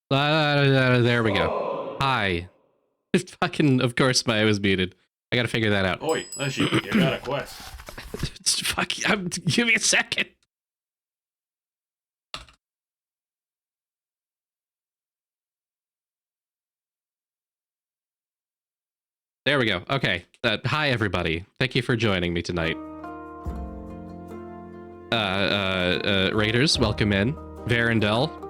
There we go. Hi. Fucking, of course, I was muted. I gotta figure that out. Oi, Leshii, you got a quest. Fuck, give me a second. There we go. Okay. Hi, everybody. Thank you for joining me tonight. Raiders, welcome in. Varendell.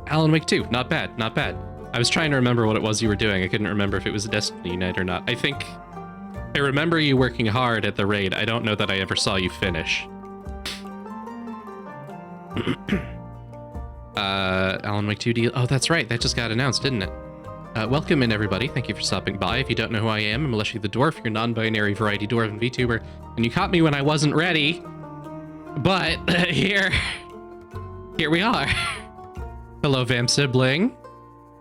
Alan Wake 2. Not bad. Not bad. I was trying to remember what it was you were doing. I couldn't remember if it was a Destiny night or not. I remember you working hard at the raid. I don't know that I ever saw you finish. Alan Wake 2 deal. Oh, that's right. That just got announced, didn't it? Welcome in, everybody. Thank you for stopping by. If you don't know who I am, I'm Leshii the Dwarf, your non-binary variety dwarven VTuber, and you caught me when I wasn't ready. But here we are. Hello, Vam Sibling.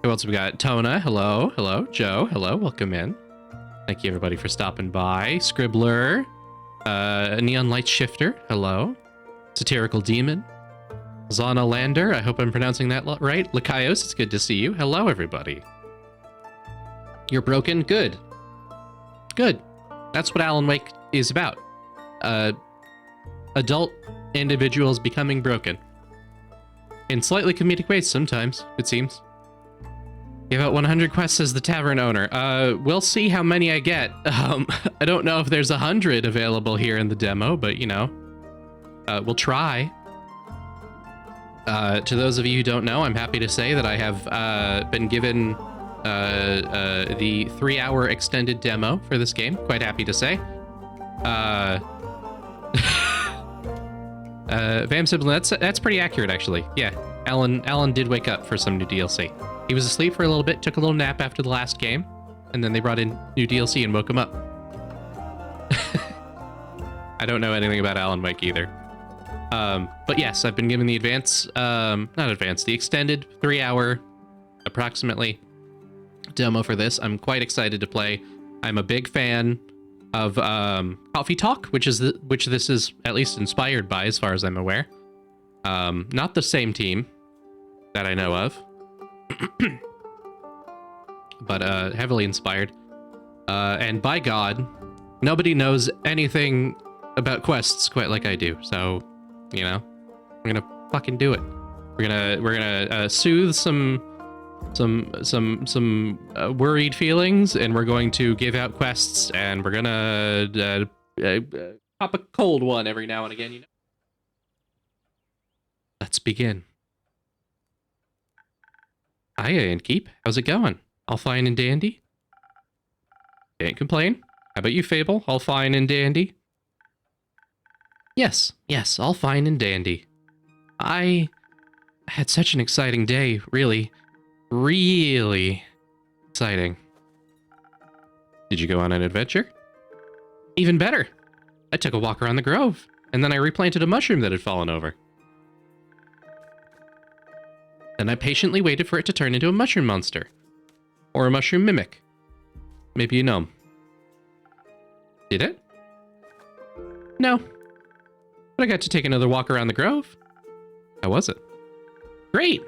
Who else we got? Tona, hello. Hello. Joe, hello. Welcome in. Thank you, everybody, for stopping by. Scribbler. Neon Light Shifter, hello. Satirical Demon. Zana Lander, I hope I'm pronouncing that right. Lakaios, it's good to see you. Hello, everybody. You're broken? Good. Good. That's what Alan Wake is about. Adult individuals becoming broken. In slightly comedic ways sometimes, it seems. Give out 100 quests as the tavern owner. We'll see how many I get. I don't know if there's 100 available here in the demo, but, you know, we'll try. To those of you who don't know, I'm happy to say that I have been given the 3-hour extended demo for this game. Quite happy to say. Vam Sibling, that's pretty accurate, actually. Yeah, Alan did wake up for some new DLC. He was asleep for a little bit, took a little nap after the last game, and then they brought in new DLC and woke him up. I don't know anything about Alan Wake either. But yes, I've been given the the extended 3-hour, approximately, demo for this. I'm quite excited to play. I'm a big fan of Coffee Talk, which this is at least inspired by, as far as I'm aware. Not the same team that I know of, but heavily inspired. And by God, nobody knows anything about quests quite like I do. So, you know, we're gonna fucking do it. We're gonna soothe some worried feelings, and we're going to give out quests, and we're gonna pop a cold one every now and again, you know. Let's begin. Hiya, Innkeep. How's it going? All fine and dandy? Can't complain. How about you, Fable? All fine and dandy? Yes, all fine and dandy. I had such an exciting day, really exciting. Did you go on an adventure? Even better. I took a walk around the grove, and then I replanted a mushroom that had fallen over. Then I patiently waited for it to turn into a mushroom monster. Or a mushroom mimic. Maybe a gnome. Did it? No. But I got to take another walk around the grove. How was it? Great!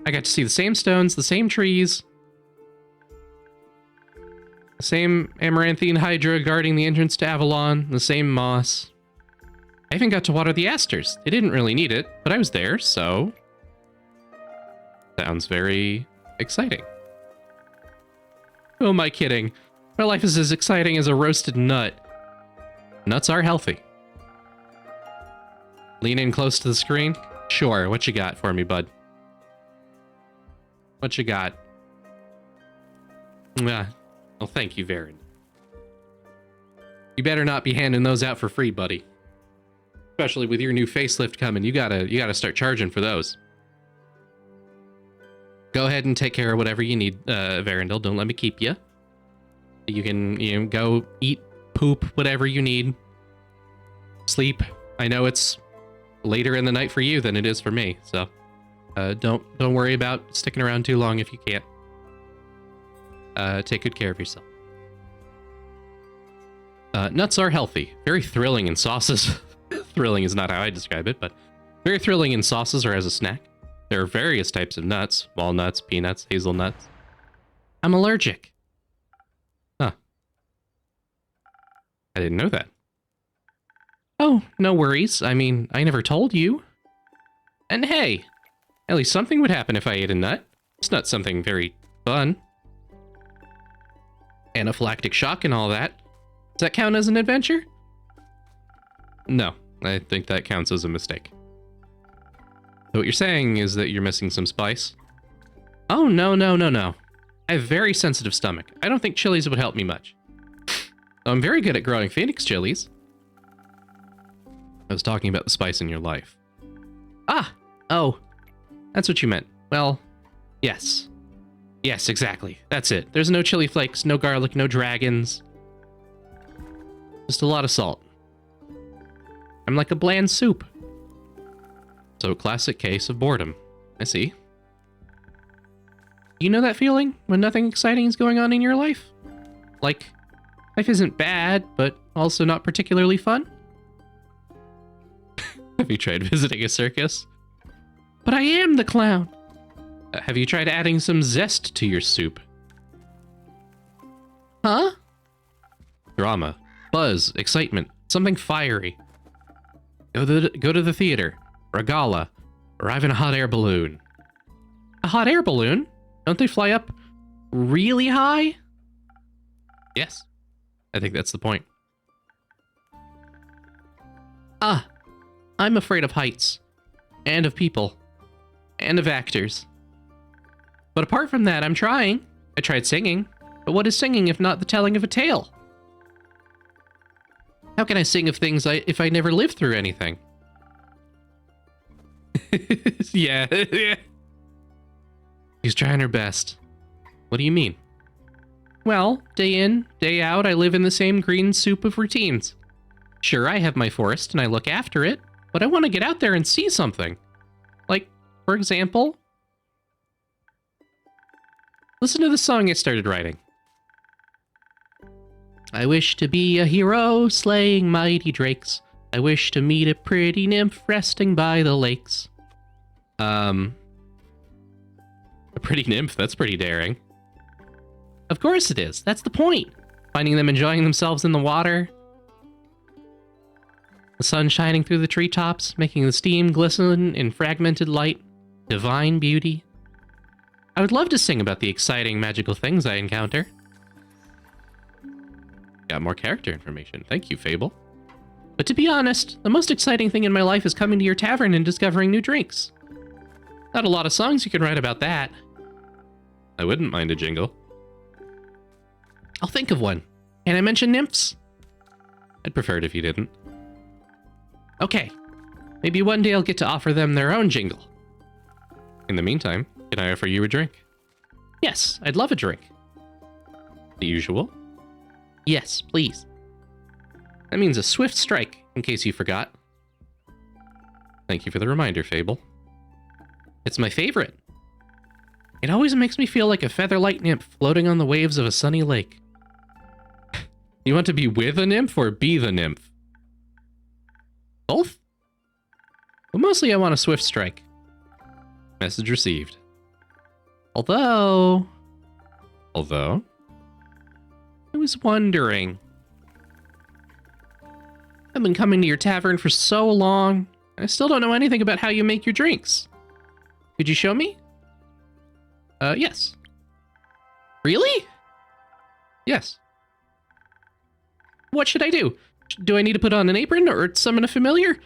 I got to see the same stones, the same trees, the same amaranthine hydra guarding the entrance to Avalon, the same moss. I even got to water the asters. They didn't really need it, but I was there, so... Sounds very exciting. Who am I kidding? My life is as exciting as a roasted nut. Nuts are healthy. Lean in close to the screen? Sure, what you got for me, bud? What you got? Well, thank you, Varen. You better not be handing those out for free, buddy. Especially with your new facelift coming, you gotta start charging for those. Go ahead and take care of whatever you need, Varendell. Don't let me keep you. You can, go eat, poop, whatever you need. Sleep. I know it's later in the night for you than it is for me, so don't worry about sticking around too long if you can't. Take good care of yourself. Nuts are healthy, very thrilling in sauces. Thrilling is not how I describe it, but very thrilling in sauces or as a snack. There are various types of nuts: walnuts, peanuts, hazelnuts. I'm allergic. Huh. I didn't know that. Oh, no worries. I mean, I never told you. And hey, at least something would happen if I ate a nut. It's not something very fun. Anaphylactic shock and all that. Does that count as an adventure? No, I think that counts as a mistake. So what you're saying is that you're missing some spice? Oh, no. I have a very sensitive stomach. I don't think chilies would help me much. I'm very good at growing Phoenix chilies. I was talking about the spice in your life. Ah! Oh, that's what you meant. Well, yes. Yes, exactly. That's it. There's no chili flakes, no garlic, no dragons. Just a lot of salt. I'm like a bland soup. So, classic case of boredom. I see. You know that feeling when nothing exciting is going on in your life? Like, life isn't bad, but also not particularly fun? Have you tried visiting a circus? But I am the clown! Have you tried adding some zest to your soup? Huh? Drama, buzz, excitement, something fiery. Go to the theater, or a gala, or even a hot air balloon. A hot air balloon? Don't they fly up really high? Yes, I think that's the point. Ah, I'm afraid of heights, and of people, and of actors. But apart from that, I'm trying. I tried singing, but what is singing if not the telling of a tale? How can I sing of things if I never lived through anything? Yeah. She's trying her best. What do you mean? Well, day in, day out, I live in the same green soup of routines. Sure, I have my forest and I look after it, but I want to get out there and see something. Like, for example, listen to the song I started writing. I wish to be a hero, slaying mighty drakes. I wish to meet a pretty nymph resting by the lakes. A pretty nymph? That's pretty daring. Of course it is. That's the point. Finding them enjoying themselves in the water. The sun shining through the treetops, making the steam glisten in fragmented light. Divine beauty. I would love to sing about the exciting, magical things I encounter. Got more character information. Thank you, Fable. But to be honest, the most exciting thing in my life is coming to your tavern and discovering new drinks. Not a lot of songs you can write about that. I wouldn't mind a jingle. I'll think of one. Can I mention nymphs? I'd prefer it if you didn't. Okay. Maybe one day I'll get to offer them their own jingle. In the meantime, can I offer you a drink? Yes, I'd love a drink. The usual? Yes, please. That means a swift strike, in case you forgot. Thank you for the reminder, Fable. It's my favorite. It always makes me feel like a featherlight nymph floating on the waves of a sunny lake. You want to be with a nymph or be the nymph? Both? But mostly I want a swift strike. Message received. Although, I was wondering. I've been coming to your tavern for so long, and I still don't know anything about how you make your drinks. Could you show me? Yes. Really? Yes. What should I do? Do I need to put on an apron or summon a familiar?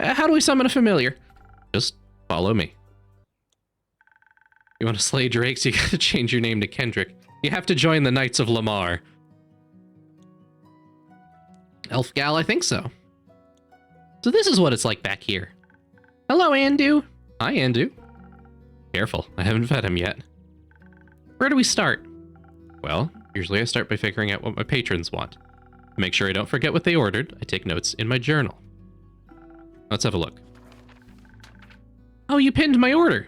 How do I summon a familiar? Just follow me. You want to slay drakes? You gotta change your name to Kendrick. You have to join the Knights of Lamar. Elf gal, I think so. So this is what it's like back here. Hello, Andu. Hi, Andu. Careful, I haven't fed him yet. Where do we start? Well, usually I start by figuring out what my patrons want. To make sure I don't forget what they ordered, I take notes in my journal. Let's have a look. Oh, you pinned my order.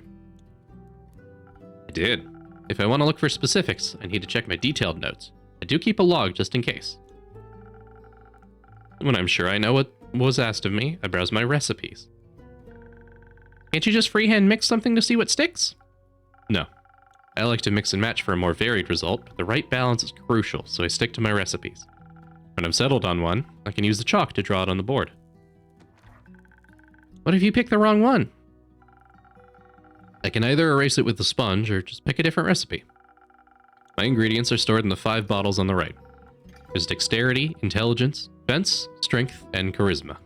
I did. If I want to look for specifics, I need to check my detailed notes. I do keep a log just in case. When I'm sure I know what was asked of me, I browse my recipes. Can't you just freehand mix something to see what sticks? No. I like to mix and match for a more varied result, but the right balance is crucial, so I stick to my recipes. When I'm settled on one, I can use the chalk to draw it on the board. What if you pick the wrong one? I can either erase it with the sponge or just pick a different recipe. My ingredients are stored in the 5 bottles on the right. There's dexterity, intelligence, defense, strength, and charisma.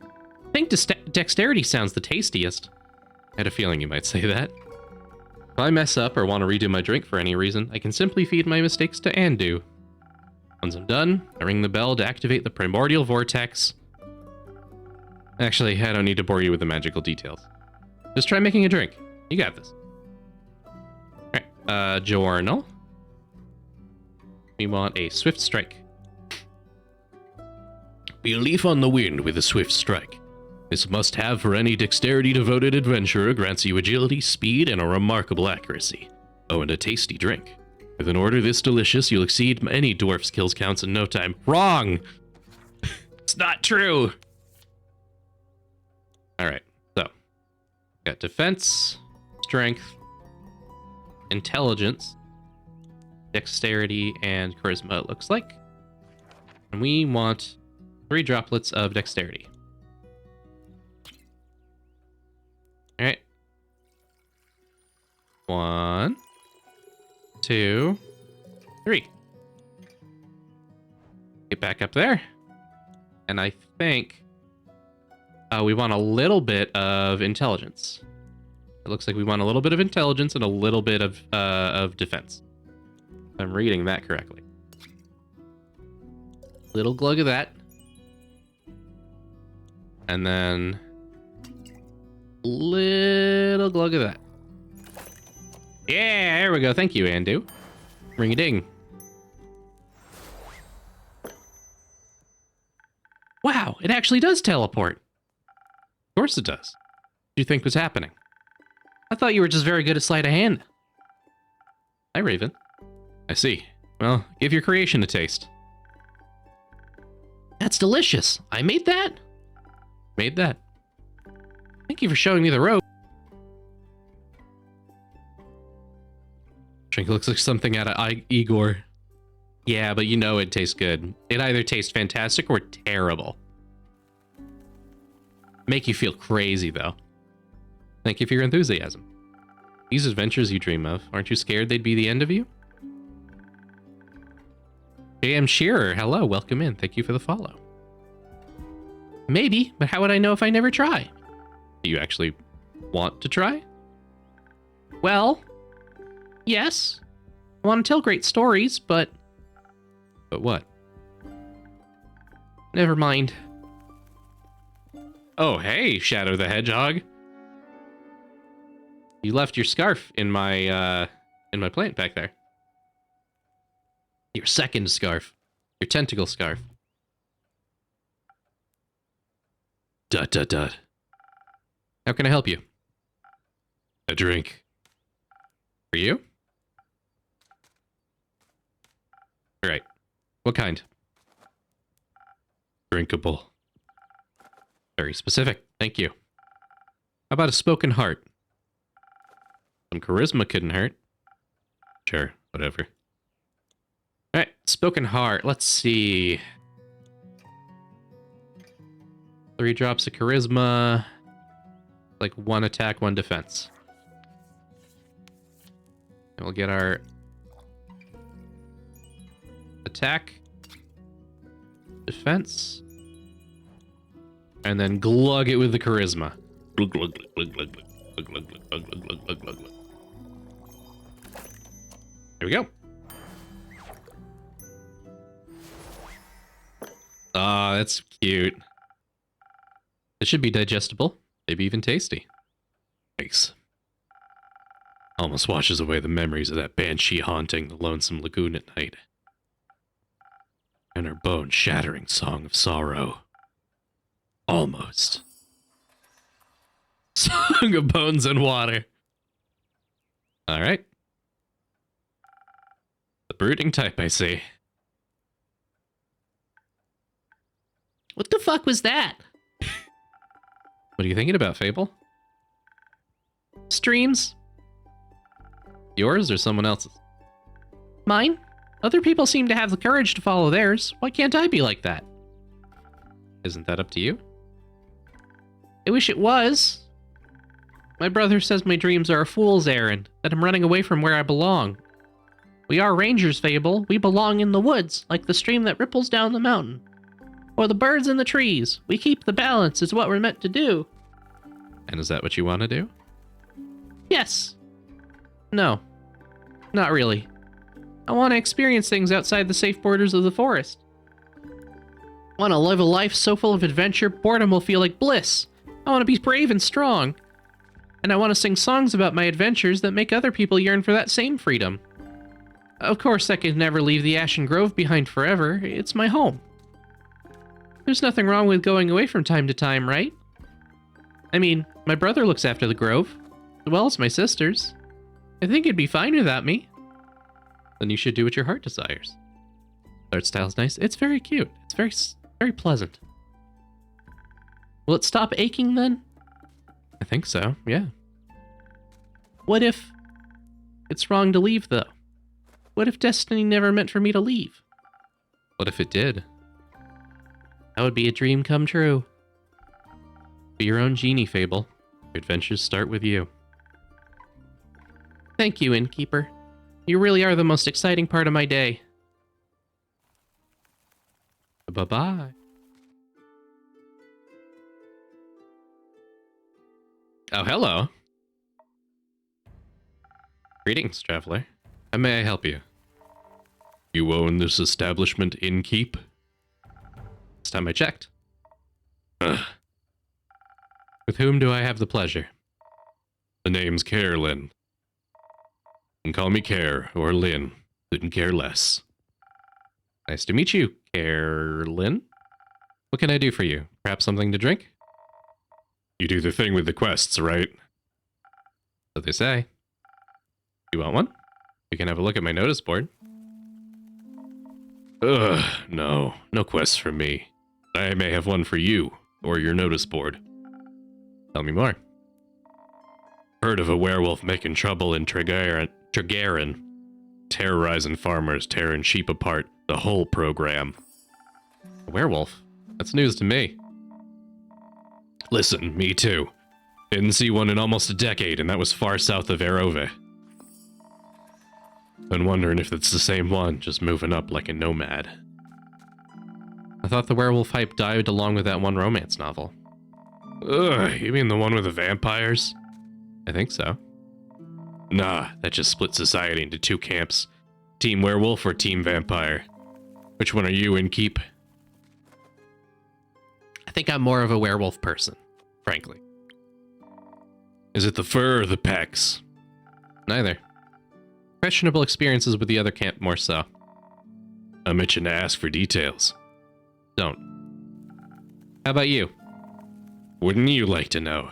I think dexterity sounds the tastiest. I had a feeling you might say that. If I mess up or want to redo my drink for any reason, I can simply feed my mistakes to Andu. Once I'm done, I ring the bell to activate the primordial vortex. Actually, I don't need to bore you with the magical details. Just try making a drink. You got this. Alright, journal. We want a swift strike. Be a leaf on the wind with a swift strike. This must-have for any dexterity-devoted adventurer, grants you agility, speed, and a remarkable accuracy. Oh, and a tasty drink. With an order this delicious, you'll exceed any dwarf skills counts in no time. Wrong! It's not true! Alright, so. Got defense, strength, intelligence, dexterity, and charisma, it looks like. And we want 3 droplets of dexterity. Alright. 1, 2, 3. Get back up there. And I think we want a little bit of intelligence. It looks like we want a little bit of intelligence and a little bit of defense. If I'm reading that correctly. Little glug of that. And then little glug of that. Yeah, there we go. Thank you, Andu. Ring-a-ding. Wow, it actually does teleport. Of course it does. What do you think was happening? I thought you were just very good at sleight of hand. Hi, Raven. I see. Well, give your creation a taste. That's delicious. I made that? Made that. Thank you for showing me the road. Drink looks like something out of Igor. Yeah, but you know it tastes good. It either tastes fantastic or terrible. Make you feel crazy, though. Thank you for your enthusiasm. These adventures you dream of, aren't you scared they'd be the end of you? J.M. Shearer, hello, welcome in. Thank you for the follow. Maybe, but how would I know if I never try? Do you actually want to try? Well, yes. I want to tell great stories, but... But what? Never mind. Oh, hey, Shadow the Hedgehog. You left your scarf in my plant back there. Your second scarf. Your tentacle scarf. Dot, dot, dot. How can I help you? A drink. For you? Alright. What kind? Drinkable. Very specific. Thank you. How about a spoken heart? Some charisma couldn't hurt. Sure, whatever. Alright, spoken heart. Let's see. 3 drops of charisma. Like 1 attack, 1 defense. And we'll get our attack, defense, and then glug it with the charisma. Glug, glug, glug, glug, glug, glug, glug, glug, glug, glug, glug, glug, glug. There we go. Ah, that's cute. It should be digestible, maybe even tasty. Nice. Almost washes away the memories of that banshee haunting the lonesome lagoon at night. And her bone-shattering song of sorrow. Almost. Song of bones and water. Alright. The brooding type, I see. What the fuck was that? What are you thinking about, Fable? Streams? Yours or someone else's? Mine? Other people seem to have the courage to follow theirs. Why can't I be like that? Isn't that up to you? I wish it was. My brother says my dreams are a fool's errand, that I'm running away from where I belong. We are rangers, Fable. We belong in the woods, like the stream that ripples down the mountain. Or the birds in the trees. We keep the balance, is what we're meant to do. And is that what you want to do? Yes. No. Not really. I want to experience things outside the safe borders of the forest. I want to live a life so full of adventure, boredom will feel like bliss. I want to be brave and strong. And I want to sing songs about my adventures that make other people yearn for that same freedom. Of course, I could never leave the Ashen Grove behind forever. It's my home. There's nothing wrong with going away from time to time, right? I mean, my brother looks after the Grove, as well as my sisters. I think it'd be fine without me. Then you should do what your heart desires. Art style's nice. It's very cute. It's very pleasant. Will it stop aching then? I think so, yeah. What if it's wrong to leave, though? What if destiny never meant for me to leave? What if it did? That would be a dream come true. Be your own genie, Fable. Your adventures start with you. Thank you, Innkeeper. You really are the most exciting part of my day. Bye-bye. Oh, hello. Greetings, traveler. How may I help you? You own this establishment, Innkeep? Last time I checked. Ugh. With whom do I have the pleasure? The name's Carolyn. You can call me Care or Lynn. Couldn't care less. Nice to meet you, Carolyn. What can I do for you? Perhaps something to drink? You do the thing with the quests, right? So they say. You want one? You can have a look at my notice board. Ugh, no. No quests for me. I may have one for you, or your notice board. Tell me more. Heard of a werewolf making trouble in Tregarin. Terrorizing farmers, tearing sheep apart. The whole program. A werewolf? That's news to me. Listen, me too. Didn't see one in almost a decade, and that was far south of Erove. Been wondering if it's the same one, just moving up like a nomad. I thought the werewolf hype died along with that one romance novel. Ugh, you mean the one with the vampires? I think so. Nah, that just split society into two camps. Team werewolf or team vampire? Which one are you, Innkeep? I think I'm more of a werewolf person, frankly. Is it the fur or the pecs? Neither. Questionable experiences with the other camp more so. I'm itching to ask for details. Don't. How about you? Wouldn't you like to know?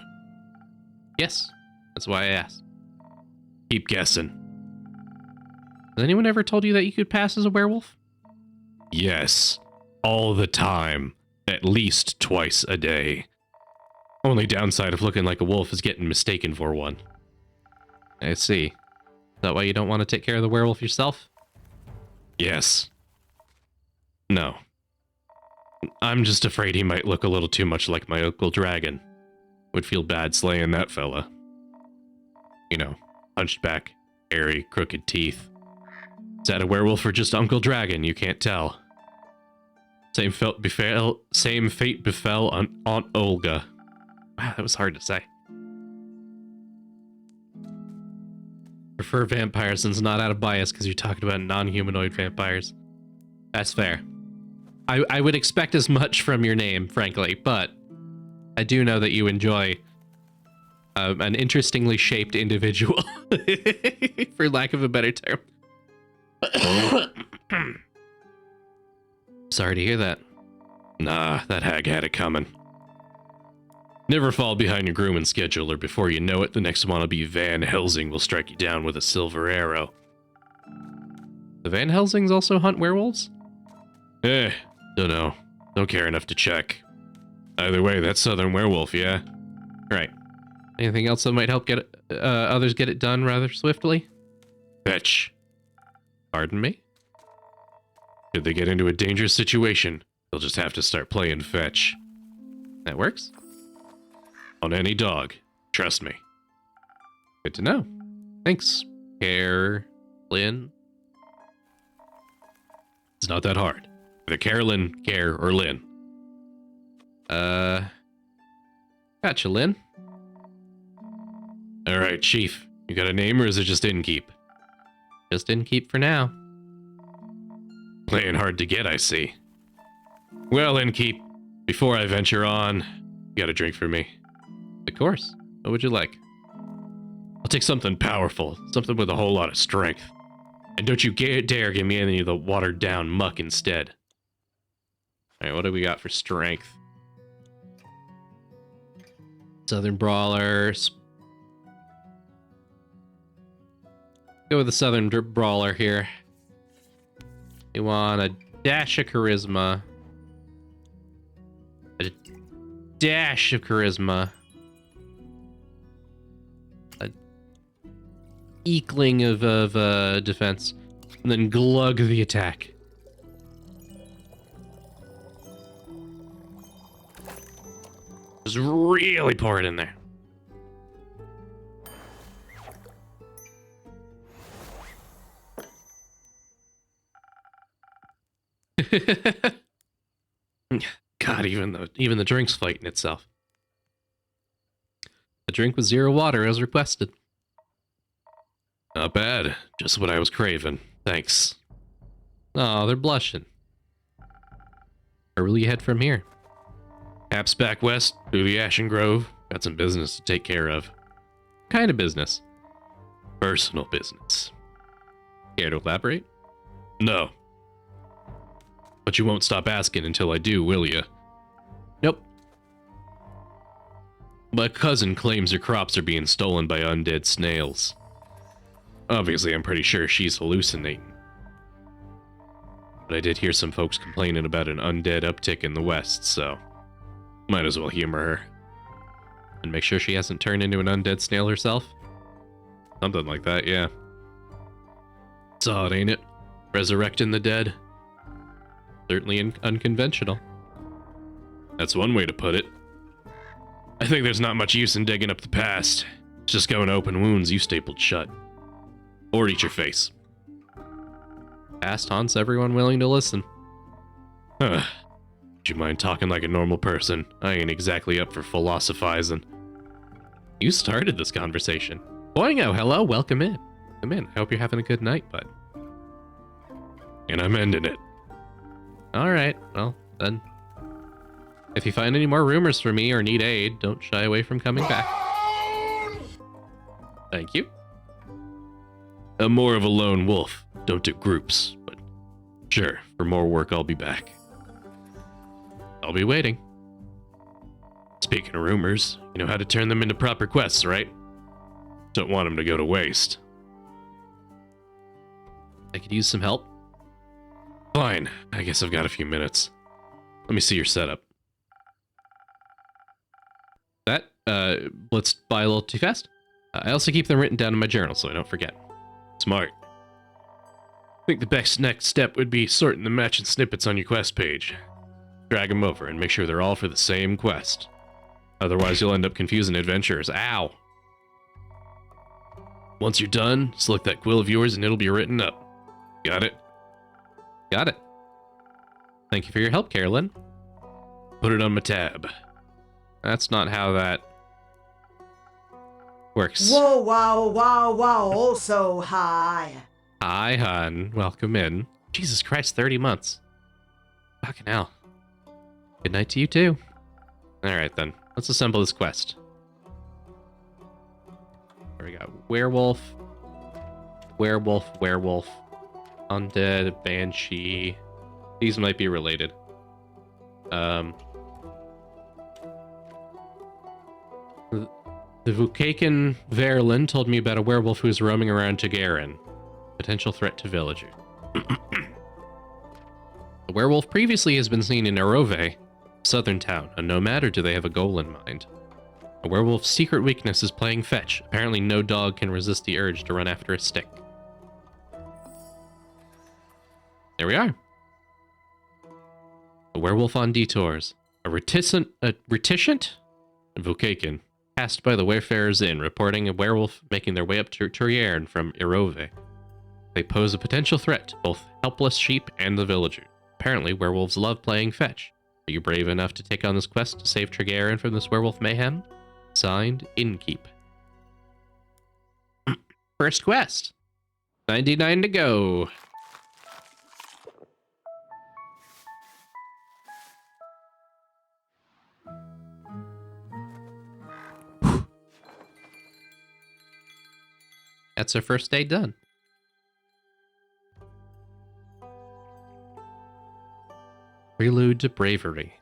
Yes, that's why I asked. Keep guessing. Has anyone ever told you that you could pass as a werewolf? Yes, all the time. At least twice a day. Only downside of looking like a wolf is getting mistaken for one. I see. Is that why you don't want to take care of the werewolf yourself? Yes. No. I'm just afraid he might look a little too much like my Uncle Dragon. Would feel bad slaying that fella. You know, hunched back, hairy, crooked teeth. Is that a werewolf or just Uncle Dragon? You can't tell. Same fate befell on Aunt Olga. Wow, that was hard to say. Prefer vampires since not out of bias because you're talking about non-humanoid vampires. That's fair. I would expect as much from your name, frankly, but I do know that you enjoy an interestingly shaped individual, for lack of a better term. Sorry to hear that. Nah, that hag had it coming. Never fall behind your grooming schedule, or before you know it, the next wannabe Van Helsing will strike you down with a silver arrow. The Van Helsings also hunt werewolves? Dunno. Don't care enough to check. Either way, that's Southern Werewolf, yeah? Right. Anything else that might help get others get it done rather swiftly? Fetch. Pardon me? Should they get into a dangerous situation, they'll just have to start playing fetch. That works. On any dog. Trust me. Good to know. Thanks, Lynn. It's not that hard. Either Carolyn, Care, or Lynn. Gotcha, Lynn. Alright, Chief. You got a name or is it just Innkeep? Just Innkeep for now. Playing hard to get, I see. Well, Innkeep, before I venture on, you got a drink for me. Of course. What would you like? I'll take something powerful, something with a whole lot of strength. And don't you dare give me any of the watered down muck instead. Alright, what do we got for strength? Southern Brawlers. Go with the Southern Brawler here. We want a dash of charisma. A dash of charisma. A eekling of defense. And then glug the attack. Just really pour it in there. God, even the drink's fighting itself. The drink with 0 water as requested. Not bad. Just what I was craving. Thanks. Oh, they're blushing. Where will you head from here? Perhaps back west through the Ashen Grove. Got some business to take care of. What kind of business? Personal business. Care to elaborate? No. But you won't stop asking until I do, will you? Nope. My cousin claims your crops are being stolen by undead snails. Obviously, I'm pretty sure she's hallucinating. But I did hear some folks complaining about an undead uptick in the west, so might as well humor her. And make sure she hasn't turned into an undead snail herself? Something like that, yeah. It's odd, ain't it? Resurrecting the dead. Certainly unconventional. That's one way to put it. I think there's not much use in digging up the past. It's just going to open wounds you stapled shut. Or eat your face. Past haunts everyone willing to listen. Huh. Would you mind talking like a normal person? I ain't exactly up for philosophizing. You started this conversation. Boingo, hello, welcome in. Come in. I hope you're having a good night, bud. And I'm ending it. Alright, well, then. If you find any more rumors for me or need aid, don't shy away from coming back. Thank you. I'm more of a lone wolf. Don't do groups, but sure, for more work I'll be back. I'll be waiting. Speaking of rumors, you know how to turn them into proper quests, right? Don't want them to go to waste. I could use some help. Fine, I guess I've got a few minutes. Let me see your setup. That, blitzed by a little too fast. I also keep them written down in my journal so I don't forget. Smart. I think the best next step would be sorting the matching snippets on your quest page. Drag them over and make sure they're all for the same quest. Otherwise you'll end up confusing adventurers. Ow! Once you're done, select that quill of yours and it'll be written up. Got it? Got it. Thank you for your help, Carolyn. Put it on my tab. That's not how that works. Whoa, wow, wow, wow, also hi. Hi, hon. Welcome in. Jesus Christ, 30 months. Fucking hell. Good night to you, too. Alright, then. Let's assemble this quest. There we go. Werewolf. Werewolf. Undead, Banshee. These might be related. The Vukaken Verlin told me about a werewolf who's roaming around Tagarin. Potential threat to villagers. The werewolf previously has been seen in Arove, southern town. A nomad, or do they have a goal in mind? A werewolf's secret weakness is playing fetch. Apparently no dog can resist the urge to run after a stick. There we are. A werewolf on detours. A reticent Vocakin, passed by the Wayfarers Inn, reporting a werewolf making their way up to Turrierne from Irove. They pose a potential threat to both helpless sheep and the villagers. Apparently, werewolves love playing fetch. Are you brave enough to take on this quest to save Turrierne from this werewolf mayhem? Signed, Innkeep. First quest. 99 to go. That's our first day done. Prelude to Bravery.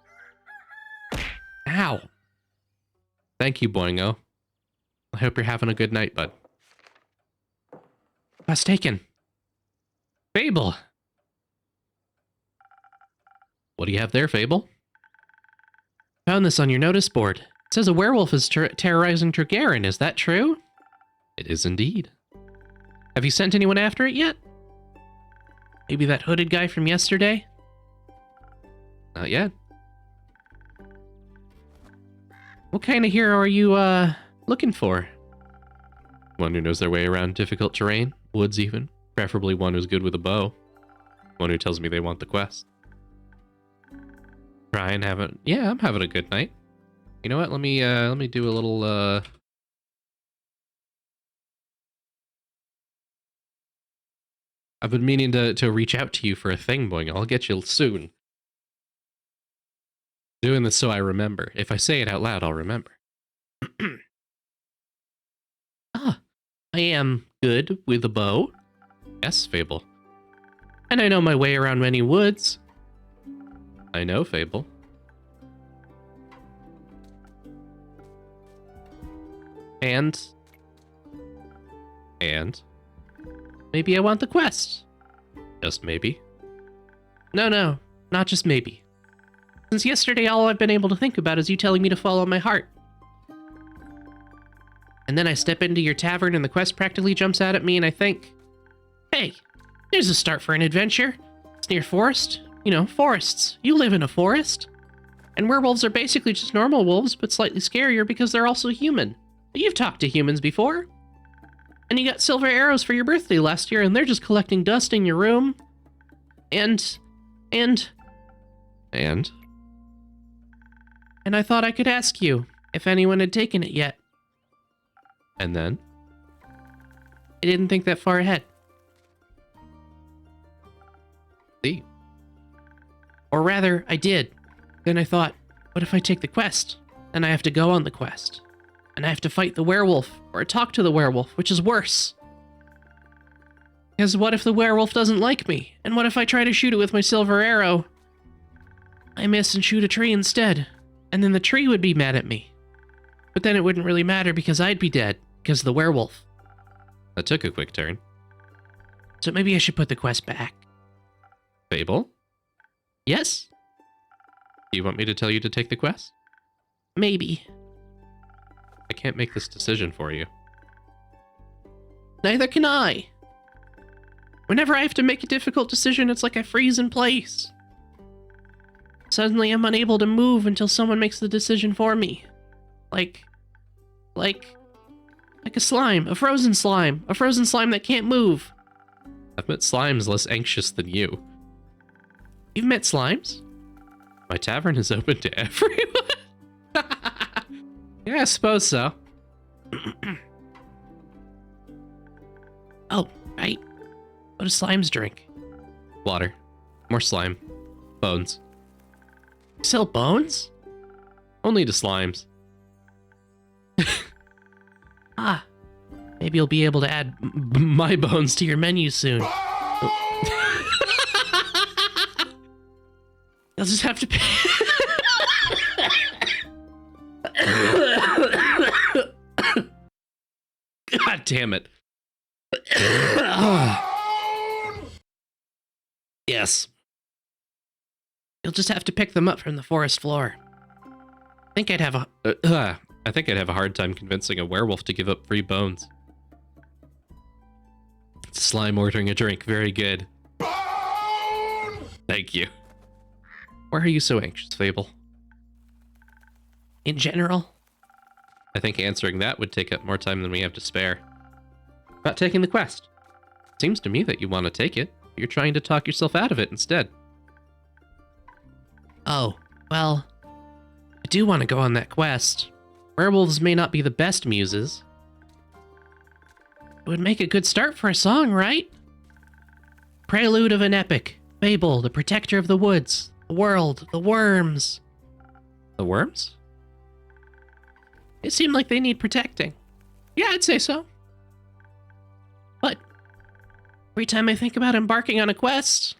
Ow! Thank you, Boingo. I hope you're having a good night, bud. Quest taken. Fable! What do you have there, Fable? Found this on your notice board. It says a werewolf is terrorizing Turrierne. Is that true? It is indeed. Have you sent anyone after it yet? Maybe that hooded guy from yesterday? Not yet. What kind of hero are you, looking for? One who knows their way around difficult terrain, woods even. Preferably one who's good with a bow. One who tells me they want the quest. Try and have it. Yeah, I'm having a good night. You know what? Let me do a little, I've been meaning to reach out to you for a thing, Boing. I'll get you soon. Doing this so I remember. If I say it out loud, I'll remember. I am good with a bow. Yes, Fable. And I know my way around many woods. I know, Fable. And maybe I want the quest. Just maybe. No, not just maybe. Since yesterday, all I've been able to think about is you telling me to follow my heart. And then I step into your tavern and the quest practically jumps out at me and I think, hey, there's a start for an adventure. It's near forest. You know, forests. You live in a forest. And werewolves are basically just normal wolves, but slightly scarier because they're also human. You've talked to humans before. And you got silver arrows for your birthday last year and they're just collecting dust in your room. And I thought I could ask you if anyone had taken it yet. And then? I didn't think that far ahead. See? Or rather, I did. Then I thought, what if I take the quest? Then I have to go on the quest. And I have to fight the werewolf, or talk to the werewolf, which is worse. Because what if the werewolf doesn't like me? And what if I try to shoot it with my silver arrow? I miss and shoot a tree instead. And then the tree would be mad at me. But then it wouldn't really matter because I'd be dead, because of the werewolf. That took a quick turn. So maybe I should put the quest back. Fable? Yes? Do you want me to tell you to take the quest? Maybe. I can't make this decision for you. Neither can I. Whenever I have to make a difficult decision, it's like I freeze in place. Suddenly I'm unable to move until someone makes the decision for me. Like a slime, a frozen slime that can't move. I've met slimes less anxious than you. You've met slimes? My tavern is open to everyone. Yeah, I suppose so. Oh, right. What do slimes drink? Water. More slime. Bones. You sell bones? Only to slimes. Maybe you'll be able to add my bones to your menu soon. You'll just have to pay. God damn it. Yes. You'll just have to pick them up from the forest floor. I think I'd have I think I'd have a hard time convincing a werewolf to give up free bones. Slime ordering a drink. Very good. Bone! Thank you. Why are you so anxious, Fable? In general? I think answering that would take up more time than we have to spare. About taking the quest. Seems to me that you want to take it. You're trying to talk yourself out of it instead. Oh, well, I do want to go on that quest. Werewolves may not be the best muses. It would make a good start for a song, right? Prelude of an epic. Fable, the protector of the woods, the world, the worms. The worms? It seemed like they need protecting. Yeah, I'd say so. But every time I think about embarking on a quest,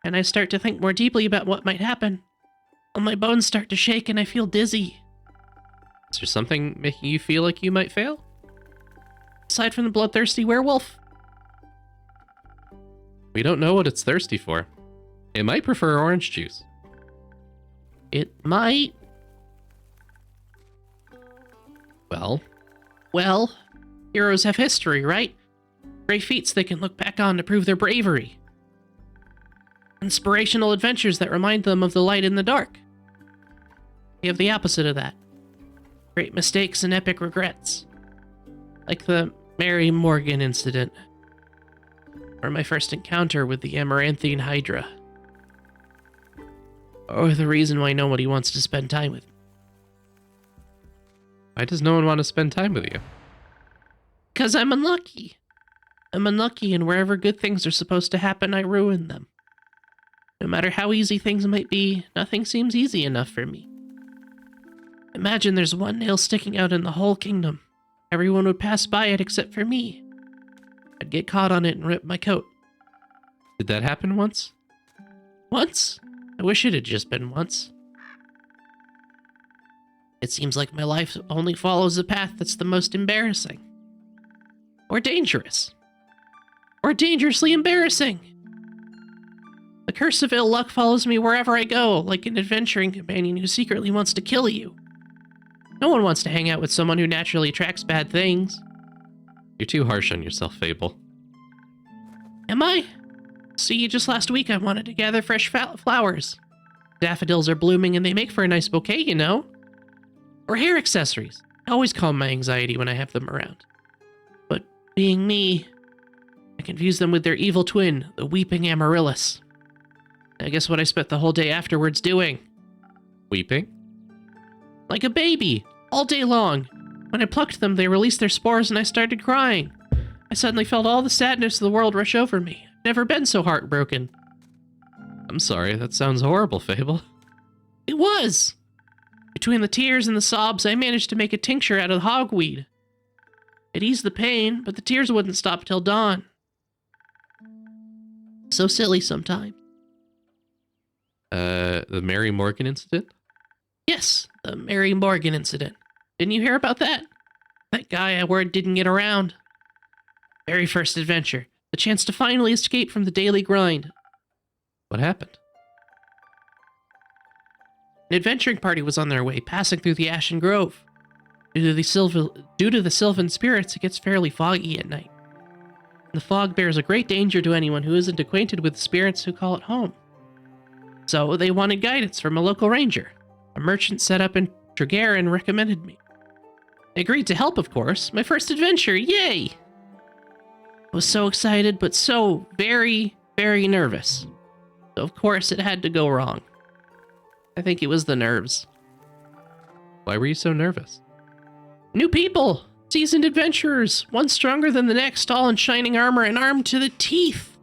and I start to think more deeply about what might happen, all my bones start to shake and I feel dizzy. Is there something making you feel like you might fail? Aside from the bloodthirsty werewolf? We don't know what it's thirsty for. It might prefer orange juice. It might. Well, heroes have history, right? Great feats they can look back on to prove their bravery. Inspirational adventures that remind them of the light in the dark. We have the opposite of that. Great mistakes and epic regrets. Like the Mary Morgan incident. Or my first encounter with the Amaranthine Hydra. Or the reason why nobody wants to spend time with me. Why does no one want to spend time with you? 'Cause I'm unlucky. I'm unlucky, and wherever good things are supposed to happen, I ruin them. No matter how easy things might be, nothing seems easy enough for me. Imagine there's one nail sticking out in the whole kingdom. Everyone would pass by it except for me. I'd get caught on it and rip my coat. Did that happen once? Once? I wish it had just been once. It seems like my life only follows the path that's the most embarrassing. Or dangerous. Or dangerously embarrassing. The curse of ill luck follows me wherever I go, like an adventuring companion who secretly wants to kill you. No one wants to hang out with someone who naturally attracts bad things. You're too harsh on yourself, Fable. Am I? See, just last week I wanted to gather fresh flowers. Daffodils are blooming and they make for a nice bouquet, you know? Or hair accessories. I always calm my anxiety when I have them around. But being me, I confuse them with their evil twin, the Weeping Amaryllis. I guess what I spent the whole day afterwards doing. Weeping? Like a baby, all day long. When I plucked them, they released their spores and I started crying. I suddenly felt all the sadness of the world rush over me. I've never been so heartbroken. I'm sorry, that sounds horrible, Fable. It was! Between the tears and the sobs, I managed to make a tincture out of hogweed. It eased the pain, but the tears wouldn't stop till dawn. So silly sometimes. The Mary Morgan incident? Yes, the Mary Morgan incident. Didn't you hear about that? That guy I word didn't get around. Very first adventure. The chance to finally escape from the daily grind. What happened? An adventuring party was on their way, passing through the Ashen Grove. Due to the sylvan spirits, it gets fairly foggy at night. The fog bears a great danger to anyone who isn't acquainted with the spirits who call it home. So they wanted guidance from a local ranger. A merchant set up in Tregarin recommended me. I agreed to help, of course. My first adventure, yay! I was so excited, but so very, very nervous. So of course it had to go wrong. I think it was the nerves. Why were you so nervous? New people! Seasoned adventurers! One stronger than the next, all in shining armor and armed to the teeth!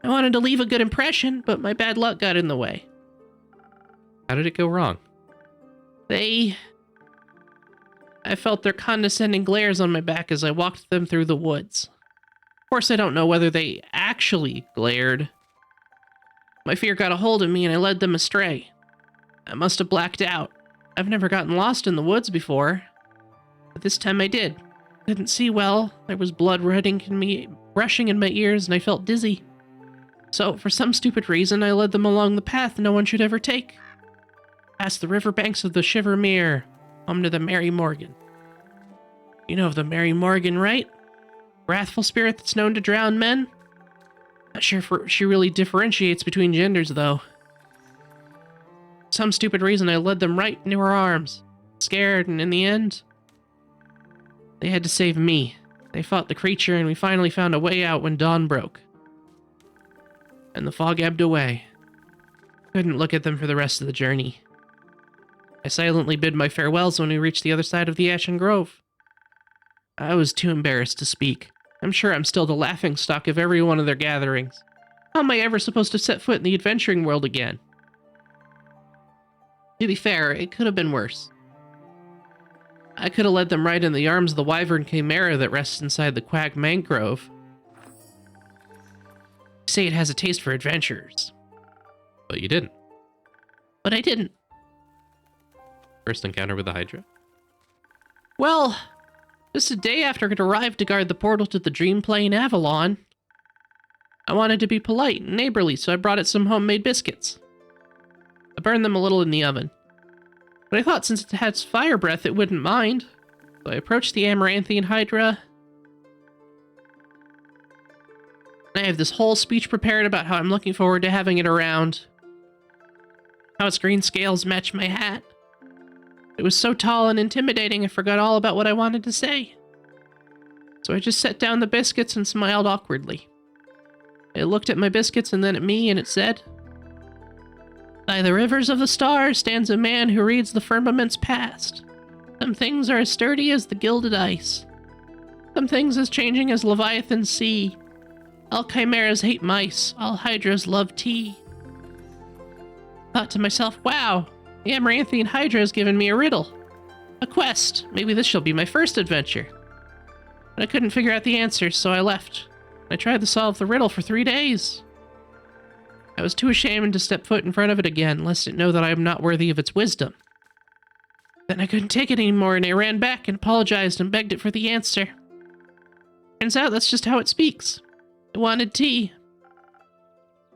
I wanted to leave a good impression, but my bad luck got in the way. How did it go wrong? I felt their condescending glares on my back as I walked them through the woods. Of course, I don't know whether they actually glared. My fear got a hold of me and I led them astray. I must have blacked out. I've never gotten lost in the woods before. But this time I did. Couldn't see well. There was blood rushing in my ears and I felt dizzy. So, for some stupid reason, I led them along the path no one should ever take. Past the riverbanks of the Shivermere, home to the Mary Morgan. You know of the Mary Morgan, right? Wrathful spirit that's known to drown men? Not sure if she really differentiates between genders, though. For some stupid reason, I led them right into her arms. Scared, and in the end, they had to save me. They fought the creature, and we finally found a way out when dawn broke. And the fog ebbed away. Couldn't look at them for the rest of the journey. I silently bid my farewells when we reached the other side of the Ashen Grove. I was too embarrassed to speak. I'm sure I'm still the laughingstock of every one of their gatherings. How am I ever supposed to set foot in the adventuring world again? To be fair, it could have been worse. I could have led them right in the arms of the wyvern chimera that rests inside the quag mangrove. You say it has a taste for adventurers. But you didn't. But I didn't. First encounter with the Hydra? Well, just a day after it arrived to guard the portal to the Dream Plane Avalon, I wanted to be polite and neighborly, so I brought it some homemade biscuits. I burned them a little in the oven. But I thought since it has fire breath, it wouldn't mind. So I approached the Amaranthian Hydra. I have this whole speech prepared about how I'm looking forward to having it around. How its green scales match my hat. It was so tall and intimidating, I forgot all about what I wanted to say. So I just set down the biscuits and smiled awkwardly. It looked at my biscuits and then at me, and it said, "By the rivers of the stars stands a man who reads the firmament's past. Some things are as sturdy as the gilded ice. Some things as changing as Leviathan's sea. All chimeras hate mice, all hydras love tea." Thought to myself, wow, the Amaranthian Hydra has given me a riddle. A quest. Maybe this shall be my first adventure. But I couldn't figure out the answer, so I left. I tried to solve the riddle for 3 days. I was too ashamed to step foot in front of it again, lest it know that I am not worthy of its wisdom. Then I couldn't take it anymore, and I ran back and apologized and begged it for the answer. Turns out that's just how it speaks. It wanted tea.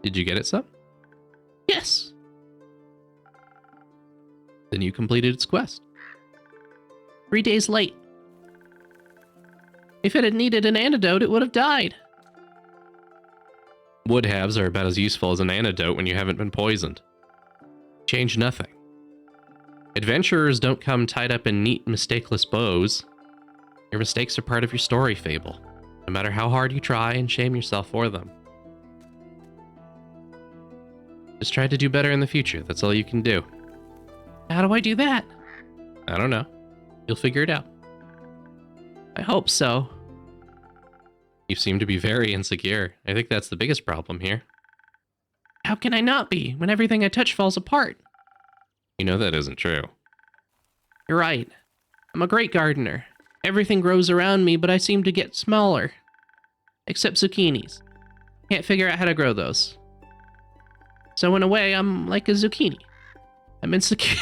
Did you get it some? Yes. Then you completed its quest. 3 days late. If it had needed an antidote, it would have died. Would-haves are about as useful as an antidote when you haven't been poisoned. Change nothing. Adventurers don't come tied up in neat, mistakeless bows. Your mistakes are part of your story fable, no matter how hard you try and shame yourself for them. Just try to do better in the future, that's all you can do. How do I do that? I don't know. You'll figure it out. I hope so. You seem to be very insecure. I think that's the biggest problem here. How can I not be, when everything I touch falls apart? You know that isn't true. You're right. I'm a great gardener. Everything grows around me, but I seem to get smaller. Except zucchinis. Can't figure out how to grow those. So in a way, I'm like a zucchini. I'm insecure.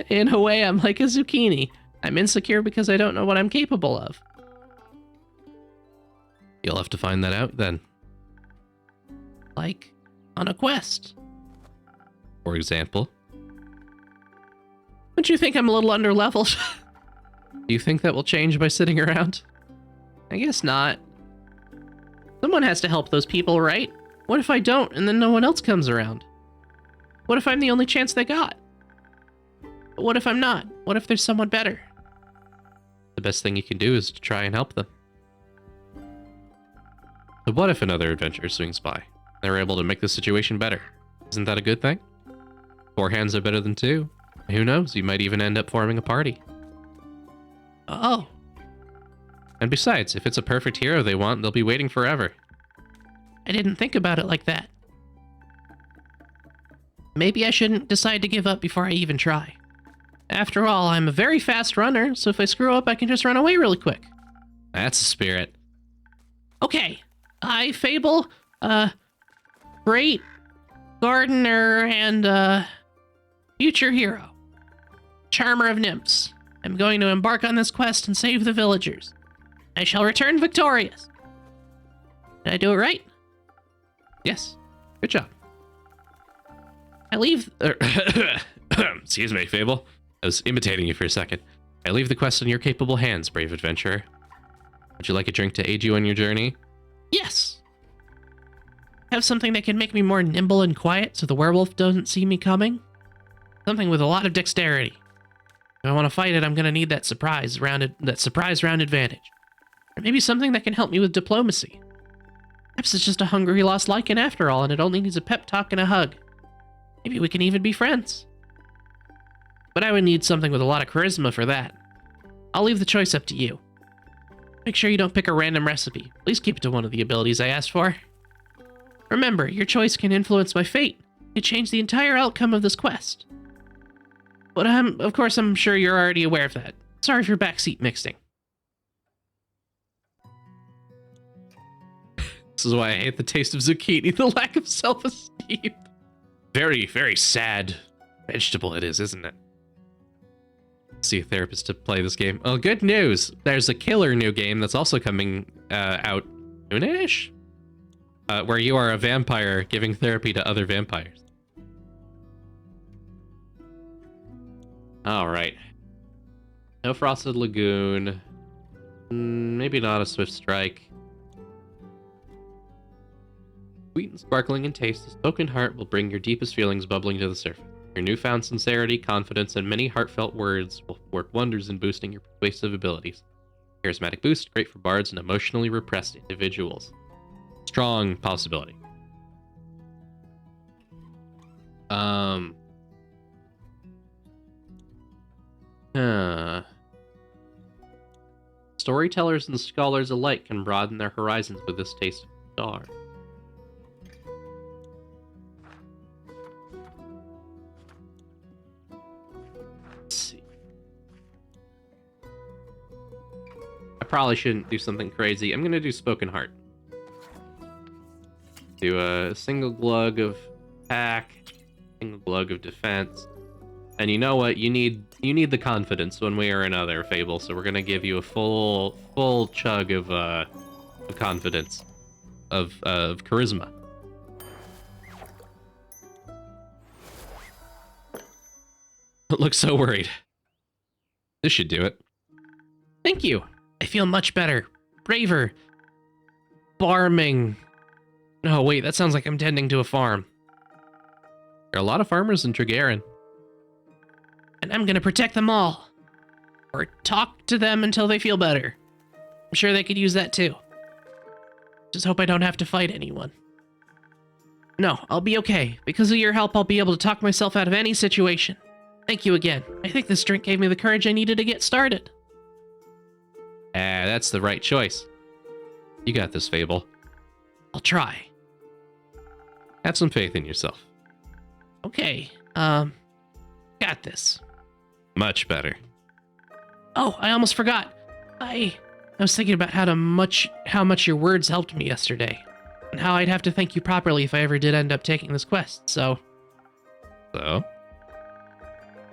In a way, I'm like a zucchini. I'm insecure because I don't know what I'm capable of. You'll have to find that out then. Like, on a quest. For example, Don't you think I'm a little underleveled? do you think that will change by sitting around? I guess not. Someone has to help those people, right? What if I don't, and then no one else comes around? What if I'm the only chance they got? But what if I'm not? What if there's someone better? The best thing you can do is to try and help them. But what if another adventurer swings by? They were able to make the situation better. Isn't that a good thing? 4 hands are better than 2. Who knows, you might even end up forming a party. Oh, And besides, if it's a perfect hero they want, they'll be waiting forever. I didn't think about it like that. Maybe I shouldn't decide to give up before I even try. After all, I'm a very fast runner, so if I screw up, I can just run away really quick. That's the spirit. Okay, I, Fable, great gardener and, future hero, charmer of nymphs. I'm going to embark on this quest and save the villagers. I shall return victorious. Did I do it right? Yes. Good job. I leave... Excuse me, Fable. I was imitating you for a second. I leave the quest in your capable hands, brave adventurer. Would you like a drink to aid you on your journey? Yes. Have something that can make me more nimble and quiet so the werewolf doesn't see me coming? Something with a lot of dexterity. If I want to fight it, I'm going to need that surprise round advantage. Or maybe something that can help me with diplomacy. Perhaps it's just a hungry lost lichen after all, and it only needs a pep talk and a hug. Maybe we can even be friends. But I would need something with a lot of charisma for that. I'll leave the choice up to you. Make sure you don't pick a random recipe. Please keep it to one of the abilities I asked for. Remember, your choice can influence my fate. It can change the entire outcome of this quest. But of course, I'm sure you're already aware of that. Sorry for backseat mixing. This is why I hate the taste of zucchini, the lack of self-esteem. Very, very sad vegetable it is, isn't it? See a therapist to play this game. Oh, good news! There's a killer new game that's also coming out soonish, where you are a vampire giving therapy to other vampires. All right. No Frosted Lagoon. Maybe not a Swift Strike. Sweet and sparkling in taste, a spoken heart will bring your deepest feelings bubbling to the surface. Your newfound sincerity, confidence, and many heartfelt words will work wonders in boosting your persuasive abilities. Charismatic boost, great for bards and emotionally repressed individuals. Strong possibility. Storytellers and scholars alike can broaden their horizons with this taste of the star. Let's see. I probably shouldn't do something crazy. I'm gonna do Spoken Heart. Do a single glug of attack, single glug of defense. And you know what? You need the confidence one way or another, Fable. So we're gonna give you a full chug of confidence, of charisma. Looks so worried. This should do it. Thank you. I feel much better. Braver. Farming. Oh, wait, that sounds like I'm tending to a farm. There are a lot of farmers in Tregarin. And I'm gonna protect them all. Or talk to them until they feel better. I'm sure they could use that too. Just hope I don't have to fight anyone. No, I'll be okay. Because of your help, I'll be able to talk myself out of any situation. Thank you again. I think this drink gave me the courage I needed to get started. That's the right choice. You got this, Fable. I'll try. Have some faith in yourself. Okay, got this. Much better. Oh, I almost forgot. I was thinking about how much your words helped me yesterday. And how I'd have to thank you properly if I ever did end up taking this quest, so... So?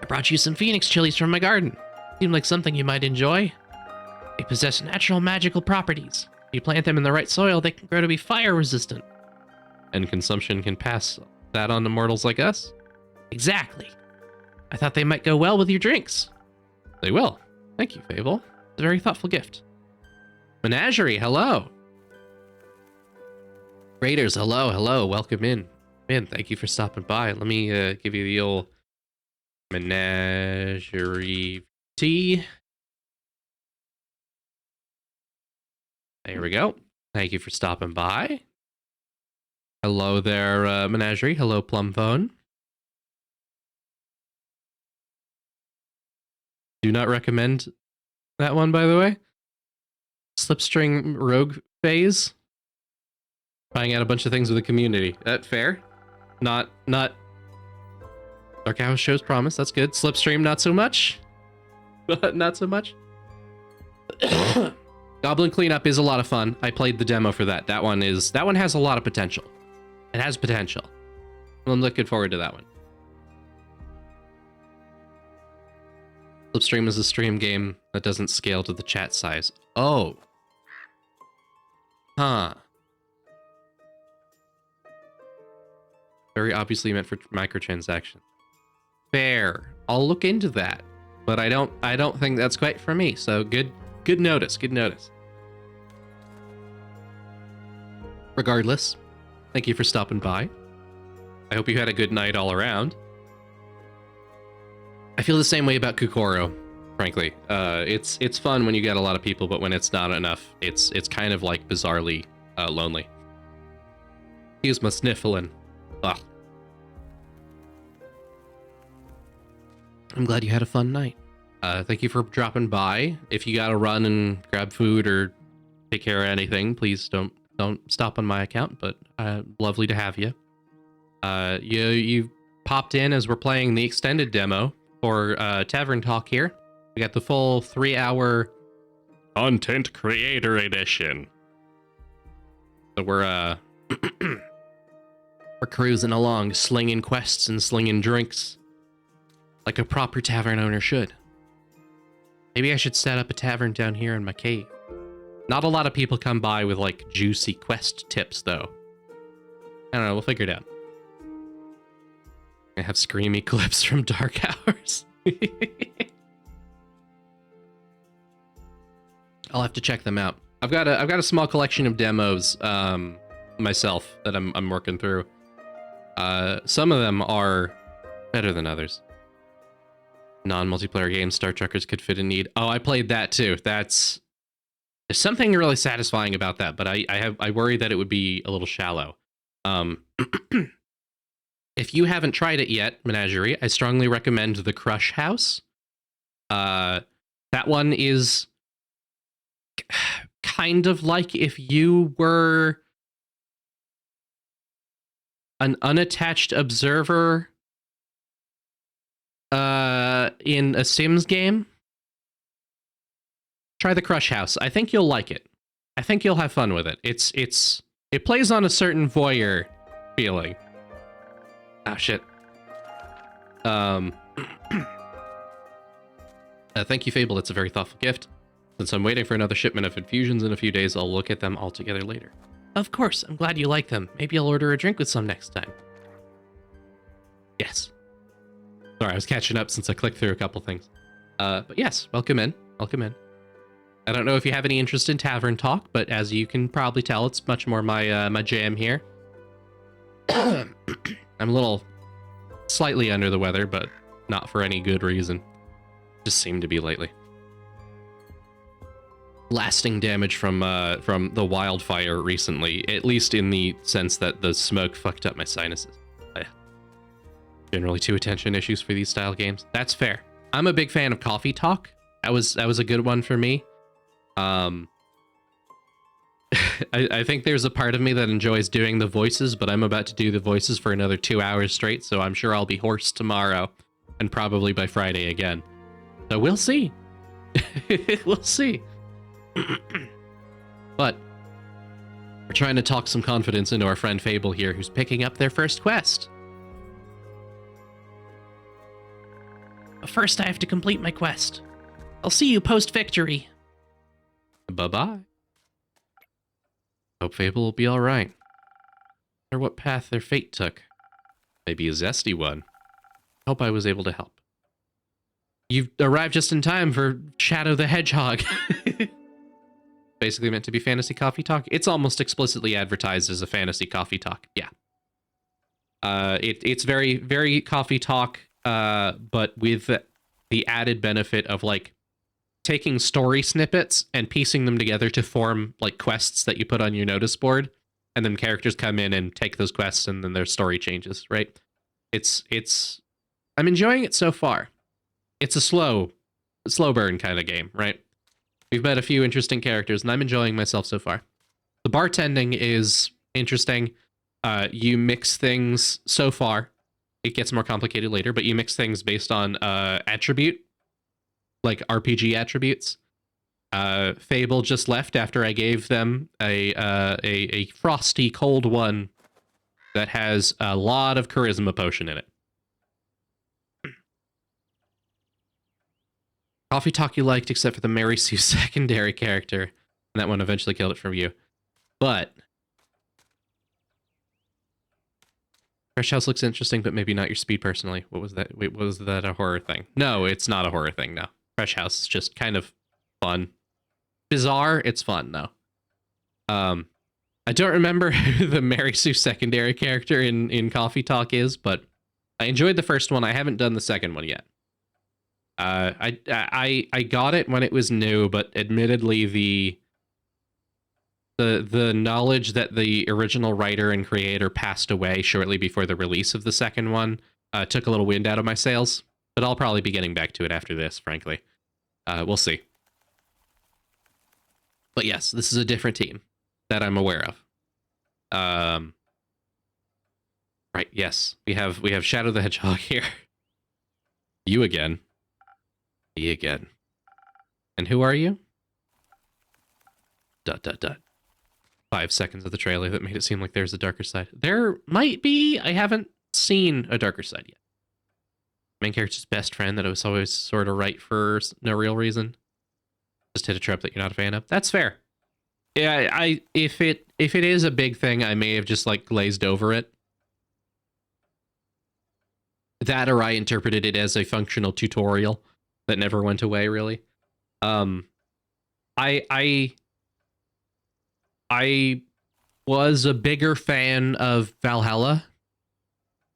I brought you some phoenix chilies from my garden. Seemed like something you might enjoy. They possess natural magical properties. If you plant them in the right soil, they can grow to be fire resistant. And consumption can pass that on to mortals like us? Exactly. I thought they might go well with your drinks. They will. Thank you, Fable. It's a very thoughtful gift. Menagerie, hello. Raiders, hello. Welcome in. Thank you for stopping by. Let me give you the old menagerie tea. There we go. Thank you for stopping by. Hello there, Menagerie. Hello, Plumphone. Do not recommend that one, by the way. Slipstring Rogue Phase. Trying out a bunch of things with the community. That fair? Not Dark House shows promise. That's good. Slipstream, not so much. Not so much. Goblin Cleanup is a lot of fun. I played the demo for that. That one has a lot of potential. It has potential. I'm looking forward to that one. Slipstream is a stream game that doesn't scale to the chat size. Oh. Huh. Very obviously meant for microtransactions. Fair. I'll look into that. But I don't think that's quite for me. So good notice. Good notice. Regardless, thank you for stopping by. I hope you had a good night all around. I feel the same way about Kukoro, frankly. It's fun when you get a lot of people, but when it's not enough, it's kind of like bizarrely lonely. Use my sniffling. Ugh. I'm glad you had a fun night. Thank you for dropping by. If you gotta run and grab food or take care of anything, please don't stop on my account, but lovely to have you. You popped in as we're playing the extended demo for Tavern Talk here. We got the full 3-hour Content Creator Edition. So we're cruising along, slinging quests and slinging drinks like a proper tavern owner should. Maybe I should set up a tavern down here in my cave. Not a lot of people come by with like juicy quest tips though. I don't know, we'll figure it out. I have screamy clips from Dark Hours. I'll have to check them out. I've got a small collection of demos myself that I'm working through. Some of them are better than others. Non-multiplayer games Star Trekkers could fit in need. Oh, I played that too. There's something really satisfying about that, but I worry that it would be a little shallow. If you haven't tried it yet, Menagerie, I strongly recommend the Crush House. That one is kind of like if you were an unattached observer in a Sims game. Try the Crush House. I think you'll like it. I think you'll have fun with it. It plays on a certain voyeur feeling. Ah, shit. Thank you, Fable. It's a very thoughtful gift. Since I'm waiting for another shipment of infusions in a few days, I'll look at them all together later. Of course. I'm glad you like them. Maybe I'll order a drink with some next time. Yes. Sorry, I was catching up since I clicked through a couple things. But yes, welcome in. Welcome in. I don't know if you have any interest in Tavern Talk, but as you can probably tell, it's much more my my jam here. I'm a little slightly under the weather, but not for any good reason. Just seem to be lately. Lasting damage from the wildfire recently, at least in the sense that the smoke fucked up my sinuses. Generally, 2 attention issues for these style games. That's fair. I'm a big fan of Coffee Talk. That was a good one for me. I think there's a part of me that enjoys doing the voices, but I'm about to do the voices for another 2 hours straight, so I'm sure I'll be hoarse tomorrow, and probably by Friday again. So we'll see. We'll see. But we're trying to talk some confidence into our friend Fable here, who's picking up their first quest. But first, I have to complete my quest. I'll see you post-victory. Bye-bye. Hope Fable will be alright. Or what path their fate took. Maybe a zesty one. Hope I was able to help. You've arrived just in time for Shadow the Hedgehog. Basically meant to be fantasy coffee talk. It's almost explicitly advertised as a fantasy coffee talk. Yeah. It's very, very coffee talk, but with the added benefit of like taking story snippets and piecing them together to form like quests that you put on your notice board, and then characters come in and take those quests and then their story changes, right? I'm enjoying it so far. It's a slow burn kind of game, right? We've met a few interesting characters and I'm enjoying myself so far. The bartending is interesting. You mix things so far. It gets more complicated later, but you mix things based on attribute, like RPG attributes. Fable just left after I gave them a frosty cold one that has a lot of charisma potion in it. Coffee Talk you liked, except for the Mary Sue secondary character, and that one eventually killed it from you. But Fresh House looks interesting, but maybe not your speed personally. What was that? Wait, was that a horror thing? No, it's not a horror thing, no. Fresh House is just kind of fun. Bizarre, it's fun, though. I don't remember who the Mary Sue secondary character in Coffee Talk is, but I enjoyed the first one. I haven't done the second one yet. I got it when it was new, but admittedly the knowledge that the original writer and creator passed away shortly before the release of the second one took a little wind out of my sails. But I'll probably be getting back to it after this, frankly. We'll see. But yes, this is a different team that I'm aware of. Right, yes. We have Shadow the Hedgehog here. You again. Me again. And who are you? ... 5 seconds of the trailer that made it seem like there's a darker side. There might be. I haven't seen a darker side yet. Main character's best friend that I was always sort of right for no real reason. Just hit a trope that you're not a fan of. That's fair. Yeah, if it is a big thing, I may have just like glazed over it. That, or I interpreted it as a functional tutorial that never went away, really. I was a bigger fan of Valhalla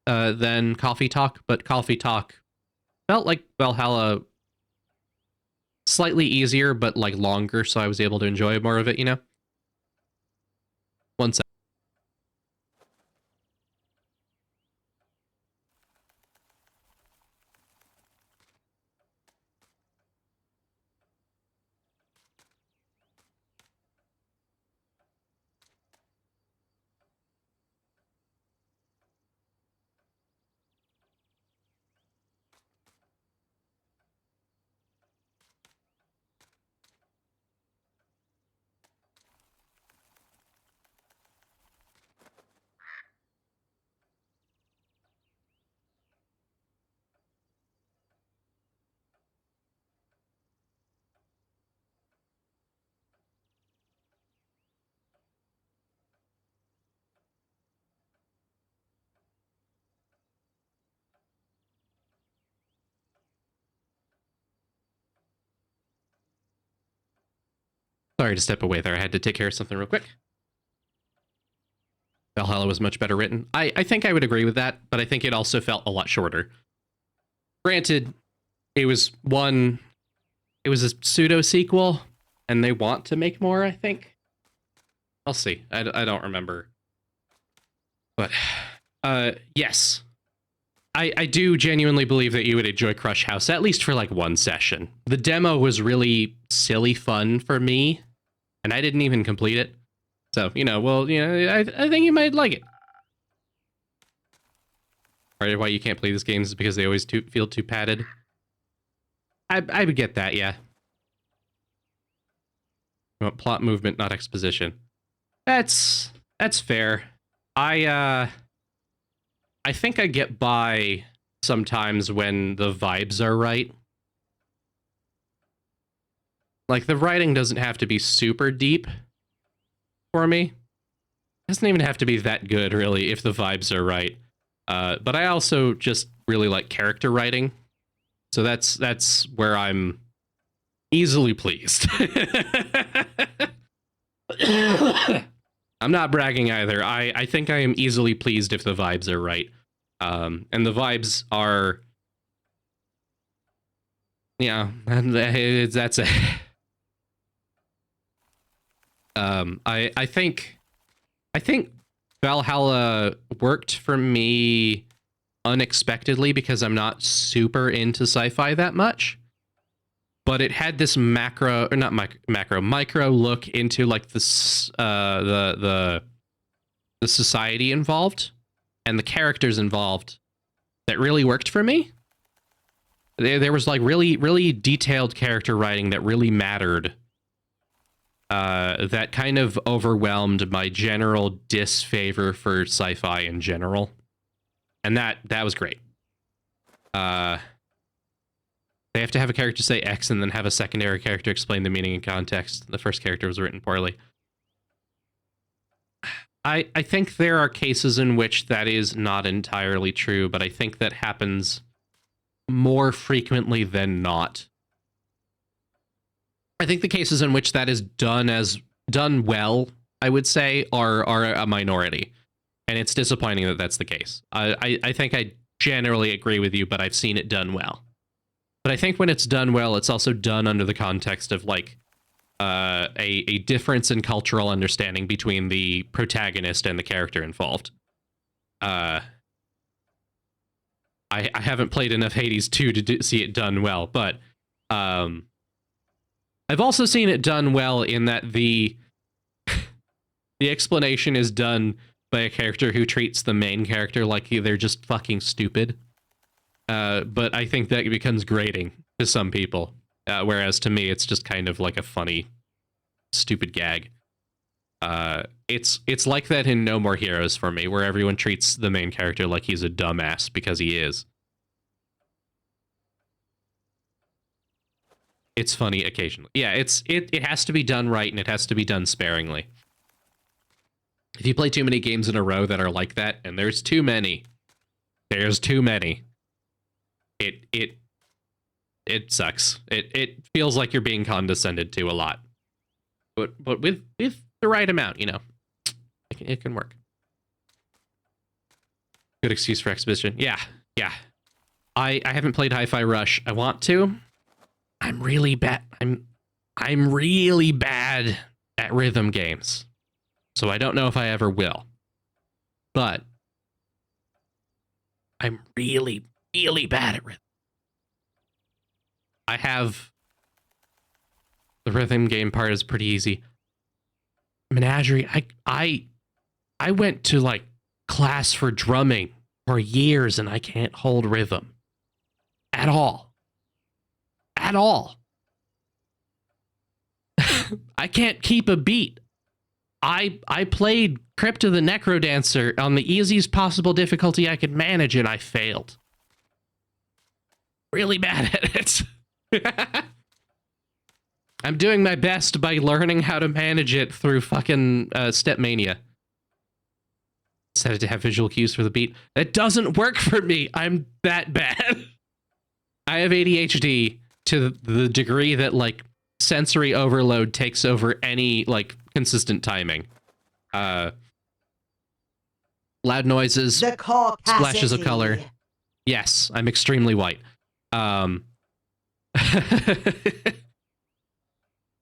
than Coffee Talk, but Coffee Talk felt like Valhalla slightly easier, but like longer, so I was able to enjoy more of it, you know? One sec. Sorry to step away there. I had to take care of something real quick. Valhalla was much better written. I think I would agree with that, but I think it also felt a lot shorter. Granted, it was a pseudo sequel, and they want to make more, I think. I'll see. I don't remember. But, yes. I do genuinely believe that you would enjoy Crush House, at least for like one session. The demo was really silly fun for me, and I didn't even complete it. So, you know, well, you know, I think you might like it. Part of why you can't play these games is because they always feel too padded. I would get that, yeah. You want plot movement, not exposition. That's fair. I think I get by sometimes when the vibes are right. Like, the writing doesn't have to be super deep for me. It doesn't even have to be that good, really, if the vibes are right. But I also just really like character writing. So that's where I'm easily pleased. I'm not bragging either. I think I am easily pleased if the vibes are right. And the vibes are... Yeah, that's it. I think Valhalla worked for me unexpectedly because I'm not super into sci-fi that much. But it had this micro look into like the society involved and the characters involved that really worked for me. There was like really detailed character writing that really mattered. That kind of overwhelmed my general disfavor for sci-fi in general, and that was great. They have to have a character say X and then have a secondary character explain the meaning and context. The first character was written poorly. I think there are cases in which that is not entirely true, but I think that happens more frequently than not. I think the cases in which that is done well, I would say, are a minority, and it's disappointing that that's the case. I think I generally agree with you, but I've seen it done well. But I think when it's done well, it's also done under the context of like a difference in cultural understanding between the protagonist and the character involved. I haven't played enough Hades 2 to see it done well, but I've also seen it done well in that the explanation is done by a character who treats the main character like they're just fucking stupid. But I think that becomes grating to some people. Whereas to me, it's just kind of like a funny, stupid gag. It's like that in No More Heroes for me, where everyone treats the main character like he's a dumbass because he is. It's funny occasionally. Yeah, it has to be done right, and it has to be done sparingly. If you play too many games in a row that are like that, and there's too many, it sucks. It feels like you're being condescended to a lot. But with the right amount, you know, it can work. Good excuse for exhibition. Yeah. I haven't played Hi-Fi Rush. I want to. I'm really bad. I'm really bad at rhythm games. So I don't know if I ever will. But I'm really, really bad at rhythm. I have the rhythm game part is pretty easy. Menagerie, I went to like class for drumming for years and I can't hold rhythm at all. At all. I can't keep a beat. I played Crypt of the Necrodancer on the easiest possible difficulty I could manage and I failed. Really bad at it. I'm doing my best by learning how to manage it through fucking Stepmania. Set it to have visual cues for the beat. It doesn't work for me. I'm that bad. I have ADHD to the degree that like sensory overload takes over any like consistent timing. Loud noises, splashes of color. Yes, I'm extremely white.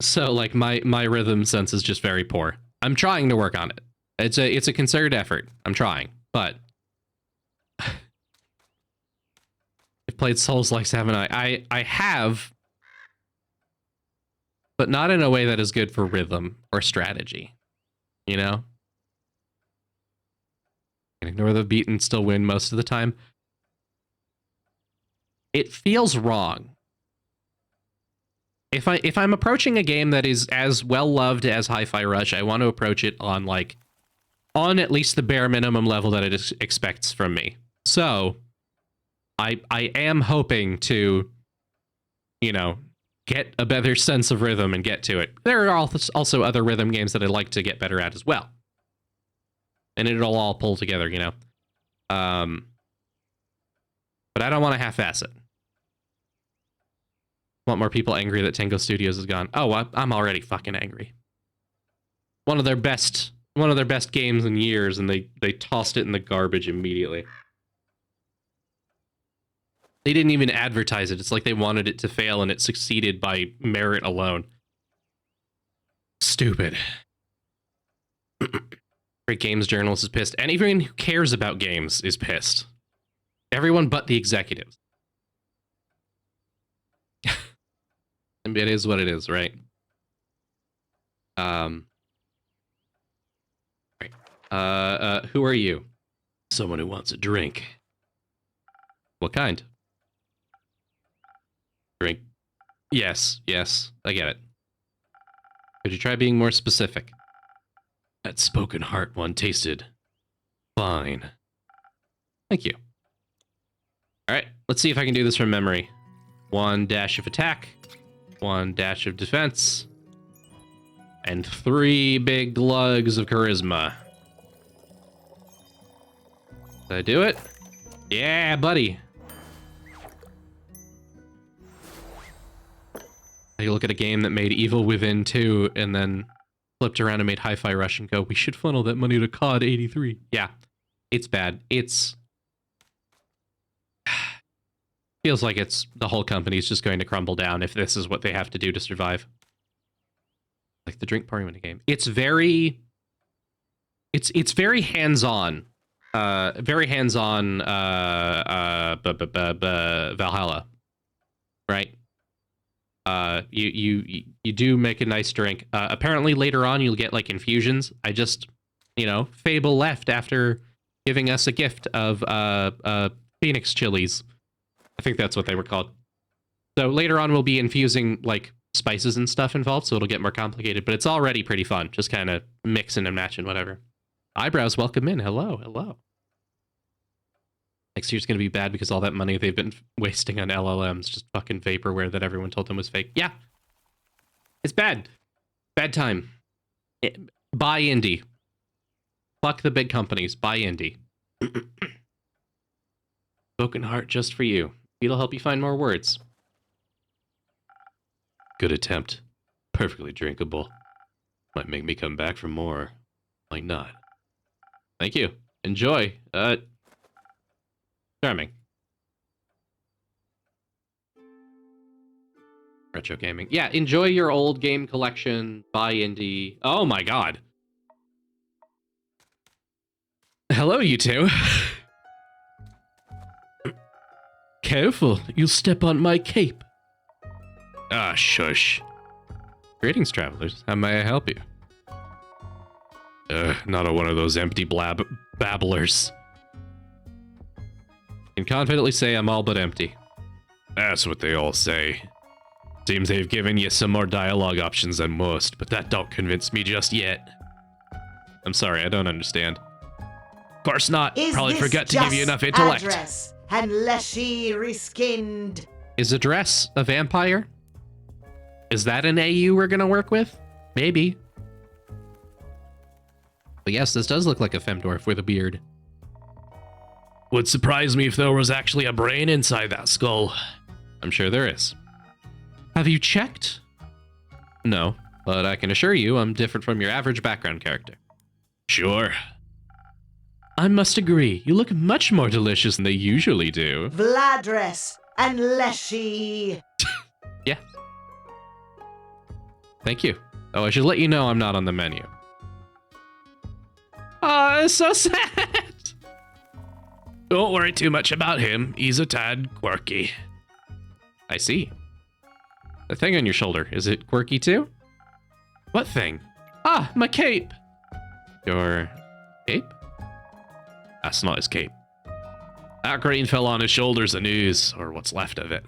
So like my rhythm sense is just very poor. I'm trying to work on it. It's a concerted effort. I'm trying, but I've played Souls-likes, haven't I? I have, but not in a way that is good for rhythm or strategy. You know? And ignore the beat and still win most of the time. It feels wrong. If I'm approaching a game that is as well loved as Hi-Fi Rush, I want to approach it on at least the bare minimum level that it expects from me. So I am hoping to, you know, get a better sense of rhythm and get to it. There are also other rhythm games that I'd like to get better at as well. And it'll all pull together, you know. But I don't want to half-ass it. Want more people angry that Tango Studios is gone. Oh, I'm already fucking angry. One of their best games in years, and they tossed it in the garbage immediately. They didn't even advertise it. It's like they wanted it to fail, and it succeeded by merit alone. Stupid. Great games journalist is pissed. Anyone who cares about games is pissed. Everyone but the executives. It is what it is, right? Right. Who are you? Someone who wants a drink. What kind? Drink. Yes, I get it. Could you try being more specific? That spoken heart one tasted fine. Thank you. All right, let's see if I can do this from memory. 1 dash of attack. 1 dash of defense, and 3 big lugs of charisma. Did I do it? Yeah, buddy. You look at a game that made Evil Within 2 and then flipped around and made Hi-Fi Rush and go, we should funnel that money to COD 83. Yeah, it's bad. It's... feels like it's the whole company's just going to crumble down if this is what they have to do to survive. Like the drink party minigame. It's very... It's very hands-on. Very hands-on Valhalla. Right? You do make a nice drink. Apparently later on you'll get like infusions. I just, Fable left after giving us a gift of Phoenix chilies. I think that's what they were called. So later on we'll be infusing like spices and stuff involved, so it'll get more complicated, but it's already pretty fun. Just kind of mixing and matching whatever. Eyebrows, welcome in. Hello, hello. Next year's going to be bad because all that money they've been wasting on LLMs, just fucking vaporware that everyone told them was fake. Yeah. It's bad. Bad time. Buy indie. Fuck the big companies. Buy indie. Broken heart just for you. It'll help you find more words. Good attempt. Perfectly drinkable. Might make me come back for more. Might not. Thank you. Enjoy. Charming. Retro gaming. Yeah, enjoy your old game collection. Buy indie. Oh my god. Hello, you two. Careful, you'll step on my cape. Ah, shush. Greetings, travelers. How may I help you? Not one of those empty babblers. Can confidently say I'm all but empty. That's what they all say. Seems they've given you some more dialogue options than most, but that don't convince me just yet. I'm sorry, I don't understand. Of course not. Probably forgot to give you enough intellect. Address and Leshii reskinned. Is Address a vampire? Is that an AU we're gonna work with? Maybe. But yes, this does look like a femdwarf with a beard. Would surprise me if there was actually a brain inside that skull. I'm sure there is. Have you checked? No, but I can assure you I'm different from your average background character. Sure. I must agree, you look much more delicious than they usually do. Vladres and Leshii. Yeah. Thank you. Oh, I should let you know I'm not on the menu. Oh, it's so sad. Don't worry too much about him. He's a tad quirky. I see. The thing on your shoulder, is it quirky too? What thing? Ah, my cape. Your cape? That's not his cape. That green fell on his shoulders and ooze, or what's left of it.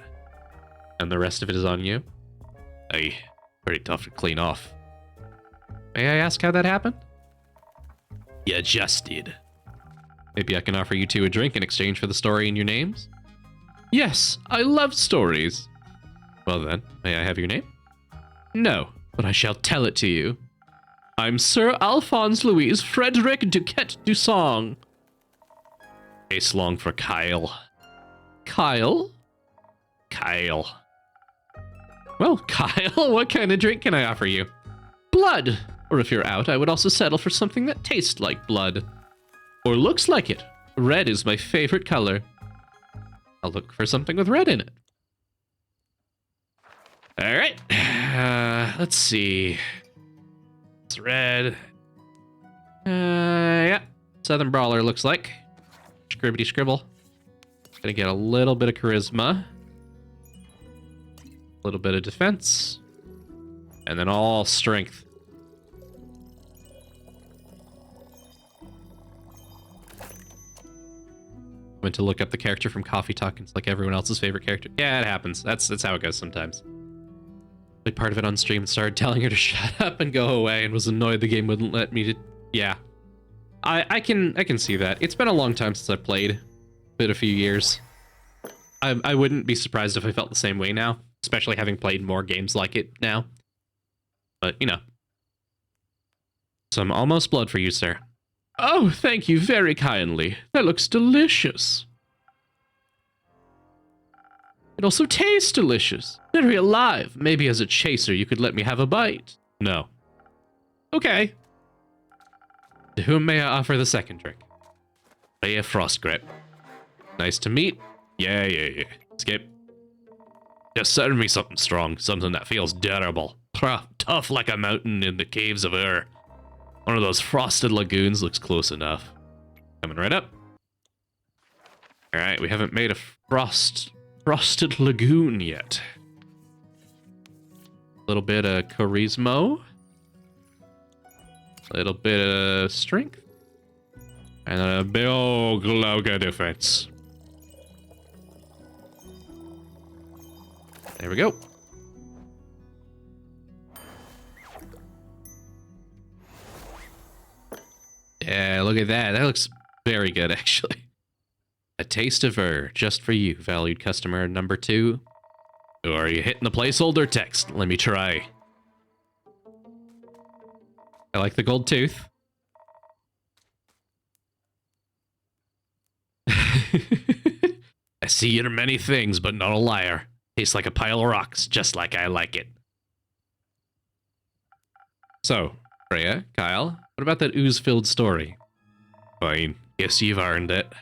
And the rest of it is on you? Aye, pretty tough to clean off. May I ask how that happened? You just did. Maybe I can offer you two a drink in exchange for the story in your names? Yes, I love stories. Well then, may I have your name? No, but I shall tell it to you. I'm Sir Alphonse Louis Frederic Duquette Dusong. Ace long for Kyle. Kyle? Kyle. Well, Kyle, what kind of drink can I offer you? Blood! Or if you're out, I would also settle for something that tastes like blood. Or looks like it. Red is my favorite color. I'll look for something with red in it. All right. Let's see. It's red. Yeah. Southern Brawler looks like. Scribbity scribble. Gonna get a little bit of charisma. A little bit of defense. And then all strength. Went to look up the character from Coffee Talk, and it's like everyone else's favorite character. Yeah, it happens. That's how it goes sometimes. Played part of it on stream and started telling her to shut up and go away, and was annoyed the game wouldn't let me to... Yeah. I can see that. It's been a long time since I've played. Been a few years. I wouldn't be surprised if I felt the same way now, especially having played more games like it now. But, you know. Some almost blood for you, sir. Oh, thank you very kindly. That looks delicious. It also tastes delicious. Very alive. Maybe as a chaser you could let me have a bite. No. Okay. To whom may I offer the second drink? Ray Frost Grip. Nice to meet. Yeah. Skip. Just serve me something strong, something that feels durable. Tough like a mountain in the caves of Ur. One of those frosted lagoons looks close enough. Coming right up. Alright, we haven't made a frosted lagoon yet. A little bit of charisma. A little bit of strength. And a big old Glauca defense. There we go. Yeah, look at that. That looks very good, actually. A taste of Ur, just for you, valued customer number 2. Or are you hitting the placeholder text? Let me try. I like the gold tooth. I see you're many things, but not a liar. Tastes like a pile of rocks, just like I like it. So, Freya, Kyle, what about that ooze-filled story? Fine, guess you've earned it.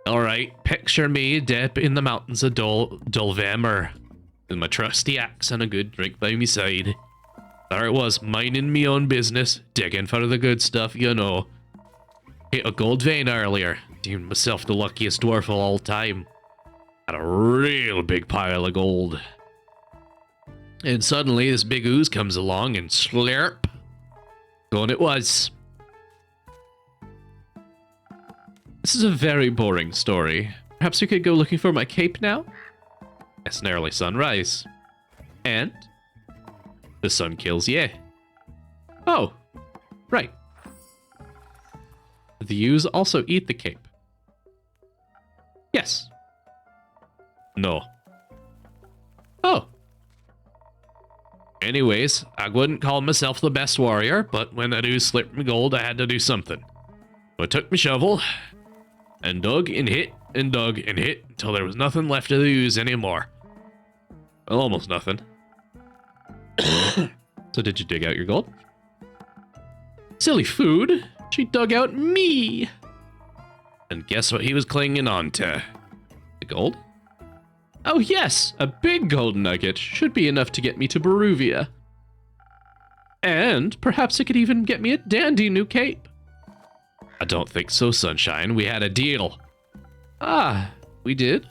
Alright, picture me deep in the mountains of Dulvamur, with my trusty axe and a good drink by me side. There it was, minding me own business, digging for the good stuff, you know. Hit a gold vein earlier, deemed myself the luckiest dwarf of all time. Had a real big pile of gold. And suddenly this big ooze comes along and slurp. Gone it was. This is a very boring story. Perhaps we could go looking for my cape now? It's nearly sunrise. And? The sun kills ye. Oh, right. The ooze also eat the cape. Yes. No. Oh. Anyways, I wouldn't call myself the best warrior, but when that ooze slipped me gold, I had to do something. So I took my shovel and dug and hit and dug and hit until there was nothing left of the ooze anymore. Well, almost nothing. So did you dig out your gold? Silly food. She dug out me. And guess what he was clinging on to? The gold? Oh yes, a big gold nugget should be enough to get me to Baruvia. And perhaps it could even get me a dandy new cape. I don't think so, Sunshine. We had a deal. Ah, we did?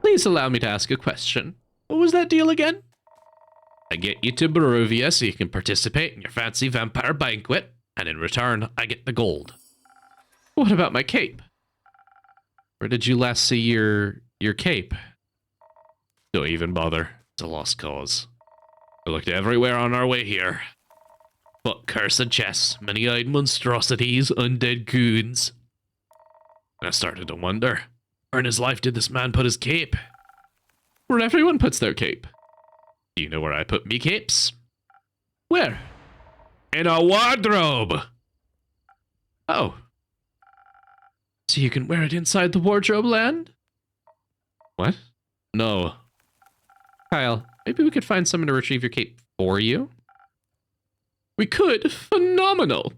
Please allow me to ask a question. What was that deal again? I get you to Baruvia so you can participate in your fancy vampire banquet, and in return, I get the gold. What about my cape? Where did you last see your cape? Don't even bother. It's a lost cause. I looked everywhere on our way here. But cursed chests, many-eyed monstrosities, undead goons. I started to wonder, where in his life did this man put his cape? Where everyone puts their cape. Do you know where I put me capes? Where? In a wardrobe! Oh. So you can wear it inside the wardrobe land? What? No. Kyle, maybe we could find someone to retrieve your cape for you? We could? Phenomenal!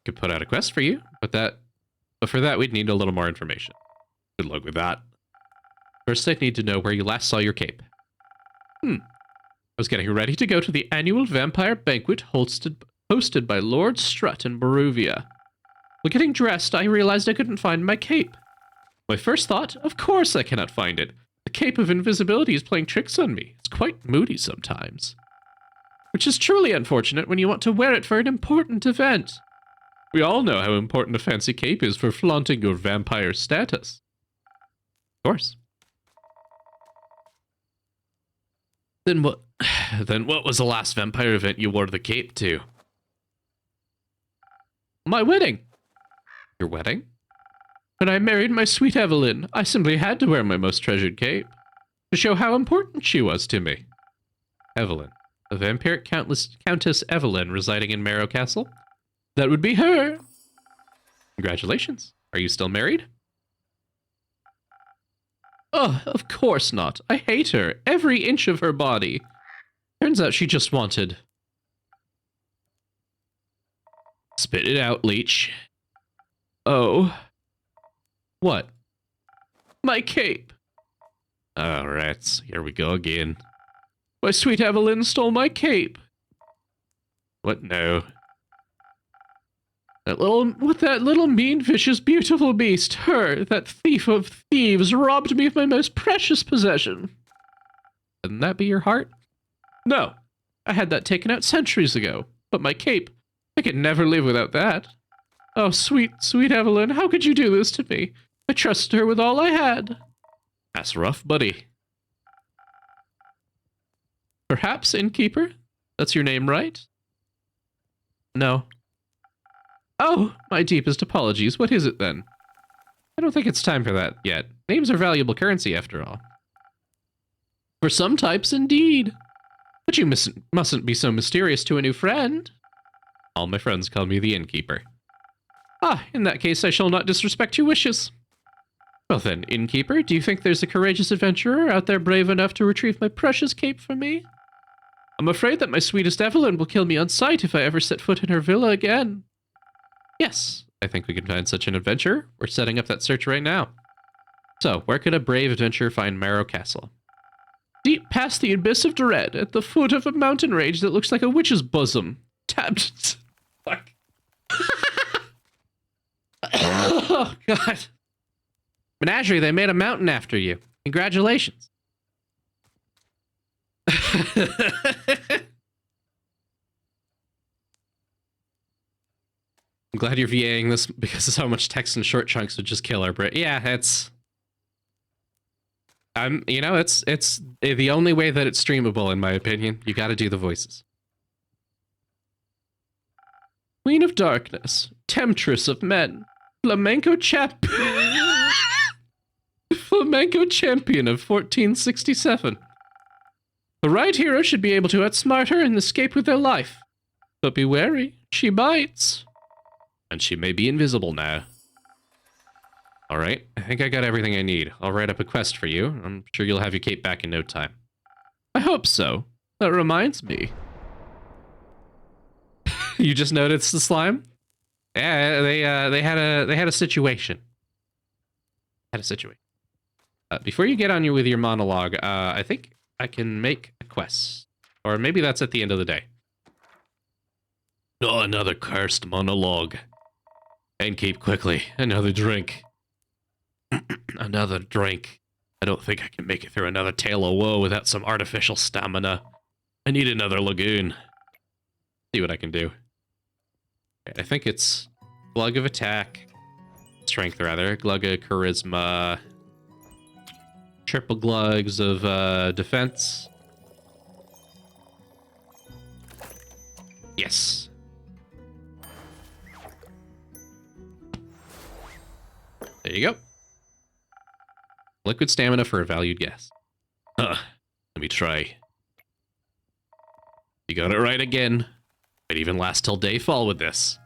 Could put out a quest for you, but for that we'd need a little more information. Good luck with that. First I'd need to know where you last saw your cape. I was getting ready to go to the annual vampire banquet hosted by Lord Strut in Baruvia. While getting dressed, I realized I couldn't find my cape. My first thought, of course I cannot find it. The cape of invisibility is playing tricks on me. It's quite moody sometimes. Which is truly unfortunate when you want to wear it for an important event. We all know how important a fancy cape is for flaunting your vampire status. Of course. Then what was the last vampire event you wore the cape to? My wedding. Your wedding? When I married my sweet Evelyn, I simply had to wear my most treasured cape to show how important she was to me. Evelyn, the vampiric Countess Evelyn residing in Marrow Castle? That would be her. Congratulations. Are you still married? Oh, of course not. I hate her. Every inch of her body. Turns out she just wanted... Spit it out, leech. Oh. What? My cape. Oh, rats. Here we go again. My sweet Evelyn stole my cape. What? No. That little mean, vicious, beautiful beast, her, that thief of thieves, robbed me of my most precious possession. Couldn't that be your heart? No. I had that taken out centuries ago. But my cape, I could never live without that. Oh, sweet, sweet Evelyn, how could you do this to me? I trusted her with all I had. That's rough, buddy. Perhaps, innkeeper? That's your name, right? No. Oh, my deepest apologies. What is it, then? I don't think it's time for that yet. Names are valuable currency, after all. For some types, indeed. But you mustn't be so mysterious to a new friend. All my friends call me the innkeeper. Ah, in that case, I shall not disrespect your wishes. Well then, innkeeper, do you think there's a courageous adventurer out there brave enough to retrieve my precious cape for me? I'm afraid that my sweetest Evelyn will kill me on sight if I ever set foot in her villa again. Yes, I think we can find such an adventurer. We're setting up that search right now. So, where could a brave adventurer find Marrow Castle? Deep past the abyss of dread, at the foot of a mountain range that looks like a witch's bosom. Tapped. Fuck. Oh, God. Menagerie, they made a mountain after you. Congratulations. I'm glad you're VAing this because of how much text in short chunks would just kill our brain. Yeah, it's... you know, it's the only way that it's streamable, in my opinion. You gotta do the voices. Queen of Darkness, Temptress of Men, Flamenco Flamenco Champion of 1467. The right hero should be able to outsmart her and escape with their life. But be wary, she bites. And she may be invisible now. Alright, I think I got everything I need. I'll write up a quest for you. I'm sure you'll have your cape back in no time. I hope so. That reminds me. You just noticed the slime? Yeah, they had a situation. Before you get on with your monologue, I think I can make a quest. Or maybe that's at the end of the day. Not another cursed monologue. And keep quickly. Another drink. Another drink. I don't think I can make it through another tale of woe without some artificial stamina. I need another lagoon. See what I can do. I think it's glug of attack. Strength, rather. Glug of charisma. Triple glugs of defense. Yes. There you go. Liquid stamina for a valued guess. Let me try. You got it right again. Might even last till dayfall with this.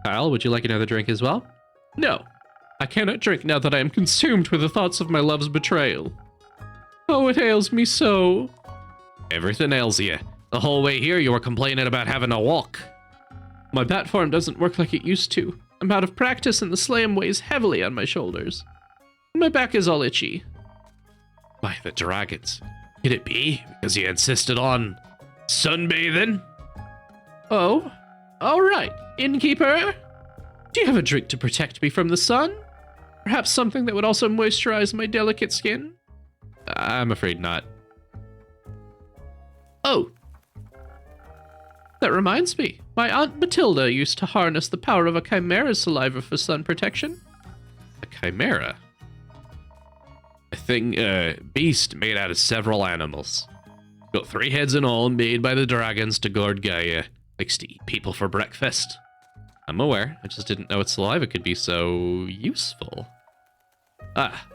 Kyle, would you like another drink as well? No. I cannot drink now that I am consumed with the thoughts of my love's betrayal. Oh, it ails me so. Everything ails you. The whole way here you were complaining about having a walk. My bat form doesn't work like it used to. I'm out of practice and the slam weighs heavily on my shoulders. My back is all itchy. By the dragons. Could it be because you insisted on sunbathing? Oh, all right, innkeeper. Do you have a drink to protect me from the sun? Perhaps something that would also moisturize my delicate skin? I'm afraid not. Oh. That reminds me. My Aunt Matilda used to harness the power of a chimera's saliva for sun protection. A chimera? A thing, beast made out of several animals. Got 3 heads in all, made by the dragons to guard Gaia. Likes to eat people for breakfast. I'm aware, I just didn't know its saliva could be so useful. Ah.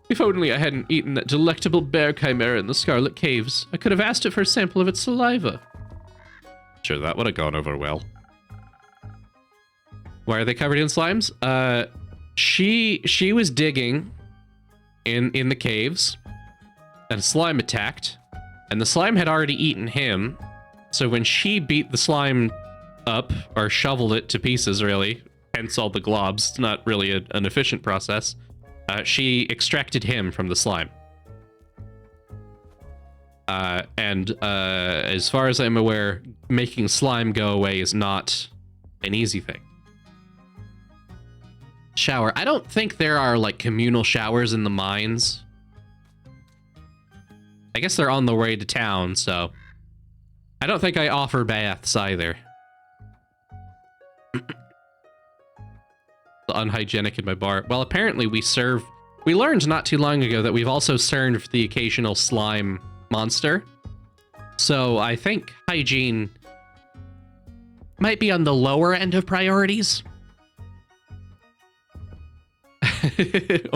If only I hadn't eaten that delectable bear chimera in the Scarlet Caves, I could have asked it for a sample of its saliva. Sure, that would have gone over well. Why are they covered in slimes? She was digging in the caves, and a slime attacked, and the slime had already eaten him. So when she beat the slime up, or shoveled it to pieces, really, hence all the globs, it's not really an efficient process, she extracted him from the slime. And as far as I'm aware, making slime go away is not an easy thing. Shower. I don't think there are, like, communal showers in the mines. I guess they're on the way to town, so... I don't think I offer baths either. Unhygienic in my bar. Well, apparently we learned not too long ago that we've also served the occasional slime monster. So I think hygiene might be on the lower end of priorities.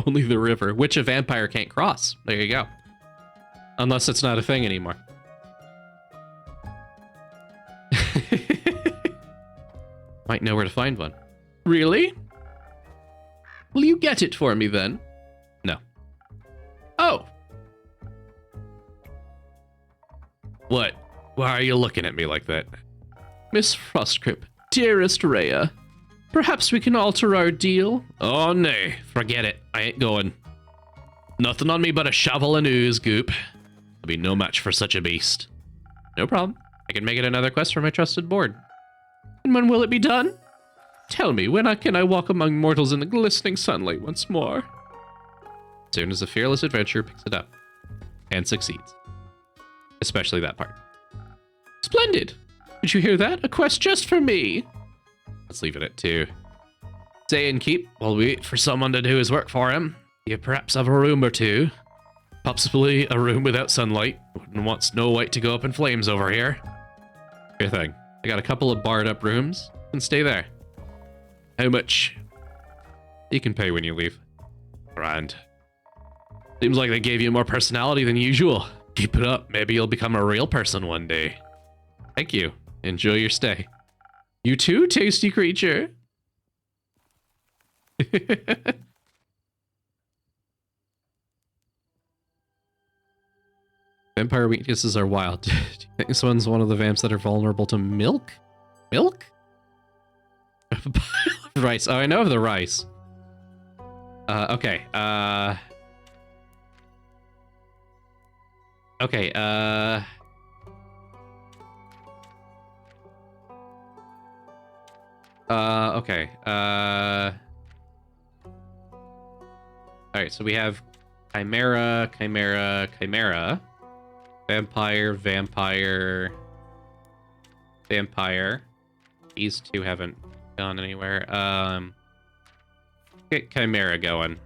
Only the river, which a vampire can't cross. There you go. Unless it's not a thing anymore. Might know where to find one. Really? Will you get it for me then? No. Oh. What? Why are you looking at me like that? Miss Frostgrip, dearest Rhea, perhaps we can alter our deal? Oh, nay. Forget it. I ain't going. Nothing on me but a shovel and ooze goop. I'll be no match for such a beast. No problem. I can make it another quest for my trusted board. And when will it be done? Tell me, when can I walk among mortals in the glistening sunlight once more? As soon as a fearless adventurer picks it up. And succeeds. Especially that part. Splendid! Did you hear that? A quest just for me! Let's leave it at 2. Stay and keep while we wait for someone to do his work for him. You perhaps have a room or two. Possibly a room without sunlight. Wouldn't want Snow White to go up in flames over here. Sure thing. I got a couple of barred up rooms. You can stay there. How much? You can pay when you leave. Grand. Seems like they gave you more personality than usual. Keep it up. Maybe you'll become a real person one day. Thank you. Enjoy your stay. You too, tasty creature. Vampire weaknesses are wild. Do you think this one's one of the vamps that are vulnerable to milk? Milk? Rice. Oh, I know of the rice. Okay. Okay, okay. Alright, so we have Chimera, Chimera, Chimera. Vampire, Vampire, Vampire. These two haven't gone anywhere. Get Chimera going.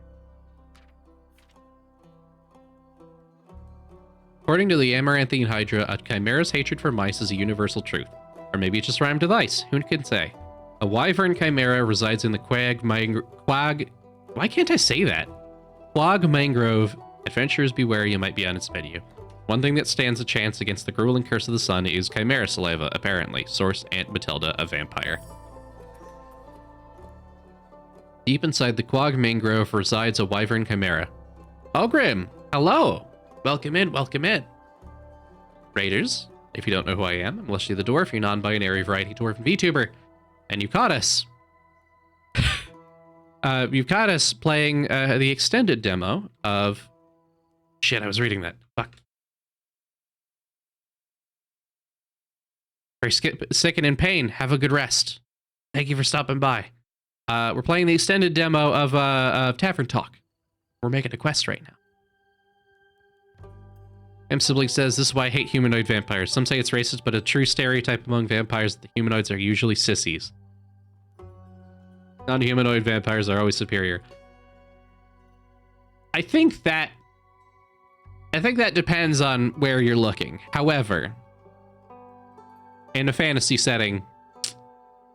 According to the Amaranthine Hydra, a chimera's hatred for mice is a universal truth. Or maybe it just rhymed with ice. Who can say? A wyvern chimera resides in the why can't I say that? Quag Mangrove. Adventurers beware, you might be on its menu. One thing that stands a chance against the grueling curse of the sun is chimera saliva, apparently. Source, Aunt Matilda, a vampire. Deep inside the Quag Mangrove resides a wyvern chimera. Ogrim, hello! Welcome in, welcome in. Raiders, if you don't know who I am, I'm Leshii the Dwarf, your non-binary variety dwarf and VTuber. And you caught us. You've caught us playing the extended demo of... Shit, I was reading that. Fuck. Very sick and in pain. Have a good rest. Thank you for stopping by. We're playing the extended demo of Tavern Talk. We're making a quest right now. M. Sibling says, this is why I hate humanoid vampires. Some say it's racist, but a true stereotype among vampires is that the humanoids are usually sissies. Non-humanoid vampires are always superior. I think that depends on where you're looking. However, in a fantasy setting,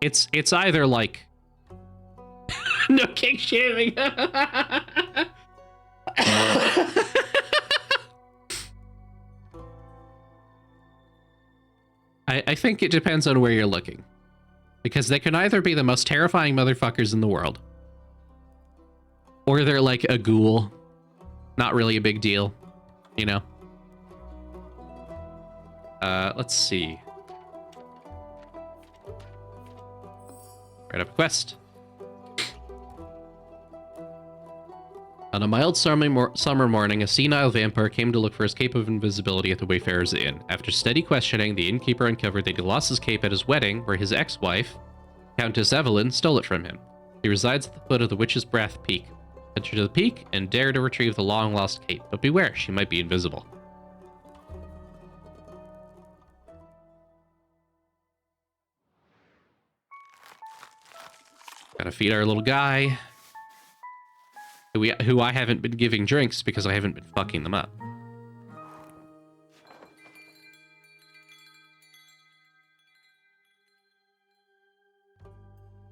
it's either like no king shaming. I think it depends on where you're looking. Because they can either be the most terrifying motherfuckers in the world, or they're like a ghoul. Not really a big deal, you know? Let's see. Write up a quest. On a mild summer morning, a senile vampire came to look for his cape of invisibility at the Wayfarer's Inn. After steady questioning, the innkeeper uncovered that he lost his cape at his wedding, where his ex-wife, Countess Evelyn, stole it from him. He resides at the foot of the Witch's Breath Peak. Enter to the peak and dare to retrieve the long-lost cape, but beware, she might be invisible. Gotta feed our little guy. Who I haven't been giving drinks because I haven't been fucking them up.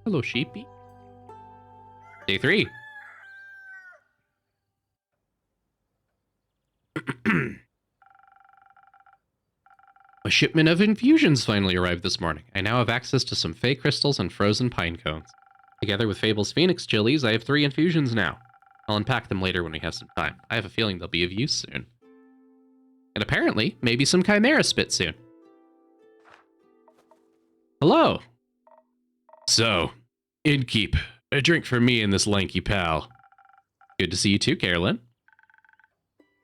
Hello, sheepy. Day 3. A shipment of infusions finally arrived this morning. I now have access to some fey crystals and frozen pine cones. Together with Fable's Phoenix chilies, I have 3 infusions now. I'll unpack them later when we have some time. I have a feeling they'll be of use soon. And apparently, maybe some Chimera spit soon. Hello. So, innkeep, a drink for me and this lanky pal. Good to see you too, Carolyn.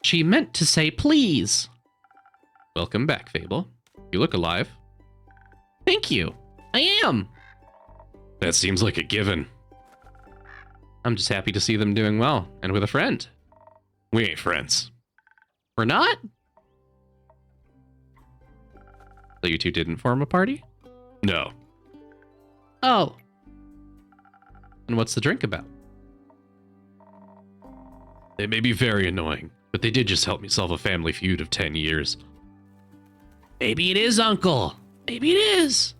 She meant to say please. Welcome back, Fable. You look alive. Thank you. I am. That seems like a given. I'm just happy to see them doing well, and with a friend. We ain't friends. We're not? So you two didn't form a party? No. Oh. And what's the drink about? They may be very annoying, but they did just help me solve a family feud of 10 years. Maybe it is, Uncle. Maybe it is.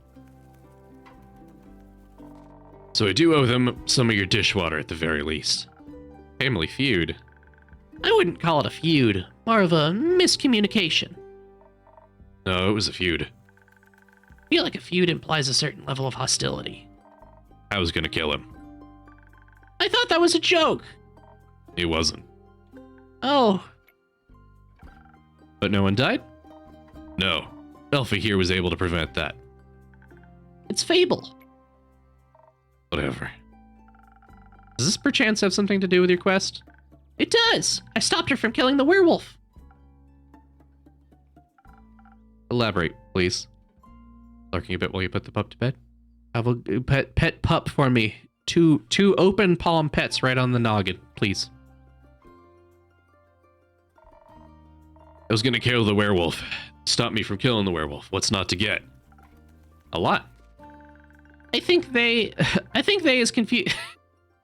So I do owe them some of your dishwater at the very least. Family feud? I wouldn't call it a feud. More of a miscommunication. No, it was a feud. I feel like a feud implies a certain level of hostility. I was gonna kill him. I thought that was a joke. It wasn't. Oh. But no one died? No. Alpha here was able to prevent that. It's Fable. Whatever. Does this perchance have something to do with your quest? It does! I stopped her from killing the werewolf. Elaborate, please. Lurking a bit while you put the pup to bed. Have a pet pup for me. Two open palm pets right on the noggin, please. I was gonna kill the werewolf. Stop me from killing the werewolf. What's not to get? A lot. I think they is confused.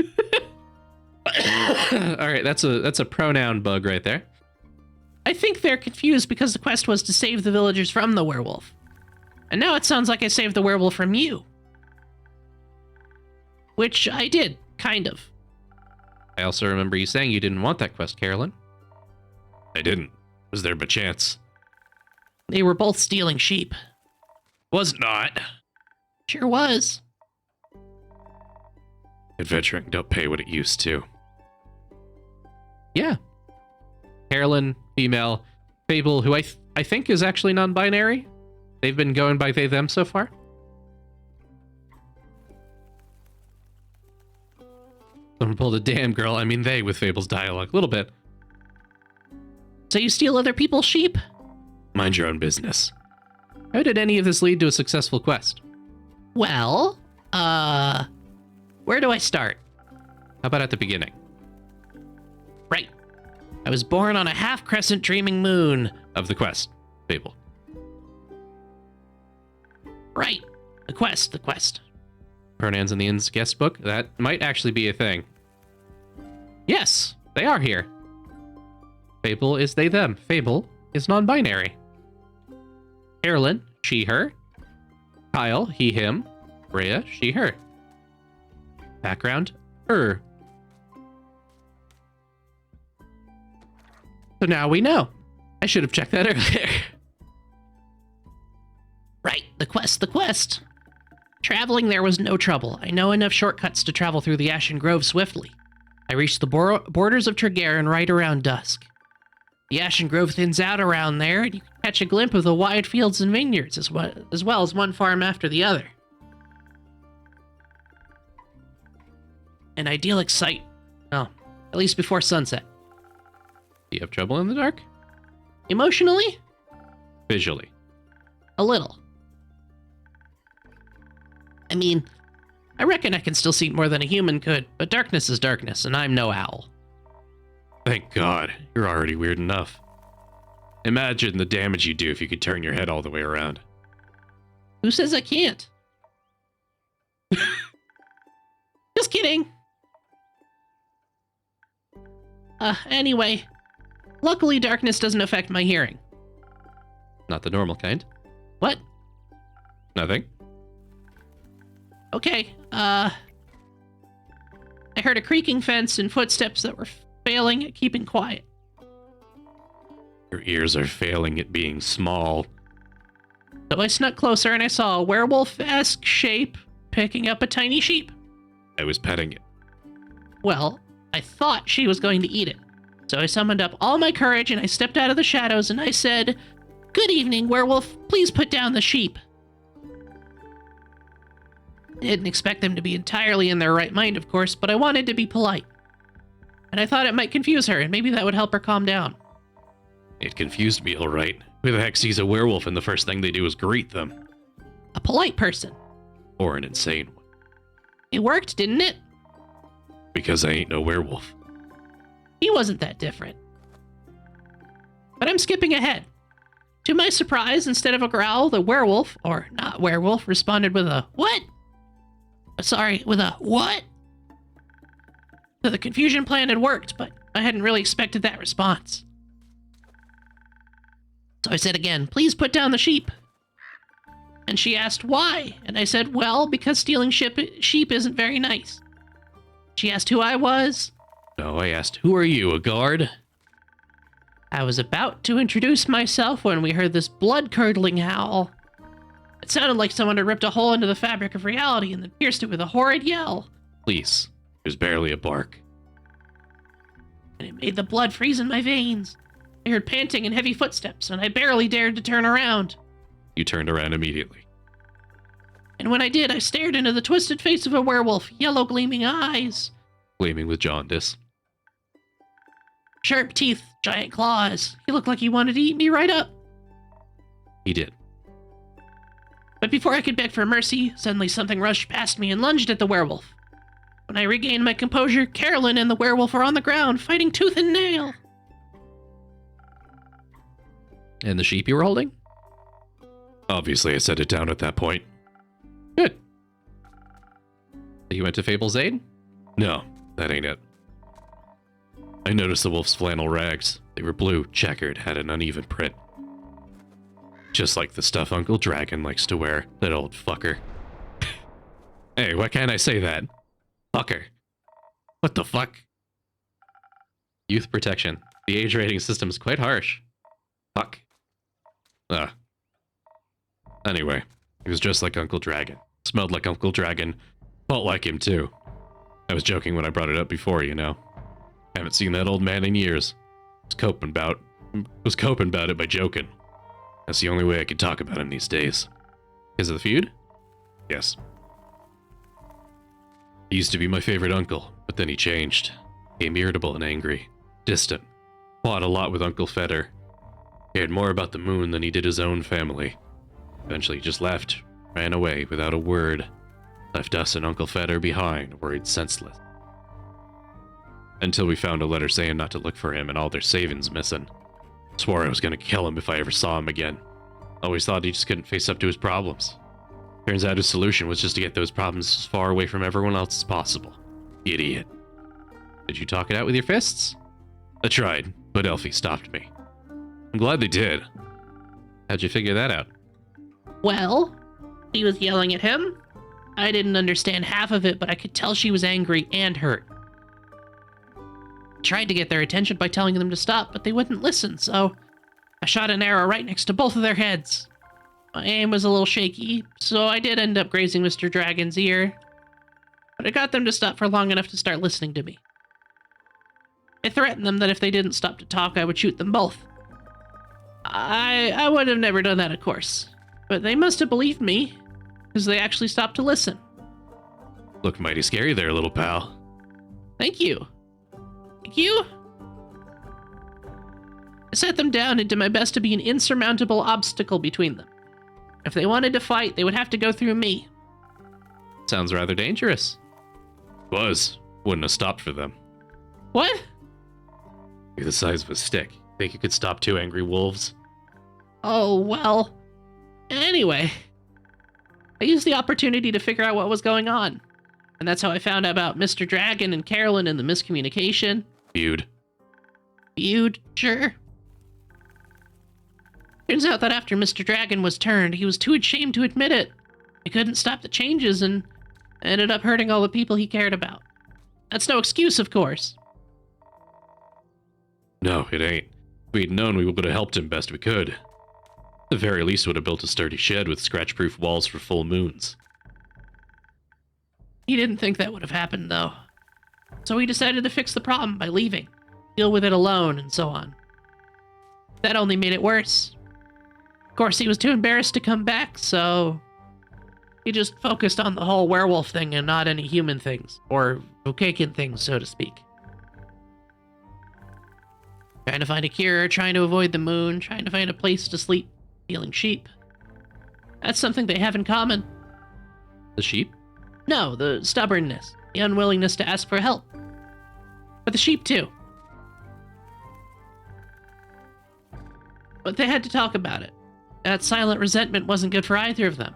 All right, that's a pronoun bug right there. I think they're confused because the quest was to save the villagers from the werewolf. And now it sounds like I saved the werewolf from you. Which I did, kind of. I also remember you saying you didn't want that quest, Carolyn. I didn't. Was there by chance? They were both stealing sheep. Was not. Sure was. Adventuring don't pay what it used to. Yeah. Carolyn, female, Fable, who I think is actually non-binary. They've been going by they, them so far. Someone pulled a damn girl, I mean they, with Fable's dialogue. A little bit. So you steal other people's sheep? Mind your own business. How did any of this lead to a successful quest? Well, where do I start? How about at the beginning? Right. I was born on a half-crescent dreaming moon of the quest, Fable. Right. The quest. Pronouns in the inn's guest book? That might actually be a thing. Yes, they are here. Fable is they, them. Fable is non-binary. Carolyn, she, her. Kyle, he, him. Rhea, she, her. Background, her. So now we know. I should have checked that earlier. Right, That's the quest. Traveling there was no trouble. I know enough shortcuts to travel through the Ashen Grove swiftly. I reached the borders of Tregerin right around dusk. The Ashen Grove thins out around there, and you can catch a glimpse of the wide fields and vineyards, as well as one farm after the other. An idyllic sight. Well, at least before sunset. Do you have trouble in the dark? Emotionally? Visually. A little. I mean, I reckon I can still see more than a human could, but darkness is darkness, and I'm no owl. Thank God, you're already weird enough. Imagine the damage you'd do if you could turn your head all the way around. Who says I can't? Just kidding. Anyway, luckily darkness doesn't affect my hearing. Not the normal kind. What? Nothing? Okay, I heard a creaking fence and footsteps that were failing at keeping quiet. Your ears are failing at being small. So I snuck closer and I saw a werewolf-esque shape picking up a tiny sheep. I was petting it. Well, I thought she was going to eat it. So I summoned up all my courage and I stepped out of the shadows and I said, "Good evening, werewolf. Please put down the sheep." I didn't expect them to be entirely in their right mind, of course, but I wanted to be polite. And I thought it might confuse her, and maybe that would help her calm down. It confused me, all right. Who the heck sees a werewolf and the first thing they do is greet them? A polite person. Or an insane one. It worked, didn't it? Because I ain't no werewolf. He wasn't that different. But I'm skipping ahead. To my surprise, instead of a growl, the werewolf, or not werewolf, responded with a "what?" Sorry, with a "what?" So the confusion plan had worked, but I hadn't really expected that response. So I said again, "Please put down the sheep." And she asked why, and I said, "Well, because stealing sheep isn't very nice." She asked who I was. No, I asked, who are you, a guard? I was about to introduce myself when we heard this blood-curdling howl. It sounded like someone had ripped a hole into the fabric of reality and then pierced it with a horrid yell. Please, there's barely a bark. And it made the blood freeze in my veins. I heard panting and heavy footsteps, and I barely dared to turn around. You turned around immediately. And when I did, I stared into the twisted face of a werewolf, yellow gleaming eyes. Gleaming with jaundice. Sharp teeth, giant claws. He looked like he wanted to eat me right up. He did. But before I could beg for mercy, suddenly something rushed past me and lunged at the werewolf. When I regained my composure, Carolyn and the werewolf are on the ground, fighting tooth and nail. And the sheep you were holding? Obviously, I set it down at that point. Good. So you went to Fable's aid? No, that ain't it. I noticed the wolf's flannel rags. They were blue, checkered, had an uneven print. Just like the stuff Uncle Dragon likes to wear, that old fucker. Hey, why can't I say that? Fucker. What the fuck? Youth protection. The age rating system is quite harsh. Fuck. Anyway, he was just like Uncle Dragon. Smelled like Uncle Dragon. Felt like him, too. I was joking when I brought it up before, you know. Haven't seen that old man in years. Was coping about it by joking. That's the only way I could talk about him these days. Is it the feud? Yes. He used to be my favorite uncle, but then he changed. Became irritable and angry. Distant. Fought a lot with Uncle Feder. Cared more about the moon than he did his own family. Eventually just left. Ran away without a word. Left us and Uncle Feder behind, worried senseless. Until we found a letter saying not to look for him and all their savings missing. Swore I was gonna kill him if I ever saw him again. Always thought he just couldn't face up to his problems. Turns out his solution was just to get those problems as far away from everyone else as possible. Idiot. Did you talk it out with your fists? I tried, but Elfie stopped me. I'm glad they did. How'd you figure that out? Well, she was yelling at him. I didn't understand half of it, but I could tell she was angry and hurt. I tried to get their attention by telling them to stop, but they wouldn't listen, so I shot an arrow right next to both of their heads. My aim was a little shaky, so I did end up grazing Mr. Dragon's ear. But I got them to stop for long enough to start listening to me. I threatened them that if they didn't stop to talk, I would shoot them both. I would have never done that, of course. But they must have believed me, because they actually stopped to listen. Look mighty scary there, little pal. Thank you. Thank you? I sat them down and did my best to be an insurmountable obstacle between them. If they wanted to fight, they would have to go through me. Sounds rather dangerous. Was. Wouldn't have stopped for them. What? You're the size of a stick. Think you could stop 2 angry wolves? Oh, well. Anyway, I used the opportunity to figure out what was going on. And that's how I found out about Mr. Dragon and Carolyn and the miscommunication. Feud. Feud, sure. Turns out that after Mr. Dragon was turned, he was too ashamed to admit it. He couldn't stop the changes and ended up hurting all the people he cared about. That's no excuse, of course. No, it ain't. If we'd known, we would have helped him best we could. At the very least, would have built a sturdy shed with scratch-proof walls for full moons. He didn't think that would have happened, though. So he decided to fix the problem by leaving, deal with it alone, and so on. That only made it worse. Of course, he was too embarrassed to come back, so he just focused on the whole werewolf thing and not any human things, or Vokakin things, so to speak. Trying to find a cure, trying to avoid the moon, trying to find a place to sleep, stealing sheep. That's something they have in common. The sheep? No, the stubbornness, the unwillingness to ask for help. But the sheep, too. But they had to talk about it. That silent resentment wasn't good for either of them.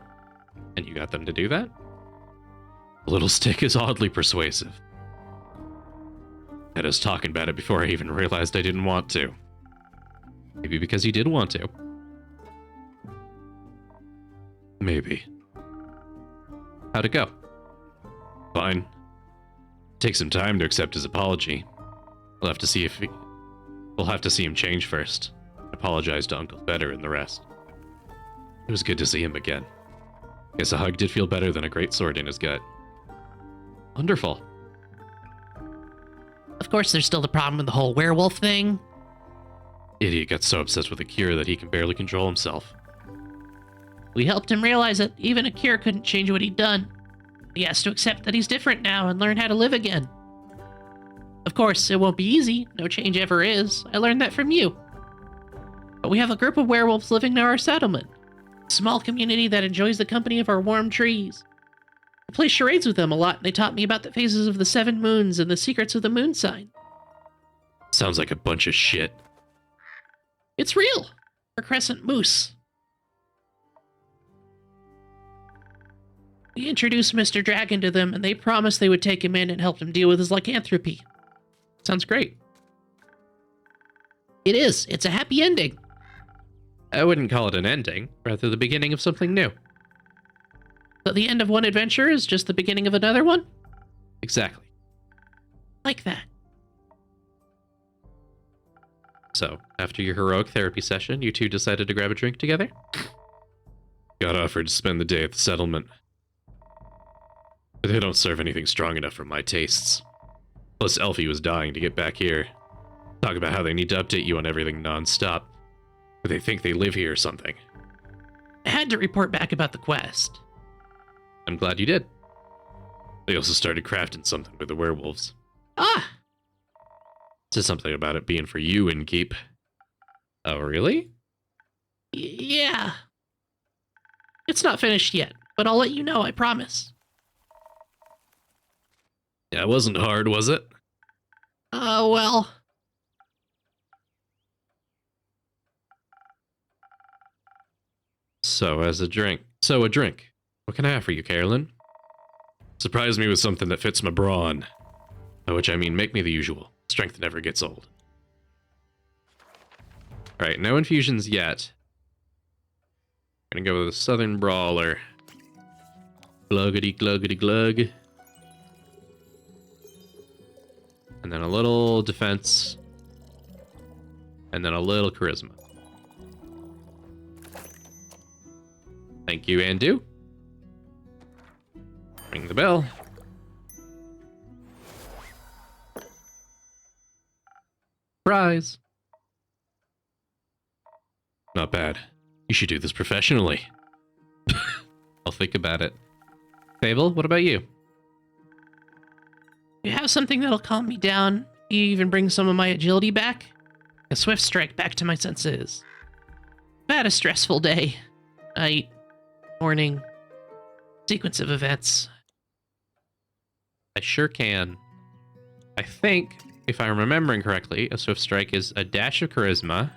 And you got them to do that? The little stick is oddly persuasive. Had us talking about it before I even realized I didn't want to. Maybe because you did want to. Maybe. How'd it go? Fine. Take some time to accept his apology. We'll have to see him change first. Apologize to Uncle Better and the rest. It was good to see him again. Guess a hug did feel better than a great sword in his gut. Wonderful. Of course, there's still the problem with the whole werewolf thing. Idiot got so obsessed with the cure that he can barely control himself. We helped him realize that even a cure couldn't change what he'd done. He has to accept that he's different now and learn how to live again. Of course, it won't be easy. No change ever is. I learned that from you. But we have a group of werewolves living near our settlement. A small community that enjoys the company of our warm trees. I play charades with them a lot, and they taught me about the phases of the 7 moons and the secrets of the moon sign. Sounds like a bunch of shit. It's real. We're crescent moose. We introduced Mr. Dragon to them, and they promised they would take him in and help him deal with his lycanthropy. Sounds great. It is. It's a happy ending. I wouldn't call it an ending, rather the beginning of something new. But the end of one adventure is just the beginning of another one? Exactly. Like that. So, after your heroic therapy session, you two decided to grab a drink together? Got offered to spend the day at the settlement. But they don't serve anything strong enough for my tastes. Plus, Elfie was dying to get back here. Talk about how they need to update you on everything non-stop. But they think they live here or something. I had to report back about the quest. I'm glad you did. They also started crafting something with the werewolves. Ah! Said something about it being for you and keep. Oh, really? Yeah. It's not finished yet, but I'll let you know, I promise. Yeah, it wasn't hard, was it? Well... So, a drink. What can I have for you, Carolyn? Surprise me with something that fits my brawn. By which I mean make me the usual. Strength never gets old. Alright, no infusions yet. Gonna go with a Southern Brawler. Gluggity gluggity glug. And then a little defense. And then a little charisma. Thank you, Andu. Ring the bell. Prize. Not bad. You should do this professionally. I'll think about it. Fable, what about you? You have something that'll calm me down, even bring some of my agility back? A swift strike back to my senses. I've had a stressful day. Night, morning, sequence of events. I sure can. I think, if I'm remembering correctly, a swift strike is a dash of charisma,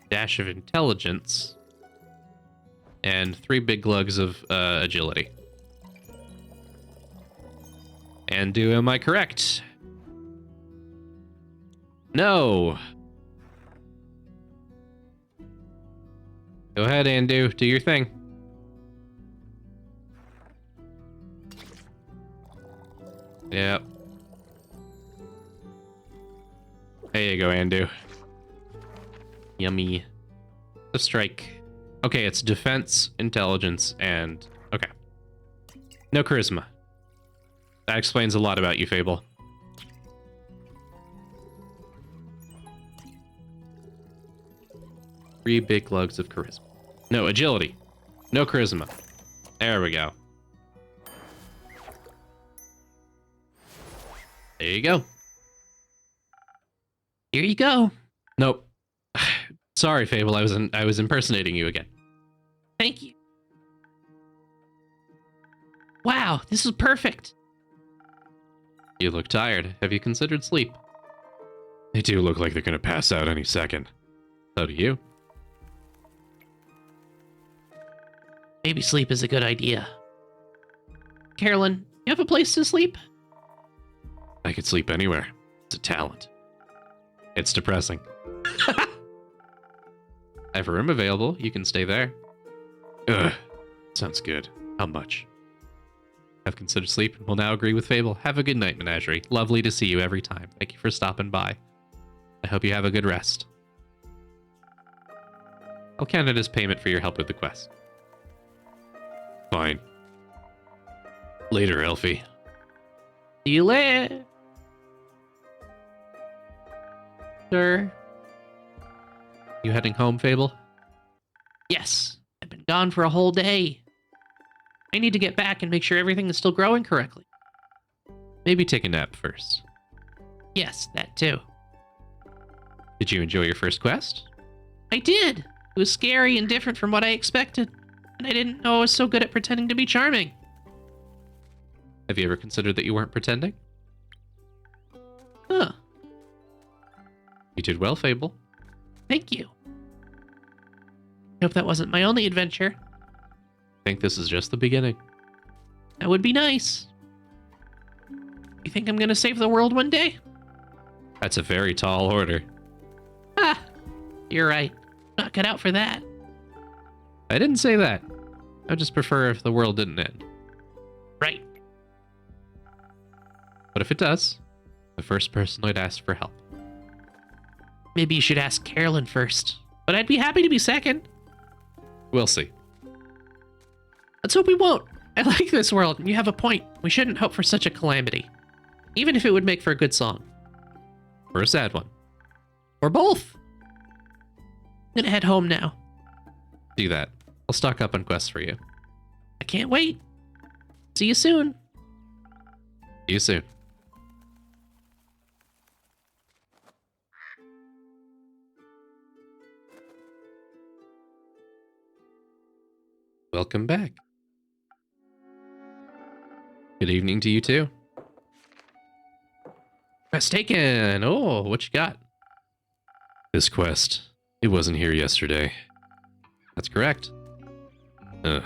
dash of intelligence, and 3 big lugs of agility. And am I correct? No. Go ahead, Andu. Do your thing. Yep. There you go, Andu. Yummy. The strike. Okay, it's defense, intelligence, and... Okay. No charisma. That explains a lot about you, Fable. Three big lugs of charisma. No, agility. No charisma. There we go. There you go. Here you go. Nope. Sorry, Fable. I was impersonating you again. Thank you. Wow, this is perfect. You look tired. Have you considered sleep? They do look like they're gonna pass out any second. So do you. Maybe sleep is a good idea. Carolyn, you have a place to sleep? I could sleep anywhere. It's a talent. It's depressing. I have a room available. You can stay there. Ugh. Sounds good. How much? I've considered sleep and will now agree with Fable. Have a good night, Menagerie. Lovely to see you every time. Thank you for stopping by. I hope you have a good rest. I'll count it as payment for your help with the quest. Fine. Later, Elfie. See you later. Sir. You heading home, Fable? Yes, I've been gone for a whole day. I need to get back and make sure everything is still growing correctly. Maybe take a nap first. Yes, that too. Did you enjoy your first quest? I did. It was scary and different from what I expected. And I didn't know I was so good at pretending to be charming. Have you ever considered that you weren't pretending? Huh. You did well, Fable. Thank you. I hope that wasn't my only adventure. I think this is just the beginning. That would be nice. You think I'm gonna save the world one day? That's a very tall order. Ah, you're right. Not cut out for that. I didn't say that. I would just prefer if the world didn't end. Right. But if it does, the first person I'd ask for help. Maybe you should ask Carolyn first. But I'd be happy to be second. We'll see. Let's hope we won't. I like this world, and you have a point. We shouldn't hope for such a calamity. Even if it would make for a good song. Or a sad one. Or both. I'm gonna head home now. Do that. I'll stock up on quests for you. I can't wait. See you soon. See you soon. Welcome back. Good evening to you too. Quest taken. Oh, what you got? This quest, it wasn't here yesterday. That's correct. It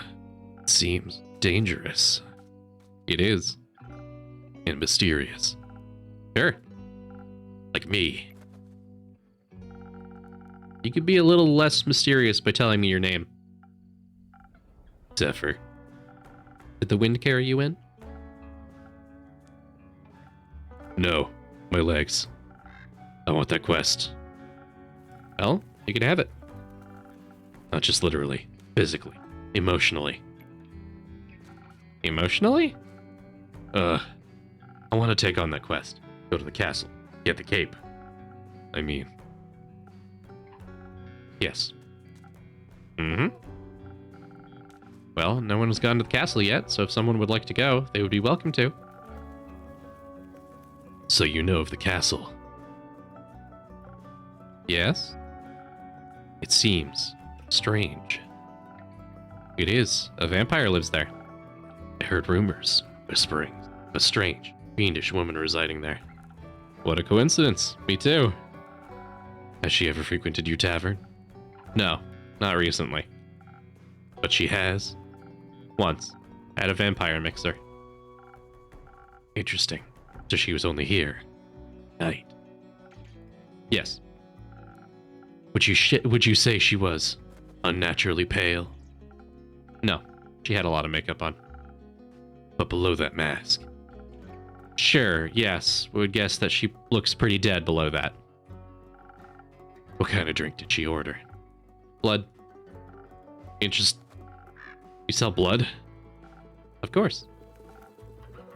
seems dangerous It is. and mysterious. Sure. Like me. You could be a little less mysterious by telling me your name. Zephyr. Did the wind carry you in? No, my legs. I want that quest. Well, you can have it. Not just literally, physically. Emotionally. Emotionally? I want to take on that quest. Go to the castle. Get the cape. I mean... Yes. Mm-hmm. Well, no one has gone to the castle yet, so if someone would like to go, they would be welcome to. So you know of the castle. Yes? It seems strange. It is. A vampire lives there. I heard rumors, whisperings, a strange, fiendish woman residing there. What a coincidence. Me too. Has she ever frequented your tavern? No, not recently. But she has. Once. At a vampire mixer. Interesting. So she was only here. Night. Yes. Would you say she was unnaturally pale? No. She had a lot of makeup on. But below that mask. Sure, yes. We would guess that she looks pretty dead below that. What kind of drink did she order? Blood. You sell blood? Of course.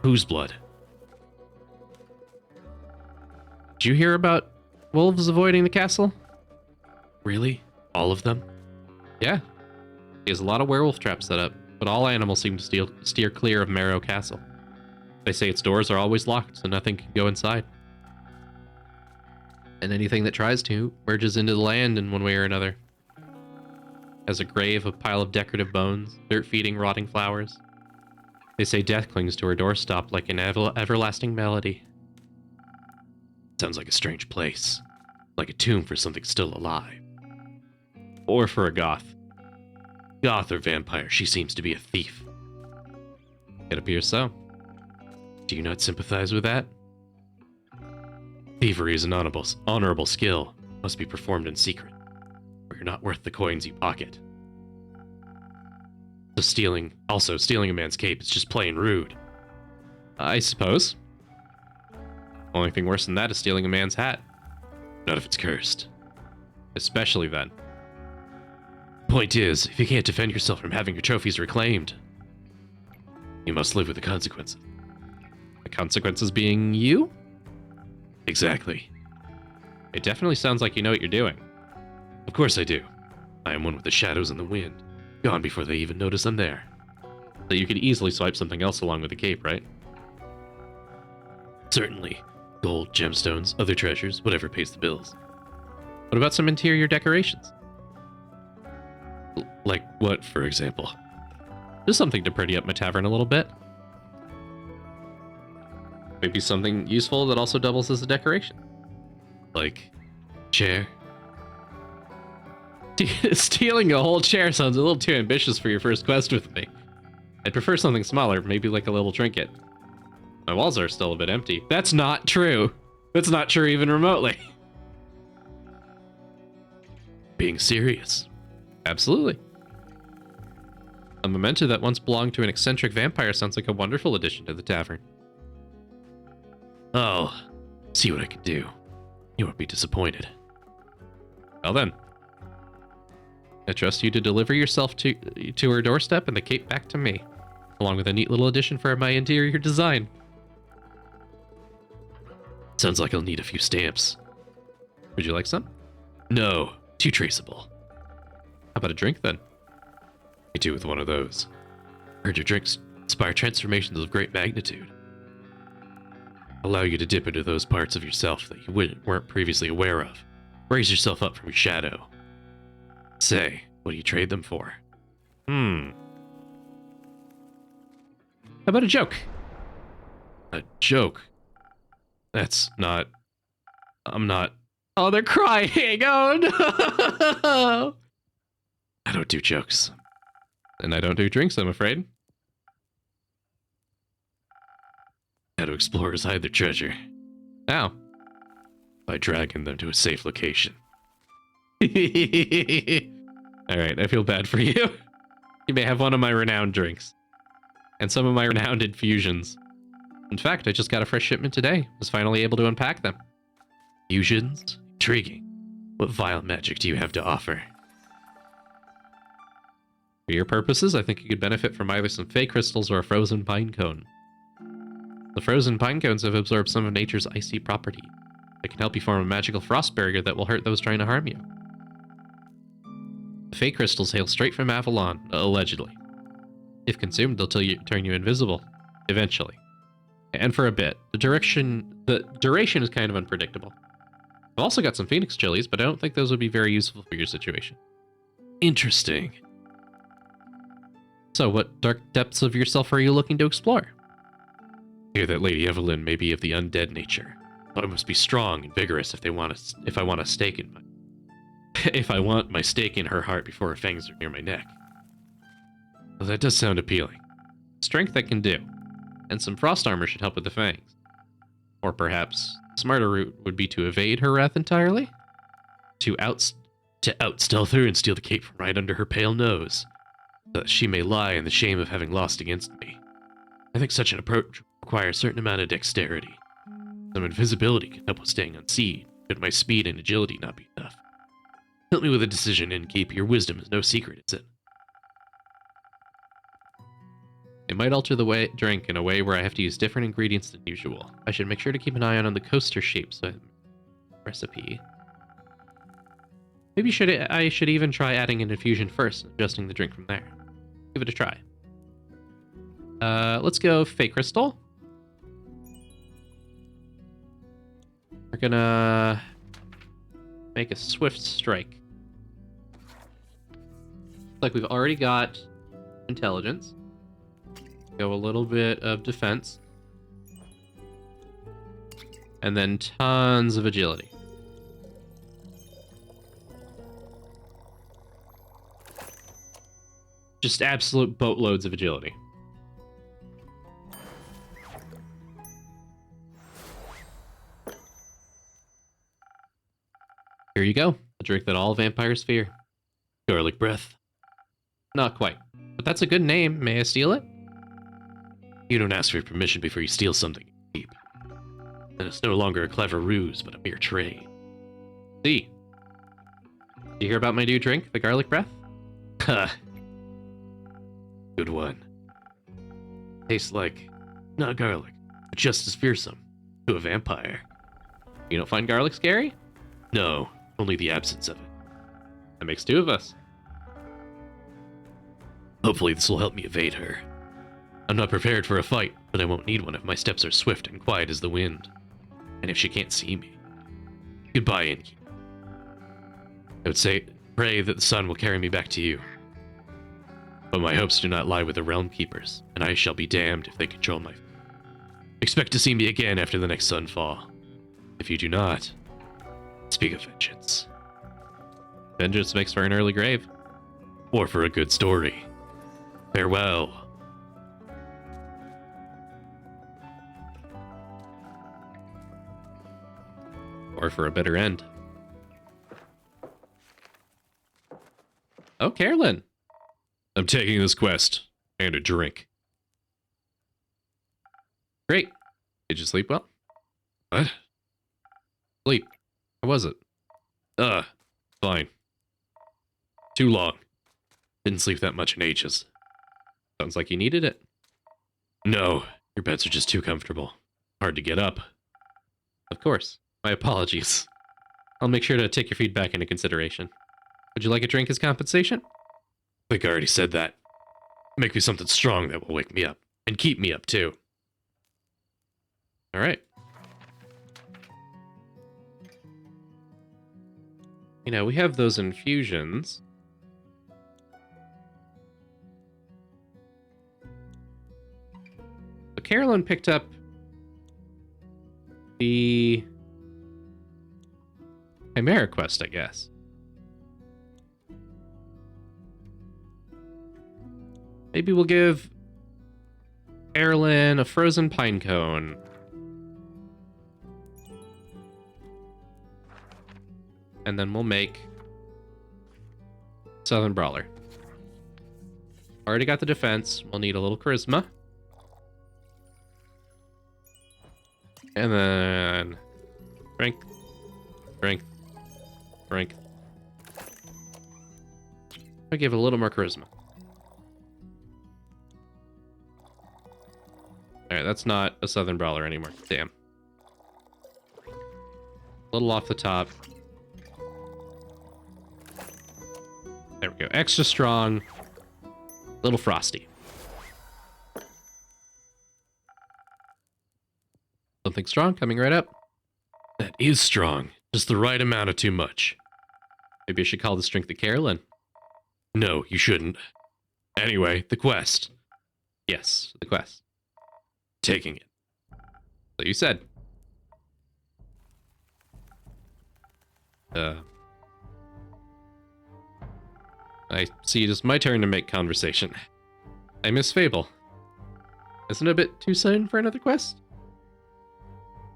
Whose blood? Did you hear about wolves avoiding the castle? Really? All of them? Yeah. He has a lot of werewolf traps set up, but all animals seem to steer clear of Marrow Castle. They say its doors are always locked, so nothing can go inside. And anything that tries to merges into the land in one way or another. As a grave, a pile of decorative bones, dirt-feeding rotting flowers. They say death clings to her doorstep like an everlasting melody. Sounds like a strange place. Like a tomb for something still alive. Or for a goth. Goth or vampire, she seems to be a thief. It appears so. Do you not sympathize with that? Thievery is an honorable skill. Must be performed in secret. Or you're not worth the coins you pocket. So stealing a man's cape is just plain rude. I suppose. Only thing worse than that is stealing a man's hat. Not if it's cursed. Especially then. Point is, if you can't defend yourself from having your trophies reclaimed, you must live with the consequences. The consequences being you? Exactly. It definitely sounds like you know what you're doing. Of course I do. I am one with the shadows and the wind. Gone before they even notice I'm there. So you could easily swipe something else along with the cape, right? Certainly. Gold, gemstones, other treasures, whatever pays the bills. What about some interior decorations? Like what, for example? Just something to pretty up my tavern a little bit. Maybe something useful that also doubles as a decoration. Like chair? Stealing a whole chair sounds a little too ambitious for your first quest with me. I'd prefer something smaller, maybe like a little trinket. My walls are still a bit empty. That's not true. That's not true even remotely. Being serious. Absolutely. A memento that once belonged to an eccentric vampire sounds like a wonderful addition to the tavern. Oh, see what I can do. You won't be disappointed. Well then. I trust you to deliver yourself to her doorstep and the cape back to me, along with a neat little addition for my interior design. Sounds like I'll need a few stamps. Would you like some? No, too traceable. How about a drink then? I do with one of those. Heard your drinks inspire transformations of great magnitude. Allow you to dip into those parts of yourself that you weren't previously aware of. Raise yourself up from your shadow. Say, what do you trade them for? How about a joke? A joke? That's not... I'm not... Oh, they're crying! Oh, no! I don't do jokes. And I don't do drinks, I'm afraid. How do explorers hide their treasure? How? By dragging them to a safe location. Alright, I feel bad for you. You may have one of my renowned drinks. And some of my renowned infusions. In fact, I just got a fresh shipment today. Was finally able to unpack them. Fusions? Intriguing. What vile magic do you have to offer? For your purposes, I think you could benefit from either some fey crystals or a frozen pine cone. The frozen pine cones have absorbed some of nature's icy property. It can help you form a magical frost barrier that will hurt those trying to harm you. The fey crystals hail straight from Avalon, allegedly. If consumed, they'll turn you invisible, eventually. And for a bit. The duration is kind of unpredictable. I've also got some phoenix chilies, but I don't think those would be very useful for your situation. Interesting. So, what dark depths of yourself are you looking to explore? I hear that Lady Evelyn may be of the undead nature, but I must be strong and vigorous if I want a stake in my if I want my stake in her heart before her fangs are near my neck. Well, that does sound appealing. Strength I can do, and some frost armor should help with the fangs. Or perhaps the smarter route would be to evade her wrath entirely? To out-stealth her and steal the cape from right under her pale nose, so that she may lie in the shame of having lost against me. I think such an approach requires a certain amount of dexterity. Some invisibility can help with staying unseen, but my speed and agility not be enough. Help me with a decision, Innkeep. Your wisdom is no secret, is it? It might alter the drink in a way where I have to use different ingredients than usual. I should make sure to keep an eye on the coaster shape so recipe. Maybe I should even try adding an infusion first and adjusting the drink from there. Give it a try. Let's go Fey Crystal. We're gonna make a Swift Strike. Like we've already got intelligence. Go a little bit of defense. And then tons of agility. Just absolute boatloads of agility. Here you go. A drink that all vampires fear. Garlic breath. Not quite. But that's a good name. May I steal it? You don't ask for permission before you steal something deep. And it's no longer a clever ruse, but a mere trade. See. Did you hear about my new drink, the garlic breath? Ha! Good one. Tastes like, not garlic, but just as fearsome to a vampire. You don't find garlic scary? No, only the absence of it. That makes two of us. Hopefully this will help me evade her. I'm not prepared for a fight, but I won't need one if my steps are swift and quiet as the wind. And if she can't see me. Goodbye, Innkeep. I would pray that the sun will carry me back to you. But my hopes do not lie with the Realm Keepers, and I shall be damned if they control my... Expect to see me again after the next sunfall. If you do not, speak of vengeance. Vengeance makes for an early grave. Or for a good story. Farewell. Or for a better end. Oh, Carolyn. I'm taking this quest. And a drink. Great. Did you sleep well? What? Sleep. How was it? Fine. Too long. Didn't sleep that much in ages. Sounds like you needed it. No, your beds are just too comfortable. Hard to get up. Of course. My apologies. I'll make sure to take your feedback into consideration. Would you like a drink as compensation? I think I already said that. Make me something strong that will wake me up. And keep me up, too. All right. You know, we have those infusions. But Carolyn picked up the Chimera quest, I guess. Maybe we'll give Carolyn a frozen pine cone. And then we'll make Southern Brawler. Already got the defense. We'll need a little charisma. And then strength, strength, strength. I'll give it a little more charisma. Alright, that's not a Southern Brawler anymore. Damn. A little off the top. There we go. Extra strong. Little frosty. Something strong coming right up. That is strong. Just the right amount of too much. Maybe I should call this drink the Carolyn. No, you shouldn't. Anyway, the quest. Yes, the quest. Taking it. So you said. I see it is my turn to make conversation. I miss Fable. Isn't it a bit too soon for another quest?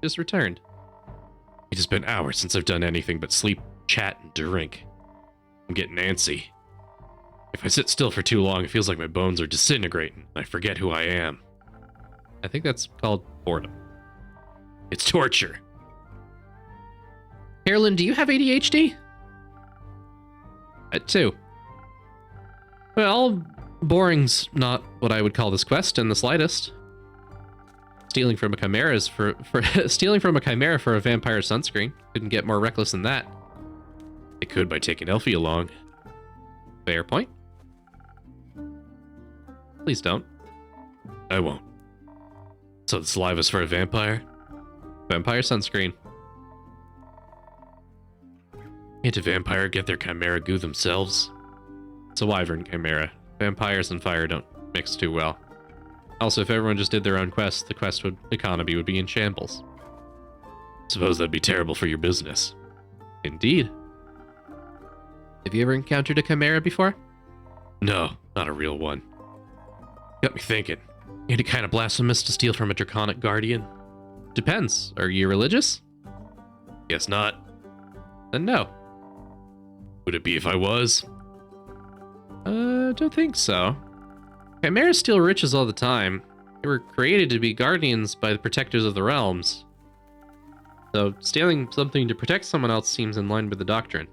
Just returned. It has been hours since I've done anything but sleep, chat, and drink. I'm getting antsy. If I sit still for too long, it feels like my bones are disintegrating, and I forget who I am. I think that's called boredom. It's torture. Carolyn, do you have ADHD? At 2. Well, boring's not what I would call this quest in the slightest. Stealing from a chimera for stealing from a chimera for a vampire sunscreen. Couldn't get more reckless than that. It could by taking Elfie along. Fair point. Please don't. I won't. So the saliva's for a vampire? Vampire sunscreen. Can't a vampire get their chimera goo themselves? It's a wyvern chimera. Vampires and fire don't mix too well. Also, if everyone just did their own quest, the economy would be in shambles. Suppose that'd be terrible for your business. Indeed. Have you ever encountered a chimera before? No, not a real one. Got me thinking. Ain't it kind of blasphemous to steal from a draconic guardian? Depends. Are you religious? Guess not. Then no. Would it be if I was? Don't think so. Chimeras steal riches all the time. They were created to be guardians by the protectors of the realms. So, stealing something to protect someone else seems in line with the doctrine.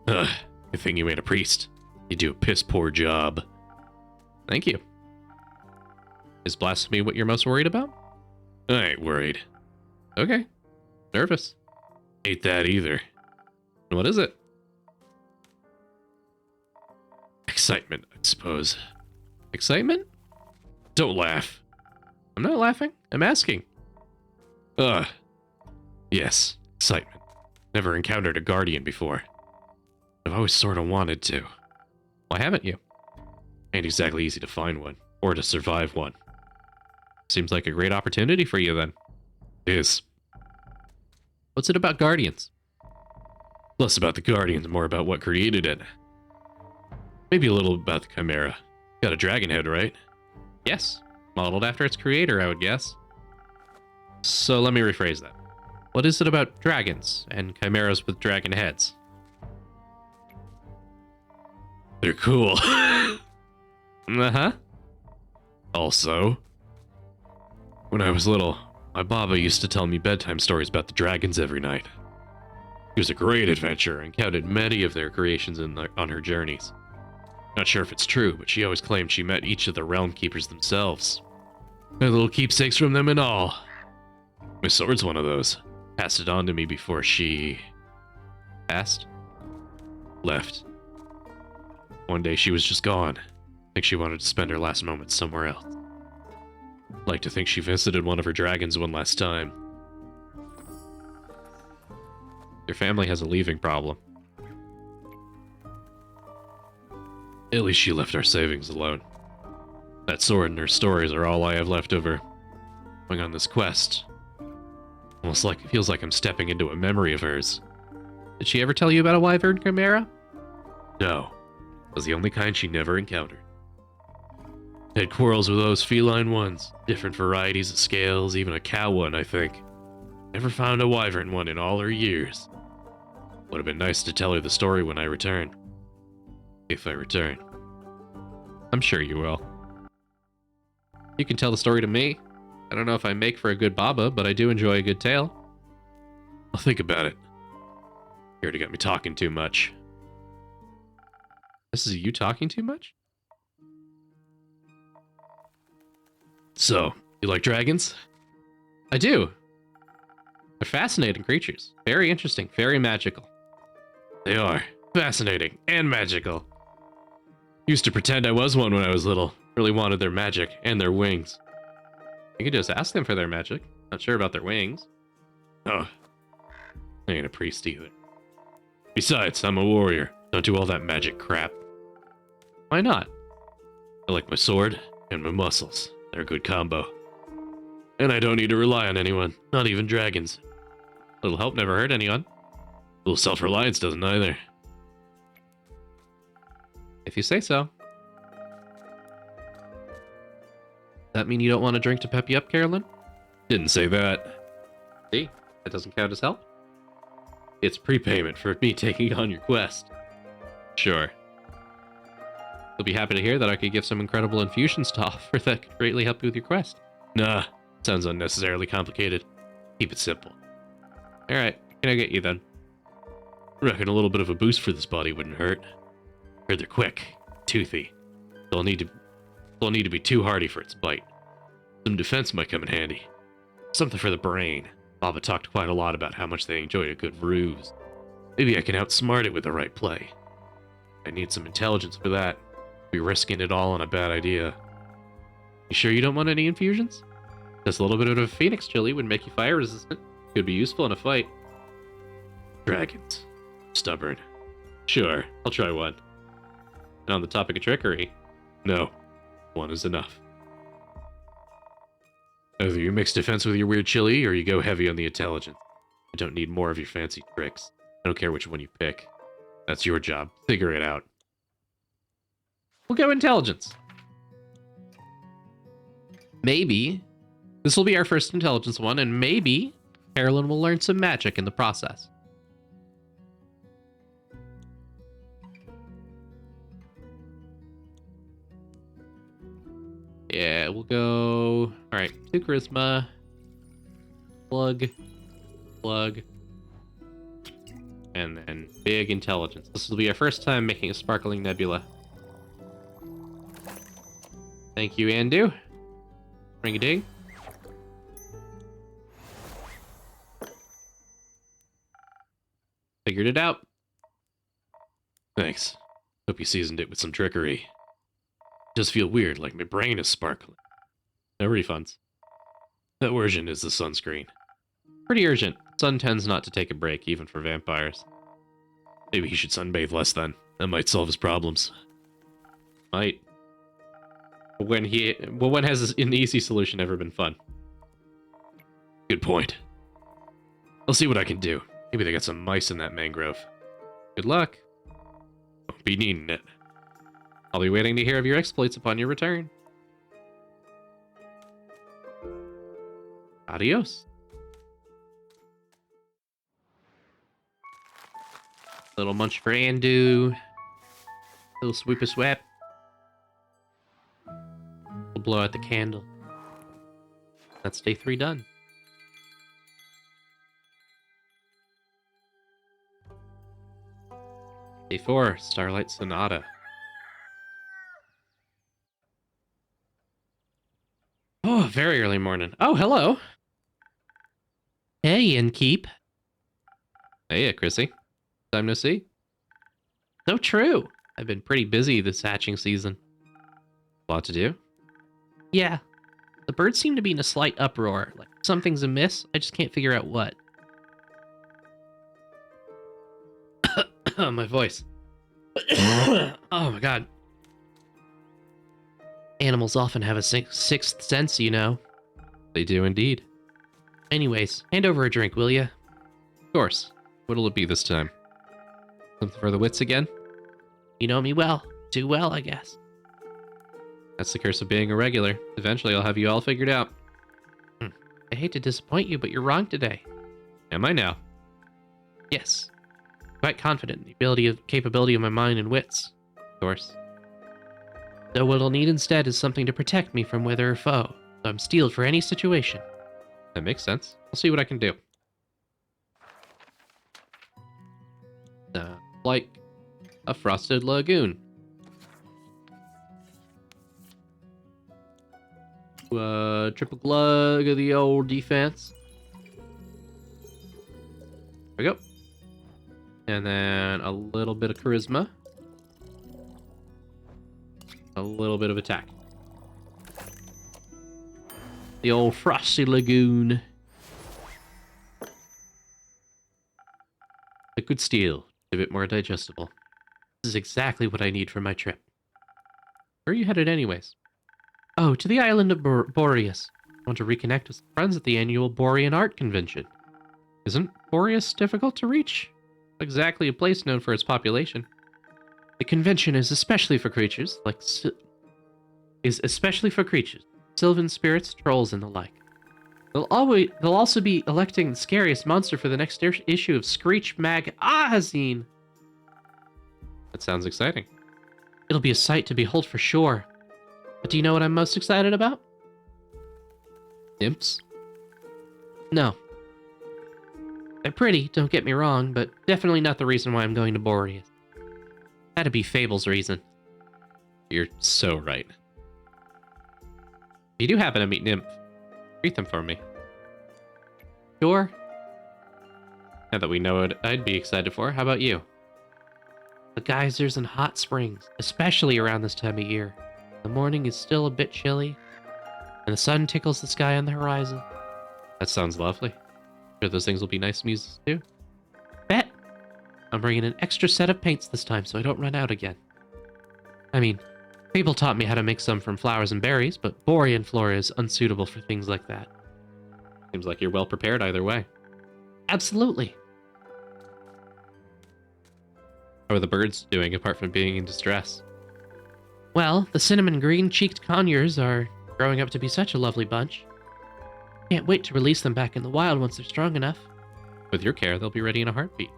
Ugh, good thing you ain't a priest. You do a piss poor job. Thank you. Is blasphemy what you're most worried about? I ain't worried. Okay. Nervous. Ain't that either. What is it? Excitement, I suppose. Excitement? Don't laugh. I'm not laughing. I'm asking. Yes, excitement. Never encountered a guardian before. I've always sort of wanted to. Why haven't you? Ain't exactly easy to find one, or to survive one. Seems like a great opportunity for you then. It is. What's it about guardians? Less about the guardians, more about what created it. Maybe a little about the chimera. Got a dragon head, right? Yes. Modeled after its creator, I would guess. So let me rephrase that. What is it about dragons and chimeras with dragon heads? They're cool. Uh-huh. Also, when I was little, my baba used to tell me bedtime stories about the dragons every night. He was a great adventurer and counted many of their creations on her journeys. Not sure if it's true, but she always claimed she met each of the realm keepers themselves. My little keepsakes from them and all. My sword's one of those. Passed it on to me before she... Passed? left. One day she was just gone. I think she wanted to spend her last moments somewhere else. Like to think she visited one of her dragons one last time. Your family has a leaving problem. At least she left our savings alone. That sword and her stories are all I have left of her. Going on this quest. Almost like it feels like I'm stepping into a memory of hers. Did she ever tell you about a wyvern chimera? No. It was the only kind she never encountered. Had quarrels with those feline ones. Different varieties of scales, even a cow one, I think. Never found a wyvern one in all her years. Would have been nice to tell her the story when I return. If I return. I'm sure you will. You can tell the story to me. I don't know if I make for a good baba, but I do enjoy a good tale. I'll think about it. You already got me talking too much. This is you talking too much? So, You like dragons? I do. They're fascinating creatures. Very interesting, very magical. They are. Fascinating and magical. Used to pretend I was one when I was little. Really wanted their magic and their wings. You could just ask them for their magic. Not sure about their wings. Oh, I ain't a priest either. Besides, I'm a warrior. Don't do all that magic crap. Why not? I like my sword and my muscles. They're a good combo. And I don't need to rely on anyone, not even dragons. Little help never hurt anyone. Little self-reliance doesn't either. If you say so. That mean you don't want a drink to pep you up, Carolyn? Didn't say that. See, that doesn't count as help. It's prepayment for me taking on your quest. Sure. You'll be happy to hear that I could give some incredible infusions to offer that could greatly help you with your quest. Nah, sounds unnecessarily complicated. Keep it simple. Alright, what can I get you then? Reckon a little bit of a boost for this body wouldn't hurt. Heard they're quick, toothy. They'll need to be too hardy for its bite. Some defense might come in handy. Something for the brain. Baba talked quite a lot about how much they enjoyed a good ruse. Maybe I can outsmart it with the right play. I need some intelligence for that. Be risking it all on a bad idea. You sure you don't want any infusions? Just a little bit of a phoenix chili would make you fire resistant. Could be useful in a fight. Dragons. Stubborn. Sure, I'll try one. And on the topic of trickery, No, one is enough. Either you mix defense with your weird chili, or you go heavy on the intelligence. I don't need more of your fancy tricks. I don't care which one you pick. That's your job. Figure it out. we'll go intelligence. Maybe this will be our first intelligence one, and maybe Carolyn will learn some magic in the process. Yeah, we'll go... Alright, 2 charisma. Plug. And then big intelligence. This will be our first time making a sparkling nebula. Thank you, Andu. Ring-a-ding. Figured it out. Thanks. Hope you seasoned it with some trickery. It does feel weird, like my brain is sparkling. No refunds. That version is the sunscreen. Pretty urgent. Sun tends not to take a break, even for vampires. Maybe he should sunbathe less then. That might solve his problems. Might. When has an easy solution ever been fun? Good point. I'll see what I can do. Maybe they got some mice in that mangrove. Good luck. Won't be needing it. I'll be waiting to hear of your exploits upon your return. Adios. Little munch for Andu. Little swoop a swap. We'll blow out the candle. That's day 3 done. Day 4, Starlight Sonata. Oh, very early morning. Oh, hello. Hey, Innkeep. Hey, Chrissy. Time no see. So true. I've been pretty busy this hatching season. A lot to do? Yeah. The birds seem to be in a slight uproar. Like something's amiss. I just can't figure out what. My voice. Oh my god. Animals often have a sixth sense, you know. They do indeed. Anyways, hand over a drink, will ya? Of course. What'll it be this time? Something for the wits again? You know me well. Too well, I guess. That's the curse of being a regular. Eventually I'll have you all figured out. I hate to disappoint you, but you're wrong today. Am I now? Yes. Quite confident in the capability of my mind and wits. Of course. So what I'll need instead is something to protect me from whether or foe. So I'm steeled for any situation. That makes sense. I'll see what I can do. Like a frosted lagoon. triple glug of the old defense. There we go. And then a little bit of charisma. A little bit of attack. The old Frosty Lagoon. Liquid steel, a bit more digestible. This is exactly what I need for my trip. Where are you headed anyways? Oh, to the island of Boreas. I want to reconnect with friends at the annual Borean Art Convention. Isn't Boreas difficult to reach? Not exactly a place known for its population. The convention is especially for creatures sylvan spirits, trolls, and the like. They'll also be electing the scariest monster for the next issue of Screech Magazine. That sounds exciting. It'll be a sight to behold for sure. But do you know what I'm most excited about? Nymphs? No. They're pretty, don't get me wrong, but definitely not the reason why I'm going to Boreas. That'd be Fable's reason. You're so right. If you do happen to meet Nymph, treat them for me. Sure. Now that we know what I'd be excited for, how about you? The geysers and hot springs, especially around this time of year. The morning is still a bit chilly, and the sun tickles the sky on the horizon. That sounds lovely. Sure those things will be nice muses too? Bet! I'm bringing an extra set of paints this time so I don't run out again. I mean, Fable taught me how to make some from flowers and berries, but Borean flora is unsuitable for things like that. Seems like you're well prepared either way. Absolutely. How are the birds doing apart from being in distress? Well, the cinnamon green-cheeked conures are growing up to be such a lovely bunch. Can't wait to release them back in the wild once they're strong enough. With your care, they'll be ready in a heartbeat.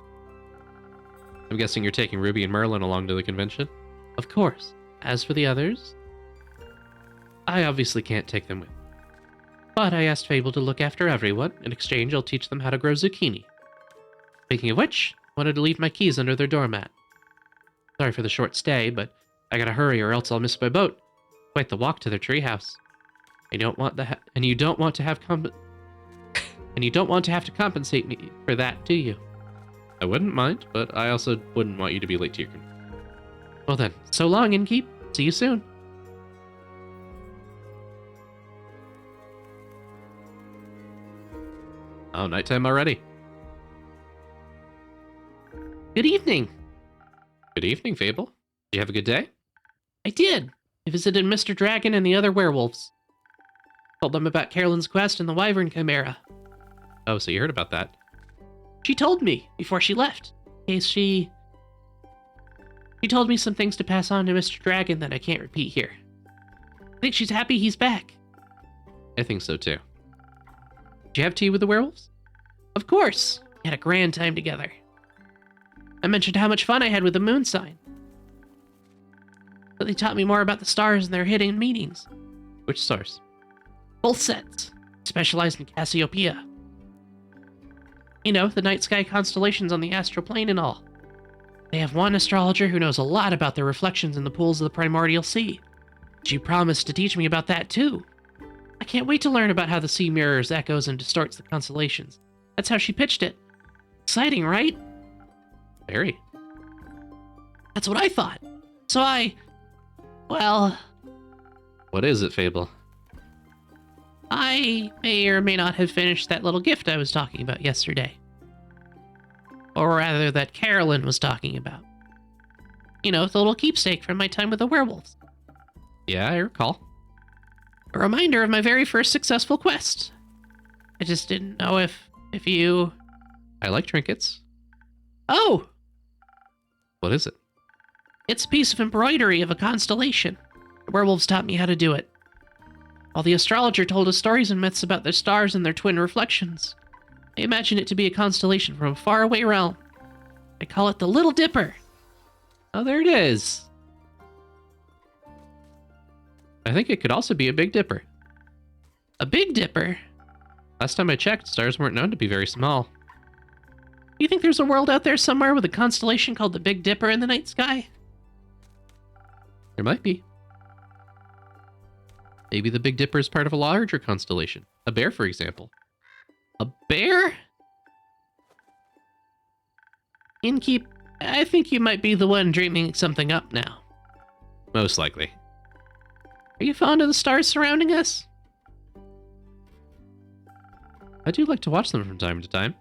I'm guessing you're taking Ruby and Merlin along to the convention? Of course. As for the others, I obviously can't take them with me. But I asked Fable to look after everyone. In exchange, I'll teach them how to grow zucchini. Speaking of which, I wanted to leave my keys under their doormat. Sorry for the short stay, but I gotta hurry or else I'll miss my boat. Quite the walk to their treehouse. You don't want to have to compensate me for that, do you? I wouldn't mind, but I also wouldn't want you to be late to your convention. Well then, so long, Innkeep. See you soon. Oh, nighttime already. Good evening. Good evening, Fable. Did you have a good day? I did. I visited Mr. Dragon and the other werewolves. Told them about Carolyn's quest and the Wyvern Chimera. Oh, so you heard about that. She told me before she left. In case she told me some things to pass on to Mr. Dragon that I can't repeat here. I think she's happy he's back. I think so too. Did you have tea with the werewolves? Of course. We had a grand time together. I mentioned how much fun I had with the moon sign. But they taught me more about the stars and their hidden meanings. Which stars? Both sets. Specialized in Cassiopeia. You know, the night sky constellations on the astral plane and all. They have one astrologer who knows a lot about the reflections in the pools of the primordial sea. She promised to teach me about that too. I can't wait to learn about how the sea mirrors, echoes, and distorts the constellations. That's how she pitched it. Exciting, right? Very. That's what I thought. So well... What is it, Fable? I may or may not have finished that little gift I was talking about yesterday. Or rather, that Carolyn was talking about. You know, the little keepsake from my time with the werewolves. Yeah, I recall. A reminder of my very first successful quest. I just didn't know if you... I like trinkets. Oh! What is it? It's a piece of embroidery of a constellation. The werewolves taught me how to do it. While the astrologer told us stories and myths about their stars and their twin reflections, I imagine it to be a constellation from a faraway realm. I call it the Little Dipper. Oh, there it is. I think it could also be a Big Dipper. A Big Dipper? Last time I checked, stars weren't known to be very small. You think there's a world out there somewhere with a constellation called the Big Dipper in the night sky? There might be. Maybe the Big Dipper is part of a larger constellation. A bear, for example. A bear? Innkeep, I think you might be the one dreaming something up now. Most likely. Are you fond of the stars surrounding us? I do like to watch them from time to time.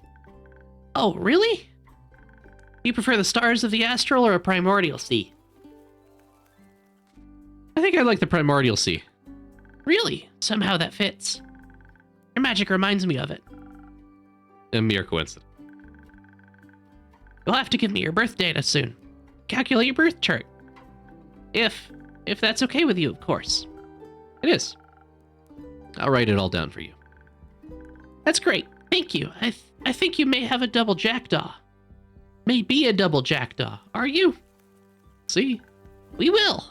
Oh, really? Do you prefer the stars of the astral or a primordial sea? I think I like the primordial sea. Really? Somehow that fits. Your magic reminds me of it. A mere coincidence. You'll have to give me your birth data soon. Calculate your birth chart. If that's okay with you, of course. It is. I'll write it all down for you. That's great. Thank you. I think you may have a double jackdaw. May be a double jackdaw. Are you? See? We will.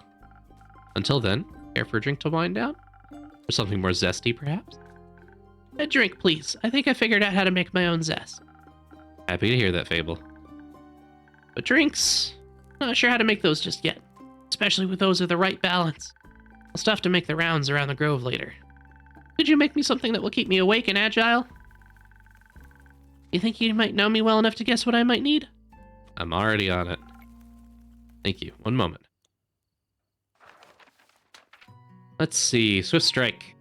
Until then, care for a drink to wind down? Or something more zesty, perhaps? A drink, please. I think I figured out how to make my own zest. Happy to hear that, Fable. But drinks, not sure how to make those just yet. Especially with those of the right balance. I'll still have to make the rounds around the grove later. Could you make me something that will keep me awake and agile? You think you might know me well enough to guess what I might need? I'm already on it. Thank you. One moment. Let's see. Swift Strike.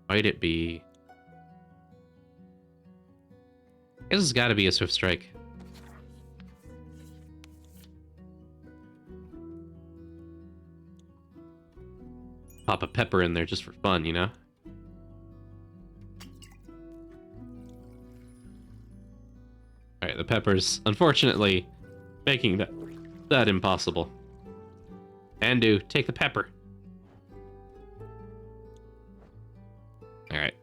Might it be? I guess it's got to be a Swift Strike. Pop a pepper in there just for fun, you know? Alright, the pepper's unfortunately making that impossible. Andu, take the pepper. Alright.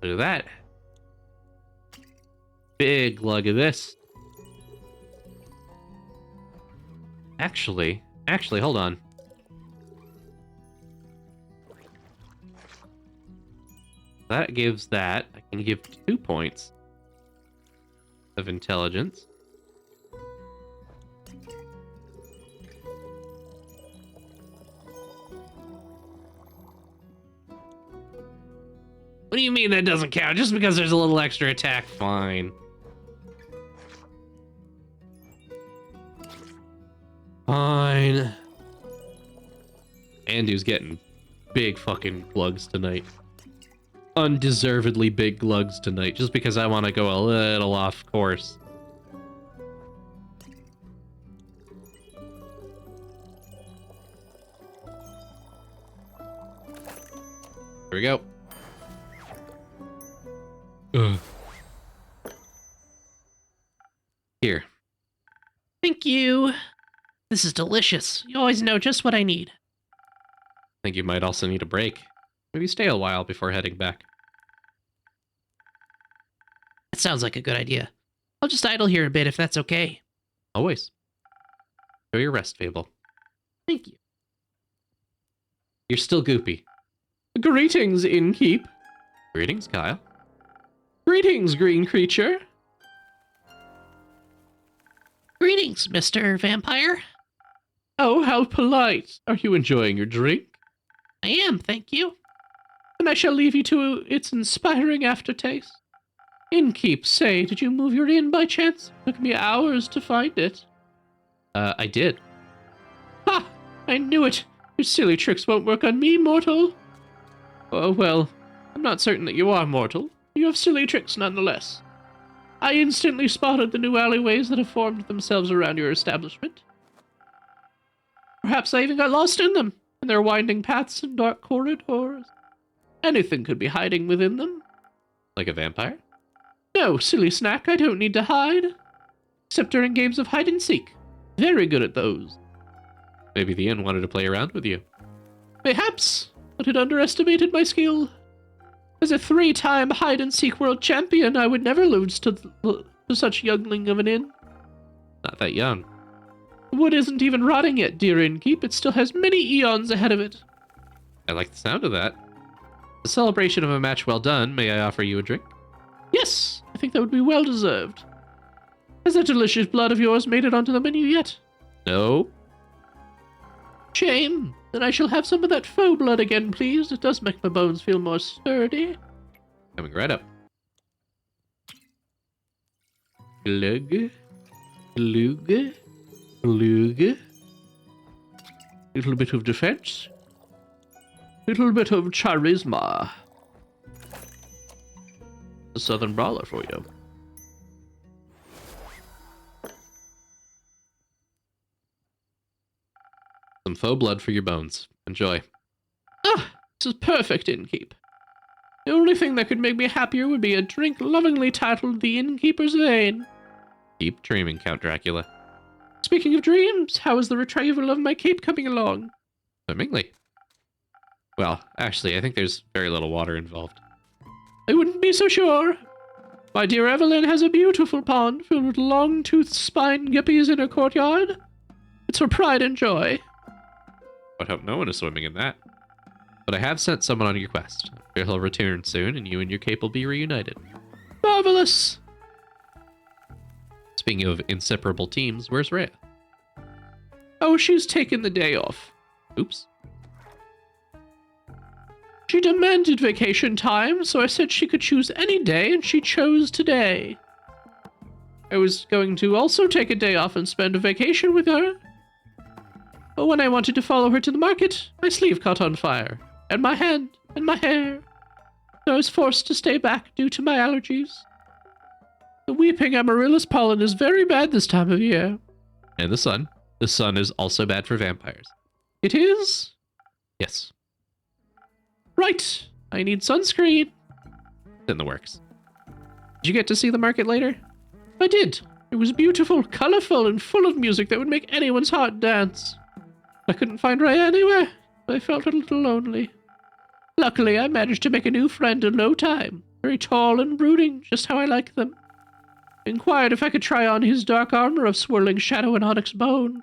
Look at that. Big lug of this. Actually, hold on. That gives that. I can give 2 points of intelligence. What do you mean that doesn't count? Just because there's a little extra attack? Fine. Fine. Andu's getting big fucking glugs tonight. Undeservedly big glugs tonight, just because I want to go a little off course. Here we go. Ugh. Here. Thank you. This is delicious. You always know just what I need. I think you might also need a break. Maybe stay a while before heading back. That sounds like a good idea. I'll just idle here a bit if that's okay. Always. Enjoy your rest, Fable. Thank you. You're still goopy. Greetings, innkeep. Greetings, Kyle. Greetings, green creature. Greetings, Mr. Vampire. Oh, how polite. Are you enjoying your drink? I am, thank you. And I shall leave you to its inspiring aftertaste. Innkeep, say, did you move your inn by chance? Took me hours to find it. I did. Ha! I knew it. Your silly tricks won't work on me, mortal. Oh, well, I'm not certain that you are mortal. You have silly tricks nonetheless. I instantly spotted the new alleyways that have formed themselves around your establishment. Perhaps I even got lost in them, in their winding paths and dark corridors. Anything could be hiding within them. Like a vampire? No, silly snack, I don't need to hide. Except during games of hide and seek. Very good at those. Maybe the inn wanted to play around with you. Mayhaps, but it underestimated my skill. As a 3-time hide and seek world champion, I would never lose to such youngling of an inn. Not that young. The wood isn't even rotting yet, dear innkeep. It still has many eons ahead of it. I like the sound of that. A celebration of a match well done, may I offer you a drink? Yes, I think that would be well deserved. Has that delicious blood of yours made it onto the menu yet? No. Shame. Then I shall have some of that faux blood again, please. It does make my bones feel more sturdy. Coming right up. Glug. Glug. Glug. Little bit of defense. Little bit of charisma. A southern brawler for you. Some faux blood for your bones. Enjoy. Ah, this is perfect innkeep. The only thing that could make me happier would be a drink lovingly titled The Innkeeper's Vein. Keep dreaming, Count Dracula. Speaking of dreams, how is the retrieval of my cape coming along? Swimmingly. Well, actually, I think there's very little water involved. I wouldn't be so sure. My dear Evelyn has a beautiful pond filled with long-toothed spine guppies in her courtyard. It's her pride and joy. I hope no one is swimming in that. But I have sent someone on your quest. He'll return soon, and you and your cape will be reunited. Marvelous! Speaking of inseparable teams, where's Rhea? Oh, she's taken the day off. Oops. She demanded vacation time, so I said she could choose any day, and she chose today. I was going to also take a day off and spend a vacation with her. But when I wanted to follow her to the market, my sleeve caught on fire, and my hand, and my hair. So I was forced to stay back due to my allergies. The weeping amaryllis pollen is very bad this time of year. And the sun. The sun is also bad for vampires. It is? Yes. Right. I need sunscreen. It's in the works. Did you get to see the market later? I did. It was beautiful, colorful, and full of music that would make anyone's heart dance. I couldn't find Rhea anywhere. I felt a little lonely. Luckily, I managed to make a new friend in no time. Very tall and brooding, just how I like them. I inquired if I could try on his dark armor of swirling shadow and onyx bone.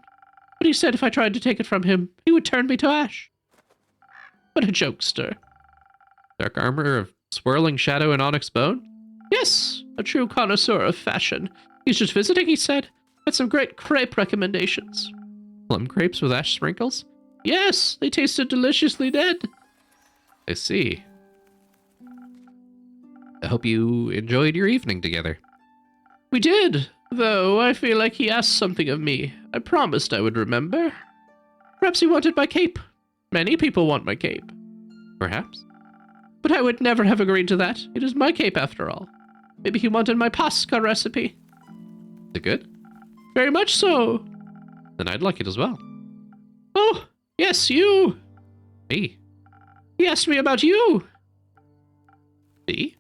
But he said if I tried to take it from him, he would turn me to ash. What a jokester. Dark armor of swirling shadow and onyx bone? Yes, a true connoisseur of fashion. He's just visiting, he said. Had some great crepe recommendations. Plum crepes with ash sprinkles? Yes, they tasted deliciously dead. I see. I hope you enjoyed your evening together. We did, though I feel like he asked something of me. I promised I would remember. Perhaps he wanted my cape. Many people want my cape. Perhaps. But I would never have agreed to that. It is my cape after all. Maybe he wanted my Pascha recipe. Is it good? Very much so. Then I'd like it as well. Oh, yes, you. Me? He asked me about you. Me?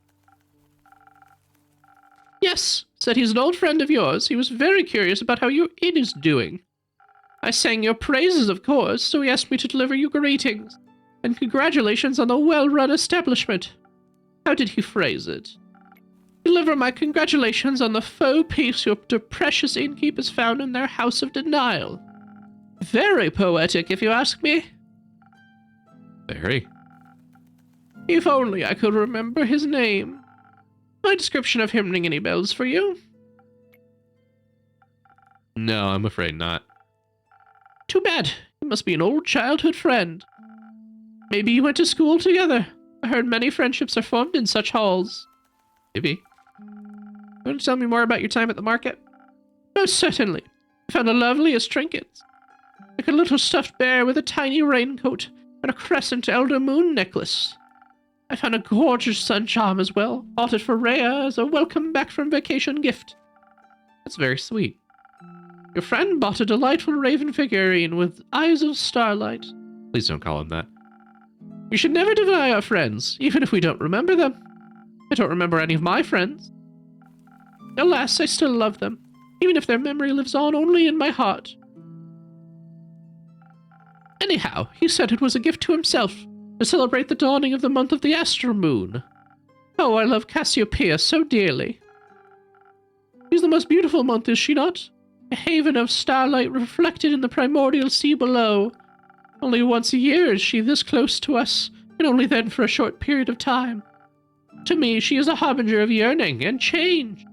Yes, said he's an old friend of yours. He was very curious about how your inn is doing. I sang your praises, of course, so he asked me to deliver you greetings. And congratulations on the well-run establishment. How did he phrase it? Deliver my congratulations on the faux peace your precious innkeepers found in their house of denial. Very poetic, if you ask me. Very. If only I could remember his name. My description of him ring any bells for you? No, I'm afraid not. Too bad. He must be an old childhood friend. Maybe you went to school together. I heard many friendships are formed in such halls. Maybe. Want to tell me more about your time at the market? Most certainly. I found the loveliest trinkets. Like a little stuffed bear with a tiny raincoat and a crescent elder moon necklace. I found a gorgeous sun charm as well. Bought it for Rhea as a welcome back from vacation gift. That's very sweet. Your friend bought a delightful raven figurine with eyes of starlight. Please don't call him that. We should never deny our friends, even if we don't remember them. I don't remember any of my friends. Alas, I still love them, even if their memory lives on only in my heart. Anyhow, he said it was a gift to himself, to celebrate the dawning of the month of the astral moon. Oh, I love Cassiopeia so dearly. She's the most beautiful month, is she not? A haven of starlight reflected in the primordial sea below. Only once a year is she this close to us, and only then for a short period of time. To me, she is a harbinger of yearning and change.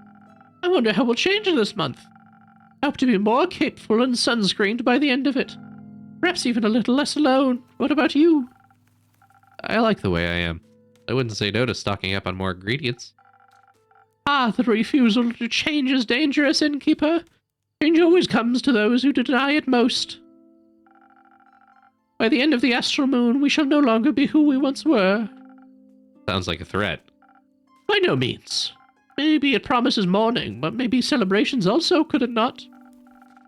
I wonder how we'll change in this month. I hope to be more capeful and sunscreened by the end of it. Perhaps even a little less alone. What about you? I like the way I am. I wouldn't say no to stocking up on more ingredients. Ah, the refusal to change is dangerous, innkeeper. Change always comes to those who deny it most. By the end of the astral moon, we shall no longer be who we once were. Sounds like a threat. By no means. Maybe it promises mourning, but maybe celebrations also, could it not?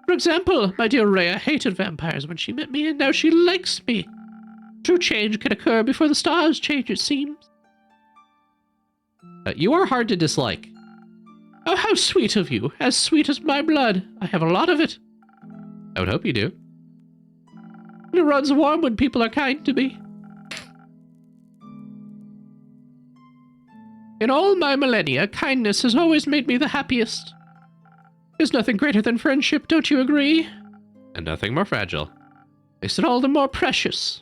For example, my dear Rhea hated vampires when she met me, and now she likes me. True change can occur before the stars change, it seems. You are hard to dislike. Oh, how sweet of you. As sweet as my blood. I have a lot of it. I would hope you do. And it runs warm when people are kind to me. In all my millennia, kindness has always made me the happiest. There's nothing greater than friendship, don't you agree? And nothing more fragile. Makes it all the more precious.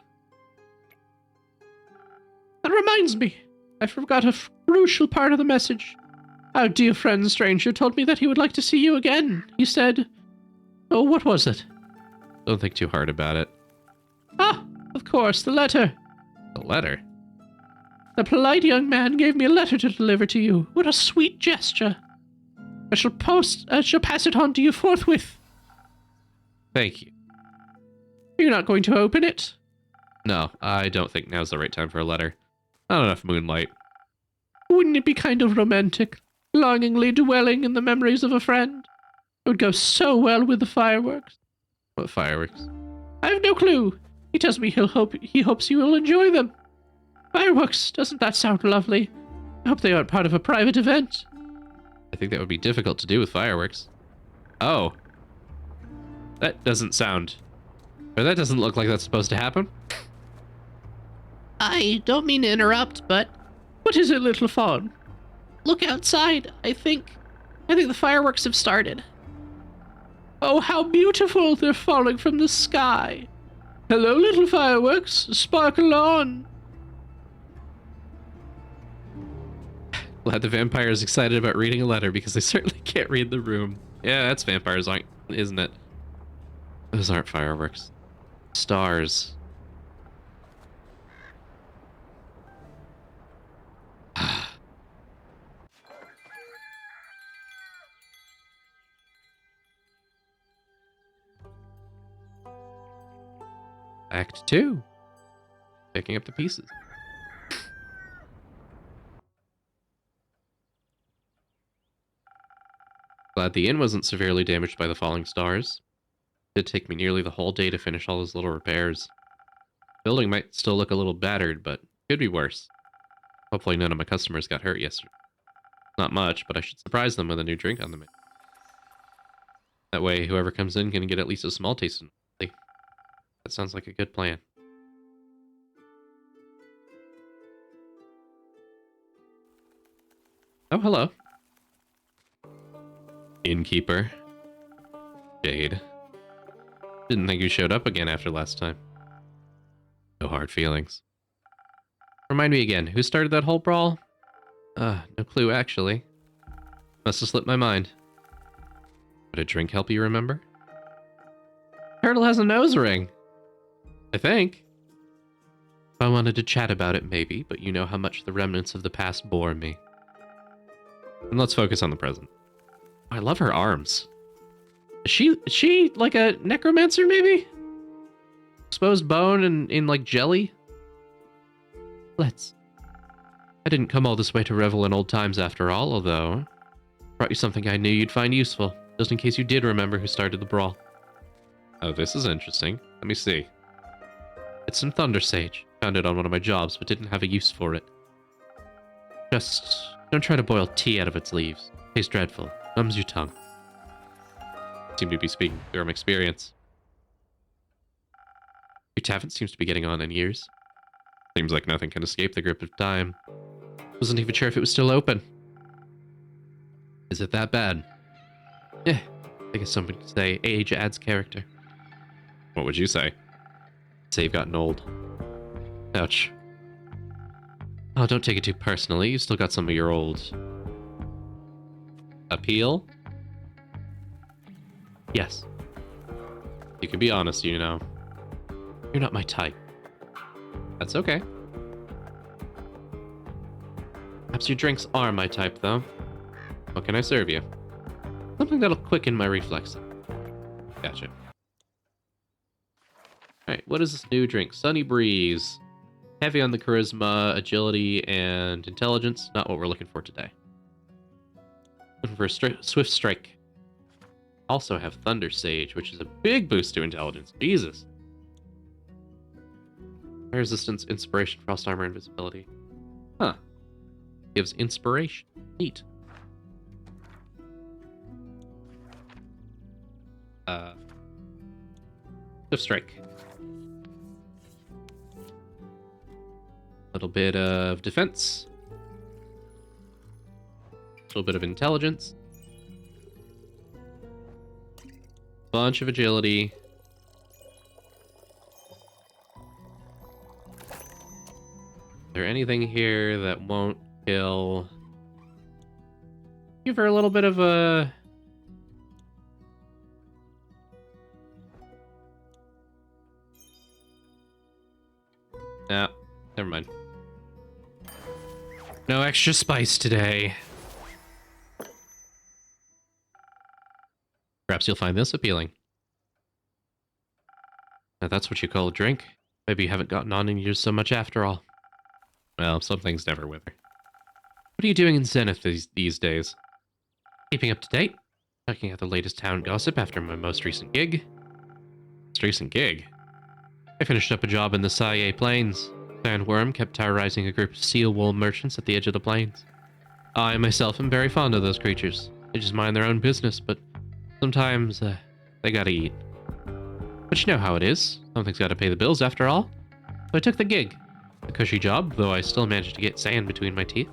That reminds me, I forgot a crucial part of the message. Our dear friend stranger told me that he would like to see you again. He said... Oh, what was it? Don't think too hard about it. Ah, of course, the letter. The letter? The polite young man gave me a letter to deliver to you. What a sweet gesture. I shall pass it on to you forthwith. Thank you. You're not going to open it? No, I don't think now's the right time for a letter. Not enough moonlight. Wouldn't it be kind of romantic? Longingly dwelling in the memories of a friend? It would go so well with the fireworks. What fireworks? I have no clue. He tells me he hopes you will enjoy them. Fireworks, doesn't that sound lovely? I hope they aren't part of a private event. I think that would be difficult to do with fireworks. Oh. That doesn't sound... Or that doesn't look like that's supposed to happen. I don't mean to interrupt, but... What is it, little fawn? Look outside. I think the fireworks have started. Oh, how beautiful they're falling from the sky. Hello, little fireworks. Sparkle on. Glad the vampire is excited about reading a letter because they certainly can't read the room. Yeah, that's vampires, isn't it? Those aren't fireworks. Stars. Act 2. Picking up the pieces. Glad the inn wasn't severely damaged by the falling stars. It did take me nearly the whole day to finish all those little repairs. The building might still look a little battered, but could be worse. Hopefully none of my customers got hurt yesterday. Not much, but I should surprise them with a new drink on the menu. That way, whoever comes in can get at least a small taste of it. That sounds like a good plan. Oh, hello. Innkeeper. Jade. Didn't think you showed up again after last time. No hard feelings. Remind me again, who started that whole brawl? No clue, actually. Must have slipped my mind. Would a drink help you remember? Turtle has a nose ring. I think. If I wanted to chat about it, maybe, but you know how much the remnants of the past bore me. And let's focus on the present. I love her arms. Is she like a necromancer, maybe? Exposed bone and in like jelly? Let's. I didn't come all this way to revel in old times after all, although brought you something I knew you'd find useful, just in case you did remember who started the brawl. Oh, this is interesting. Let me see. It's some thunder sage. Found it on one of my jobs, but didn't have a use for it. Just don't try to boil tea out of its leaves. Tastes dreadful. Numbs your tongue. Seem to be speaking from experience. Your tavern seems to be getting on in years. Seems like nothing can escape the grip of time. Wasn't even sure if it was still open. Is it that bad? Yeah, I guess someone could say age adds character. What would you say? Say you've gotten old. Ouch. Oh, don't take it too personally. You still got some of your old... Appeal? Yes. You can be honest, you know. You're not my type. That's okay. Perhaps your drinks are my type, though. What can I serve you? Something that'll quicken my reflexes. Gotcha. Alright, what is this new drink? Sunny Breeze. Heavy on the charisma, agility, and intelligence. Not what we're looking for today. Looking for a Swift Strike. Also have Thunder Sage, which is a big boost to intelligence. Jesus. Resistance, Inspiration, Frost Armor, Invisibility. Huh. Gives inspiration. Neat. Swift Strike. A little bit of defense. A little bit of intelligence. Bunch of agility. Is there anything here that won't kill? Give her a little bit of a... Nah, never mind. No extra spice today. Perhaps you'll find this appealing. Now that's what you call a drink. Maybe you haven't gotten on in years so much after all. Well, some things never wither. What are you doing in Zenith these days? Keeping up to date? Checking out the latest town gossip after my most recent gig. Most recent gig? I finished up a job in the Saye Plains. Sandworm kept terrorizing a group of seal wool merchants at the edge of the plains. I myself am very fond of those creatures. They just mind their own business, but sometimes they gotta eat. But you know how it is. Something's gotta pay the bills after all. So I took the gig. A cushy job, though I still managed to get sand between my teeth.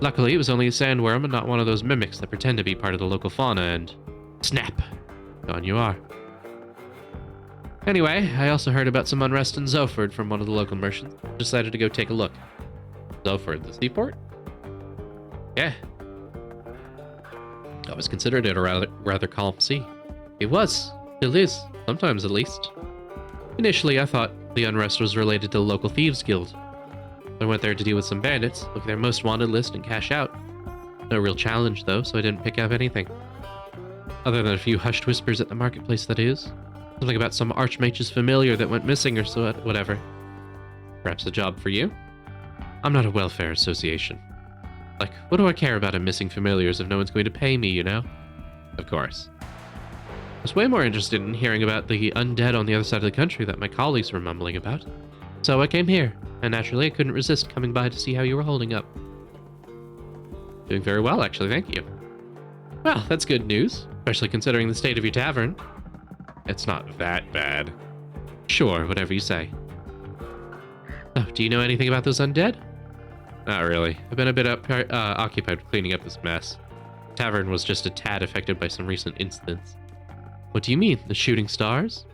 Luckily, it was only a sandworm and not one of those mimics that pretend to be part of the local fauna and... snap! Gone you are. Anyway, I also heard about some unrest in Zoford from one of the local merchants. Decided to go take a look. Zoford, the seaport? Yeah. Always considered it a rather calm sea. It was. Still is. Sometimes, at least. Initially, I thought the unrest was related to the local thieves guild. I went there to deal with some bandits, look at their most wanted list, and cash out. No real challenge, though, so I didn't pick up anything. Other than a few hushed whispers at the marketplace, that is. Something about some archmage's familiar that went missing or so, whatever. Perhaps a job for you? I'm not a welfare association. Like, what do I care about a missing familiars if no one's going to pay me, you know? Of course. I was way more interested in hearing about the undead on the other side of the country that my colleagues were mumbling about. So I came here, and naturally I couldn't resist coming by to see how you were holding up. Doing very well, actually, thank you. Well, that's good news, especially considering the state of your tavern. It's not that bad. Sure, whatever you say. Oh, do you know anything about those undead? Not really. I've been a bit occupied cleaning up this mess. The tavern was just a tad affected by some recent incidents. What do you mean? The shooting stars?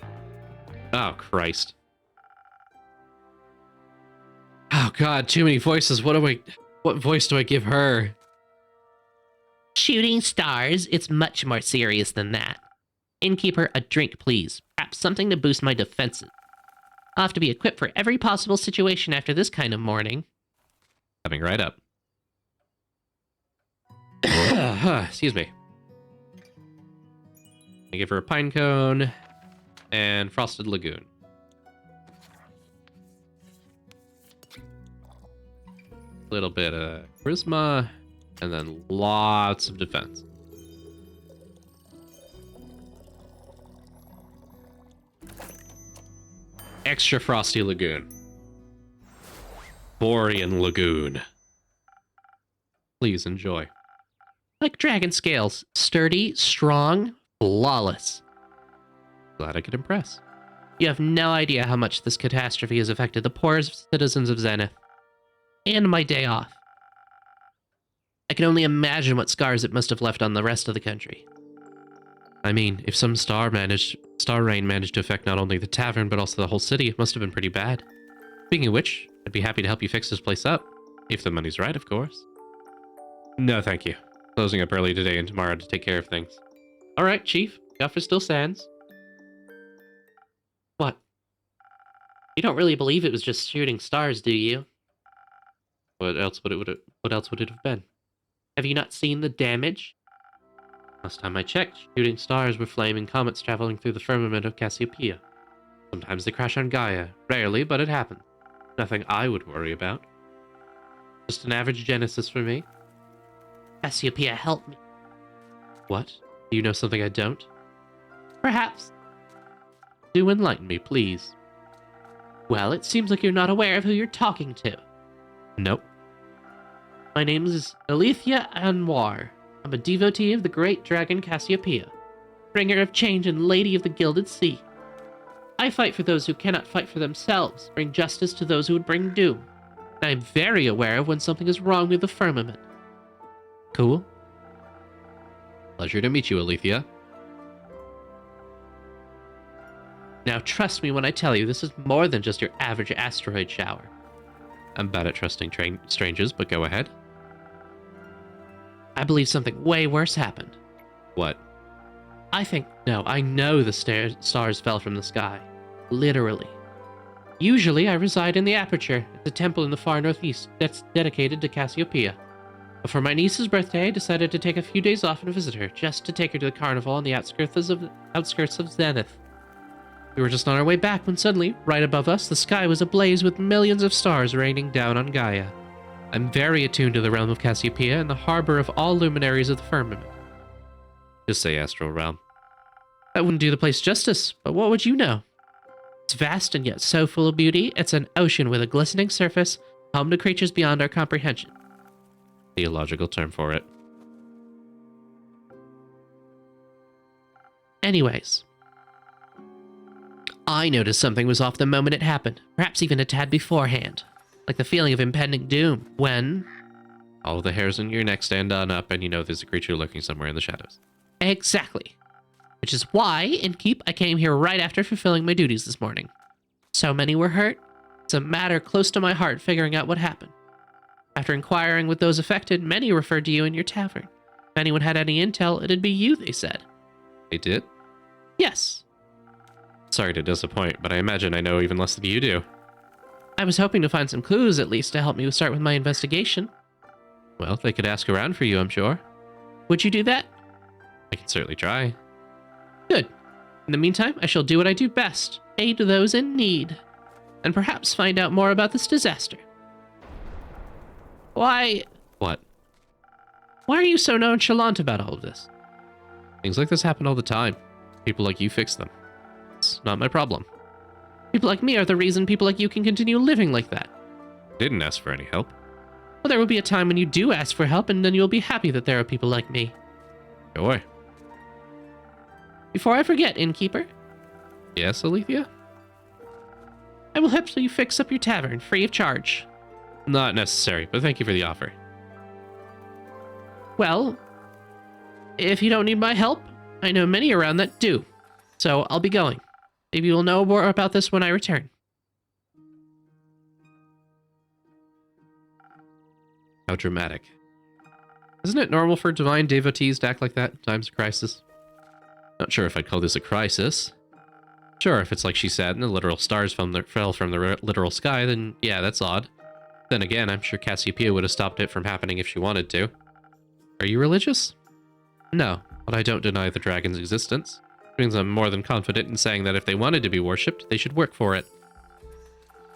Oh, Christ. Oh, God, too many voices. What voice do I give her? Shooting stars, it's much more serious than that. Innkeeper, a drink, please. Perhaps something to boost my defenses. I'll have to be equipped for every possible situation after this kind of morning. Coming right up. Excuse me. I give her a pine cone and frosted lagoon. Little bit of charisma and then lots of defense. Extra frosty lagoon. Borean lagoon. Please enjoy. Like dragon scales. Sturdy, strong, flawless. Glad I could impress. You have no idea how much this catastrophe has affected the poorest citizens of Zenith. And my day off. I can only imagine what scars it must have left on the rest of the country. I mean, if some star rain managed to affect not only the tavern, but also the whole city, it must have been pretty bad. Speaking of which, I'd be happy to help you fix this place up. If the money's right, of course. No, thank you. Closing up early today and tomorrow to take care of things. All right, Chief. The offer still stands. What? You don't really believe it was just shooting stars, do you? What else would it have been? Have you not seen the damage? Last time I checked, shooting stars were flaming comets traveling through the firmament of Cassiopeia. Sometimes they crash on Gaia. Rarely, but it happens. Nothing I would worry about. Just an average Genesis for me. Cassiopeia, help me. What? Do you know something I don't? Perhaps. Do enlighten me, please. Well, it seems like you're not aware of who you're talking to. Nope. My name is Alethea Anwar. I'm a devotee of the great dragon Cassiopeia, bringer of change and lady of the gilded sea. I fight for those who cannot fight for themselves, bring justice to those who would bring doom. And I am very aware of when something is wrong with the firmament. Cool. Pleasure to meet you, Alethea. Now trust me when I tell you this is more than just your average asteroid shower. I'm bad at trusting strangers, but go ahead. I believe something way worse happened. What? I know the stars fell from the sky. Literally. Usually I reside in the Aperture, at a temple in the far northeast that's dedicated to Cassiopeia. But for my niece's birthday, I decided to take a few days off and visit her, just to take her to the carnival on the outskirts of Zenith. We were just on our way back when suddenly, right above us, the sky was ablaze with millions of stars raining down on Gaia. I'm very attuned to the realm of Cassiopeia and the harbor of all luminaries of the firmament. Just say astral realm. That wouldn't do the place justice, but what would you know? It's vast and yet so full of beauty, it's an ocean with a glistening surface, home to creatures beyond our comprehension. Theological term for it. Anyways, I noticed something was off the moment it happened, perhaps even a tad beforehand. Like the feeling of impending doom, when... All the hairs on your neck stand on up and you know there's a creature lurking somewhere in the shadows. Exactly. Which is why, in keep, I came here right after fulfilling my duties this morning. So many were hurt. It's a matter close to my heart figuring out what happened. After inquiring with those affected, many referred to you in your tavern. If anyone had any intel, it'd be you, they said. They did? Yes. Sorry to disappoint, but I imagine I know even less than you do. I was hoping to find some clues, at least, to help me start with my investigation. Well, they could ask around for you, I'm sure. Would you do that? I can certainly try. Good. In the meantime, I shall do what I do best. Aid those in need. And perhaps find out more about this disaster. Why What? are you so nonchalant about all of this? Things like this happen all the time. People like you fix them. It's not my problem. People like me are the reason people like you can continue living like that. Didn't ask for any help. Well, there will be a time when you do ask for help, and then you'll be happy that there are people like me. Sure. Before I forget, innkeeper, Yes, Alethea? I will help you fix up your tavern, free of charge. Not necessary, but thank you for the offer. Well, if you don't need my help, I know many around that do. So I'll be going. Maybe you'll know more about this when I return. How dramatic. Isn't it normal for divine devotees to act like that in times of crisis? Not sure if I'd call this a crisis. Sure, if it's like she said and the literal stars fell from the literal sky, then yeah, that's odd. Then again, I'm sure Cassiopeia would have stopped it from happening if she wanted to. Are you religious? No, but I don't deny the dragon's existence. Which means I'm more than confident in saying that if they wanted to be worshipped, they should work for it.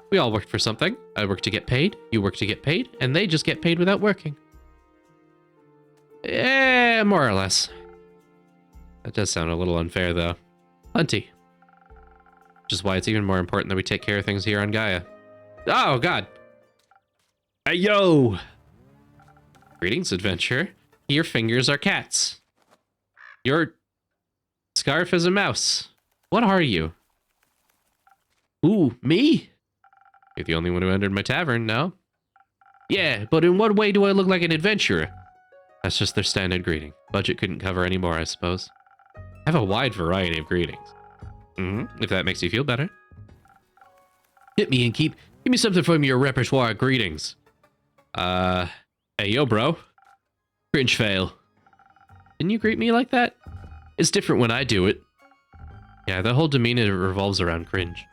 We all worked for something. I work to get paid, you work to get paid, and they just get paid without working. Yeah, more or less. That does sound a little unfair, though. Plenty. Which is why it's even more important that we take care of things here on Gaia. Oh, God! Hey, yo! Greetings, adventurer. Your fingers are cats. Your scarf is a mouse. What are you? Ooh, me? You're the only one who entered my tavern, no? Yeah, but in what way do I look like an adventurer? That's just their standard greeting. Budget couldn't cover any more, I suppose. I have a wide variety of greetings. If that makes you feel better. Hit me and give me something from your repertoire of greetings. Hey, yo, bro. Cringe fail. Didn't you greet me like that? It's different when I do it. Yeah, the whole demeanor revolves around cringe.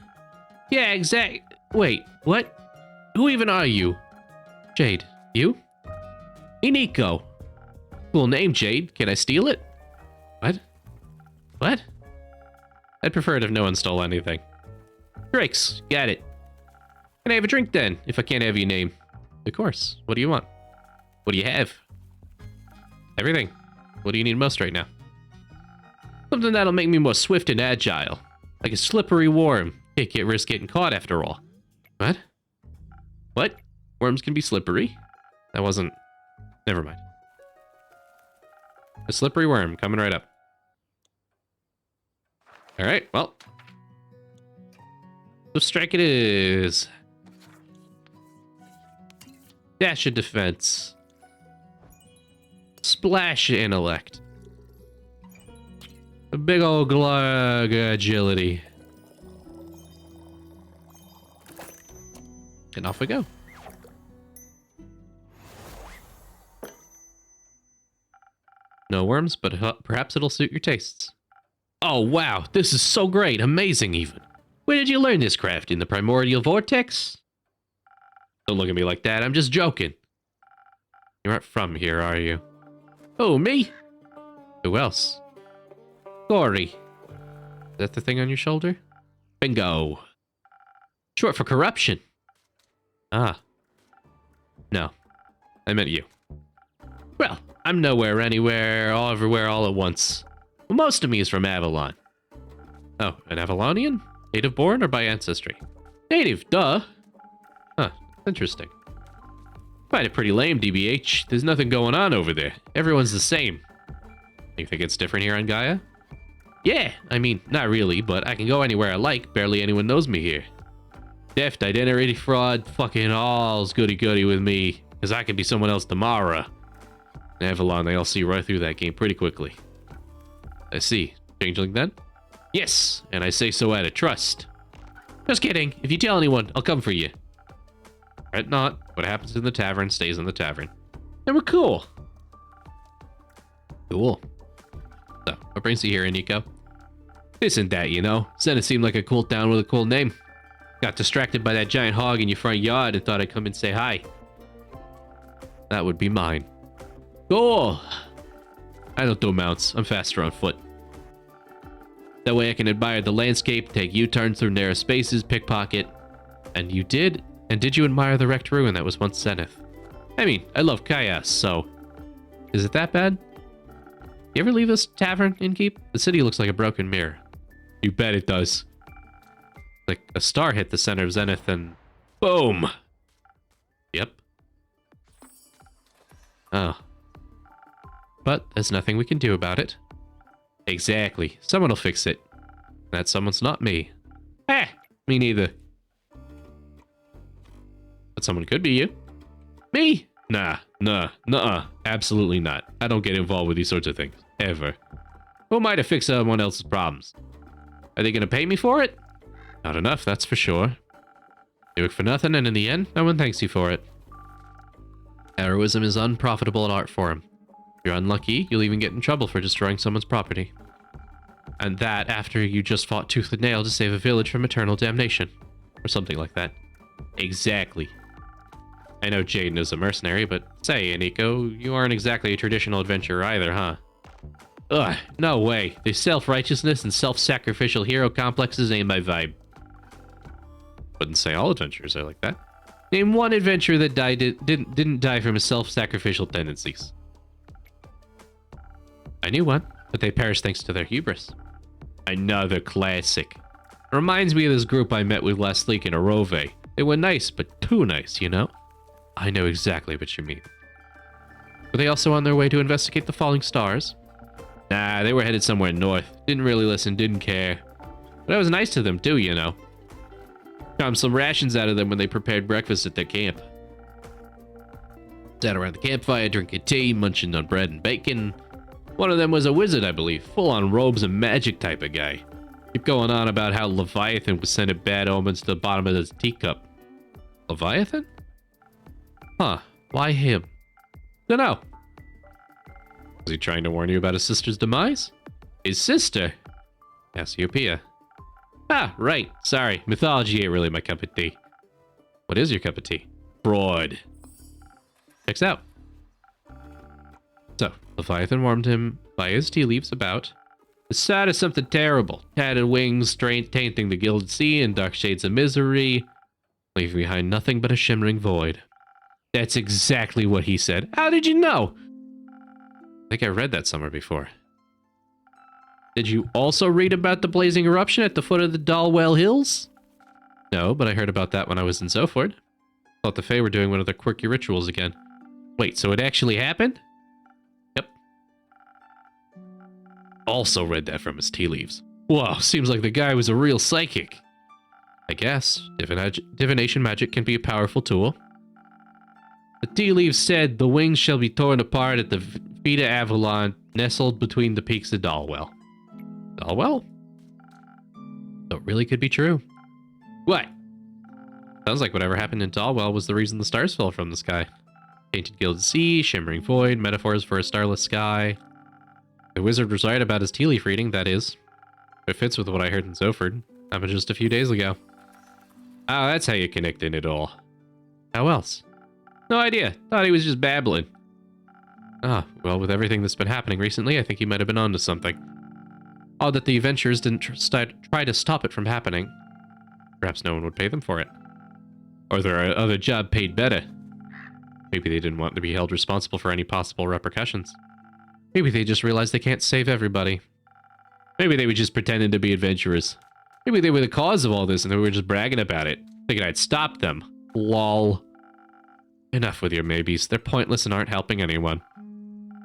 Yeah, exact. Wait, what? Who even are you? Jade, you? Iniko. Cool name, Jade. Can I steal it? What? What? I'd prefer it if no one stole anything. Drakes, got it. Can I have a drink then, if I can't have your name? Of course. What do you want? What do you have? Everything. What do you need most right now? Something that'll make me more swift and agile. Like a slippery worm. Can't risk getting caught after all. What? What? Worms can be slippery? That wasn't... Never mind. A slippery worm coming right up. Alright, well. So strike it is. Dash of defense. Splash intellect. A big old glug agility. And off we go. No worms, but perhaps it'll suit your tastes. Oh wow, this is so great, amazing even. Where did you learn this craft? In the primordial vortex? Don't look at me like that, I'm just joking. You aren't from here, are you? Oh, me? Who else? Gory. Is that the thing on your shoulder? Bingo. Short for corruption. Ah. No. I meant you. Well, I'm nowhere, anywhere, all everywhere, all at once. Well, most of me is from Avalon. Oh, an Avalonian? Native born or by ancestry? Native, duh. Huh, interesting. Find it pretty lame, DBH. There's nothing going on over there. Everyone's the same. You think it's different here on Gaia? Yeah, I mean, not really, but I can go anywhere I like. Barely anyone knows me here. Theft, identity fraud, fucking all's goody-goody with me, because I can be someone else tomorrow. In Avalon, they all see right through that game pretty quickly. I see. Changeling then? Yes, and I say so out of trust. Just kidding. If you tell anyone, I'll come for you. Right not. What happens in the tavern stays in the tavern. And we're cool. Cool. So, what brings you here, Iniko? Isn't that, you know? Zenith seemed like a cool town with a cool name. Got distracted by that giant hog in your front yard and thought I'd come and say hi. That would be mine. Cool. I don't do mounts. I'm faster on foot. That way I can admire the landscape, take U-turns through narrow spaces, pickpocket. And you did? And did you admire the wrecked ruin that was once Zenith? I mean, I love chaos, so... Is it that bad? You ever leave this tavern, Innkeep? The city looks like a broken mirror. You bet it does. Like a star hit the center of Zenith and... Boom! Yep. Oh. But there's nothing we can do about it. Exactly. Someone will fix it. That someone's not me. Ah, me neither. But someone could be you. Me? Nah, nuh-uh. Absolutely not. I don't get involved with these sorts of things. Ever. Who am I to fix someone else's problems? Are they gonna pay me for it? Not enough, that's for sure. You work for nothing, and in the end, no one thanks you for it. Heroism is unprofitable an art form. If you're unlucky, you'll even get in trouble for destroying someone's property. And that after you just fought tooth and nail to save a village from eternal damnation. Or something like that. Exactly. I know Jaden is a mercenary, but say, Iniko, you aren't exactly a traditional adventurer either, huh? Ugh, no way. The self-righteousness and self-sacrificial hero complexes ain't my vibe. Wouldn't say all adventurers are like that. Name one adventurer that didn't die from his self-sacrificial tendencies. I knew one, but they perished thanks to their hubris. Another classic. Reminds me of this group I met with last week in Arove. They were nice, but too nice, you know? I know exactly what you mean. Were they also on their way to investigate the falling stars? Nah, they were headed somewhere north. Didn't really listen, didn't care. But I was nice to them too, you know. Got some rations out of them when they prepared breakfast at their camp. Sat around the campfire, drinking tea, munching on bread and bacon. One of them was a wizard, I believe. Full on robes and magic type of guy. Keep going on about how Leviathan was sending bad omens to the bottom of his teacup. Leviathan? Huh, why him? Dunno. Was he trying to warn you about his sister's demise? His sister? Cassiopeia. Ah, right. Sorry. Mythology ain't really my cup of tea. What is your cup of tea? Broad. Checks out. So, Leviathan warned him by his tea leaves about the sight of something terrible. Tatted wings, tainting the gilded sea in dark shades of misery, leaving behind nothing but a shimmering void. That's exactly what he said. How did you know? I think I read that somewhere before. Did you also read about the blazing eruption at the foot of the Dalwell Hills? No, but I heard about that when I was in Zoford. Thought the Fae were doing one of their quirky rituals again. Wait, so it actually happened? Yep. Also read that from his tea leaves. Whoa, seems like the guy was a real psychic. I guess. Divination magic can be a powerful tool. The tea leaves said the wings shall be torn apart at the feet of Avalon, nestled between the peaks of Dalwell. Dalwell? So it really could be true. What? Sounds like whatever happened in Dalwell was the reason the stars fell from the sky. Painted gilded sea, shimmering void, metaphors for a starless sky. The wizard was right about his tea leaf reading, that is. It fits with what I heard in Zoford. Happened just a few days ago. Oh, that's how you connect in it all. How else? No idea. Thought he was just babbling. Ah, well, with everything that's been happening recently, I think he might have been onto something. Odd that the adventurers didn't try to stop it from happening. Perhaps no one would pay them for it. Or their other job paid better. Maybe they didn't want to be held responsible for any possible repercussions. Maybe they just realized they can't save everybody. Maybe they were just pretending to be adventurers. Maybe they were the cause of all this and they were just bragging about it, thinking I'd stop them. Lol. Enough with your maybes. They're pointless and aren't helping anyone.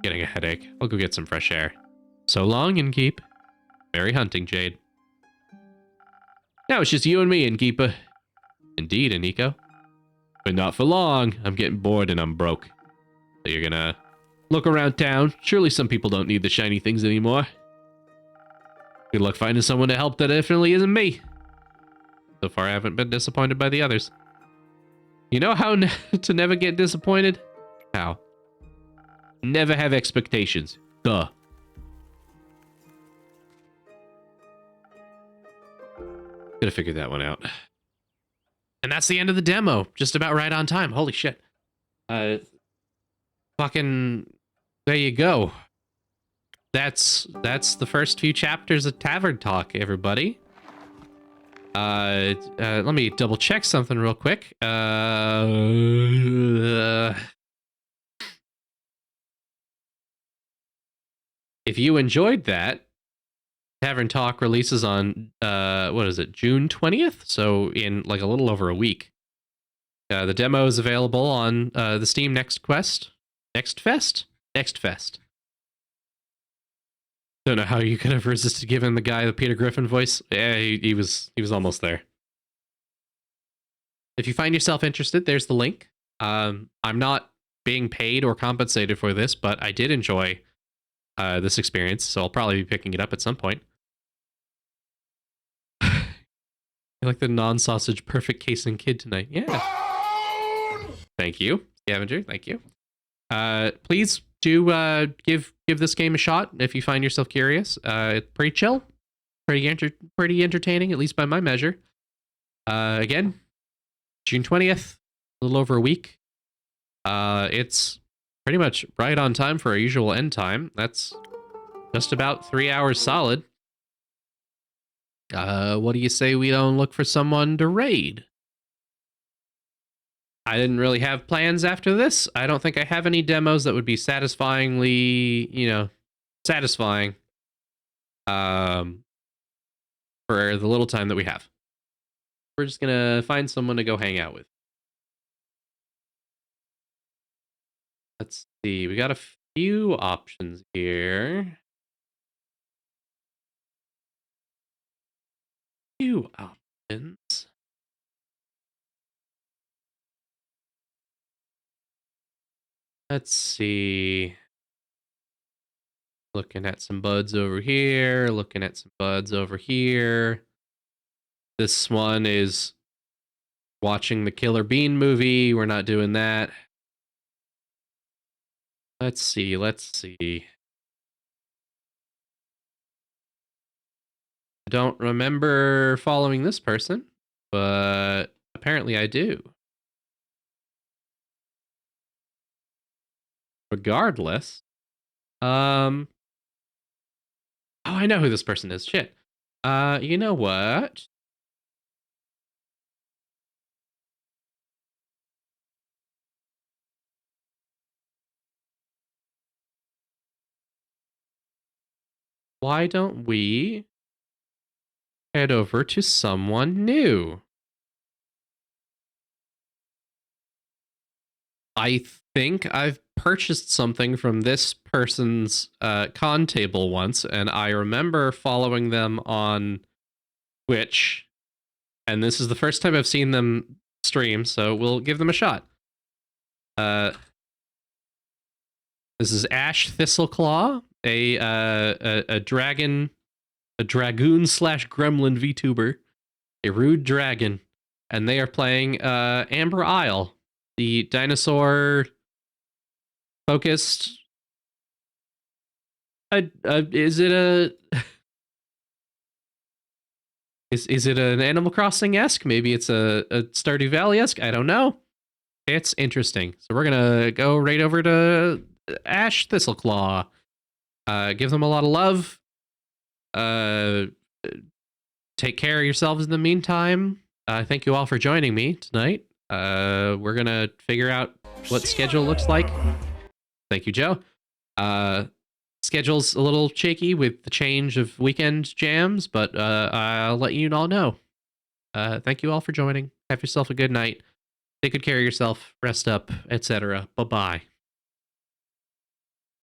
Getting a headache. I'll go get some fresh air. So long, Innkeep. Merry hunting, Jade. Now it's just you and me, Innkeeper. Indeed, Aniko. But not for long. I'm getting bored and I'm broke. So you're gonna look around town. Surely some people don't need the shiny things anymore. Good luck finding someone to help that definitely isn't me. So far, I haven't been disappointed by the others. You know how to never get disappointed? How? Never have expectations. Duh. Could have figured that one out. And that's the end of the demo. Just about right on time. Holy shit. Fucking... There you go. That's the first few chapters of Tavern Talk, everybody. Let me double check something real quick. If you enjoyed that, Tavern Talk releases on, what is it, June 20th? So in like a little over a week. The demo is available on the Steam Next Fest. Don't know how you could have resisted giving the guy the Peter Griffin voice. Yeah, he was almost there. If you find yourself interested, there's the link. I'm not being paid or compensated for this, but I did enjoy this experience, so I'll probably be picking it up at some point. I like the non-sausage perfect casing kid tonight. Yeah. Thank you, Scavenger. Thank you. Please do give this game a shot if you find yourself curious. It's pretty chill, pretty entertaining, at least by my measure. Again, June 20th, a little over a week. It's pretty much right on time for our usual end time. That's just about 3 hours solid. What do you say we don't look for someone to raid? I didn't really have plans after this. I don't think I have any demos that would be satisfyingly, satisfying for the little time that we have. We're just gonna find someone to go hang out with. Let's see, we got a few options here. Few options. Let's see. Looking at some buds over here, looking at some buds over here. This one is watching the Killer Bean movie. We're not doing that. Let's see. Don't remember following this person, but apparently I do. Regardless, oh, I know who this person is. Shit. You know what? Why don't we head over to someone new? I think I've purchased something from this person's con table once, and I remember following them on Twitch, and this is the first time I've seen them stream, so we'll give them a shot. This is Ash Thistleclaw, a dragon, a dragoon slash gremlin VTuber, a rude dragon, and they are playing Amber Isle, the dinosaur focused. Is it a? Is it an Animal Crossing esque? Maybe it's a Stardew Valley esque. I don't know. It's interesting. So we're gonna go right over to Ash Thistleclaw. Give them a lot of love. Take care of yourselves in the meantime. Thank you all for joining me tonight. We're gonna figure out what schedule looks like. Thank you, Joe. Schedule's a little shaky with the change of weekend jams, but I'll let you all know. Thank you all for joining. Have yourself a good night. Take good care of yourself. Rest up, etc. Bye-bye.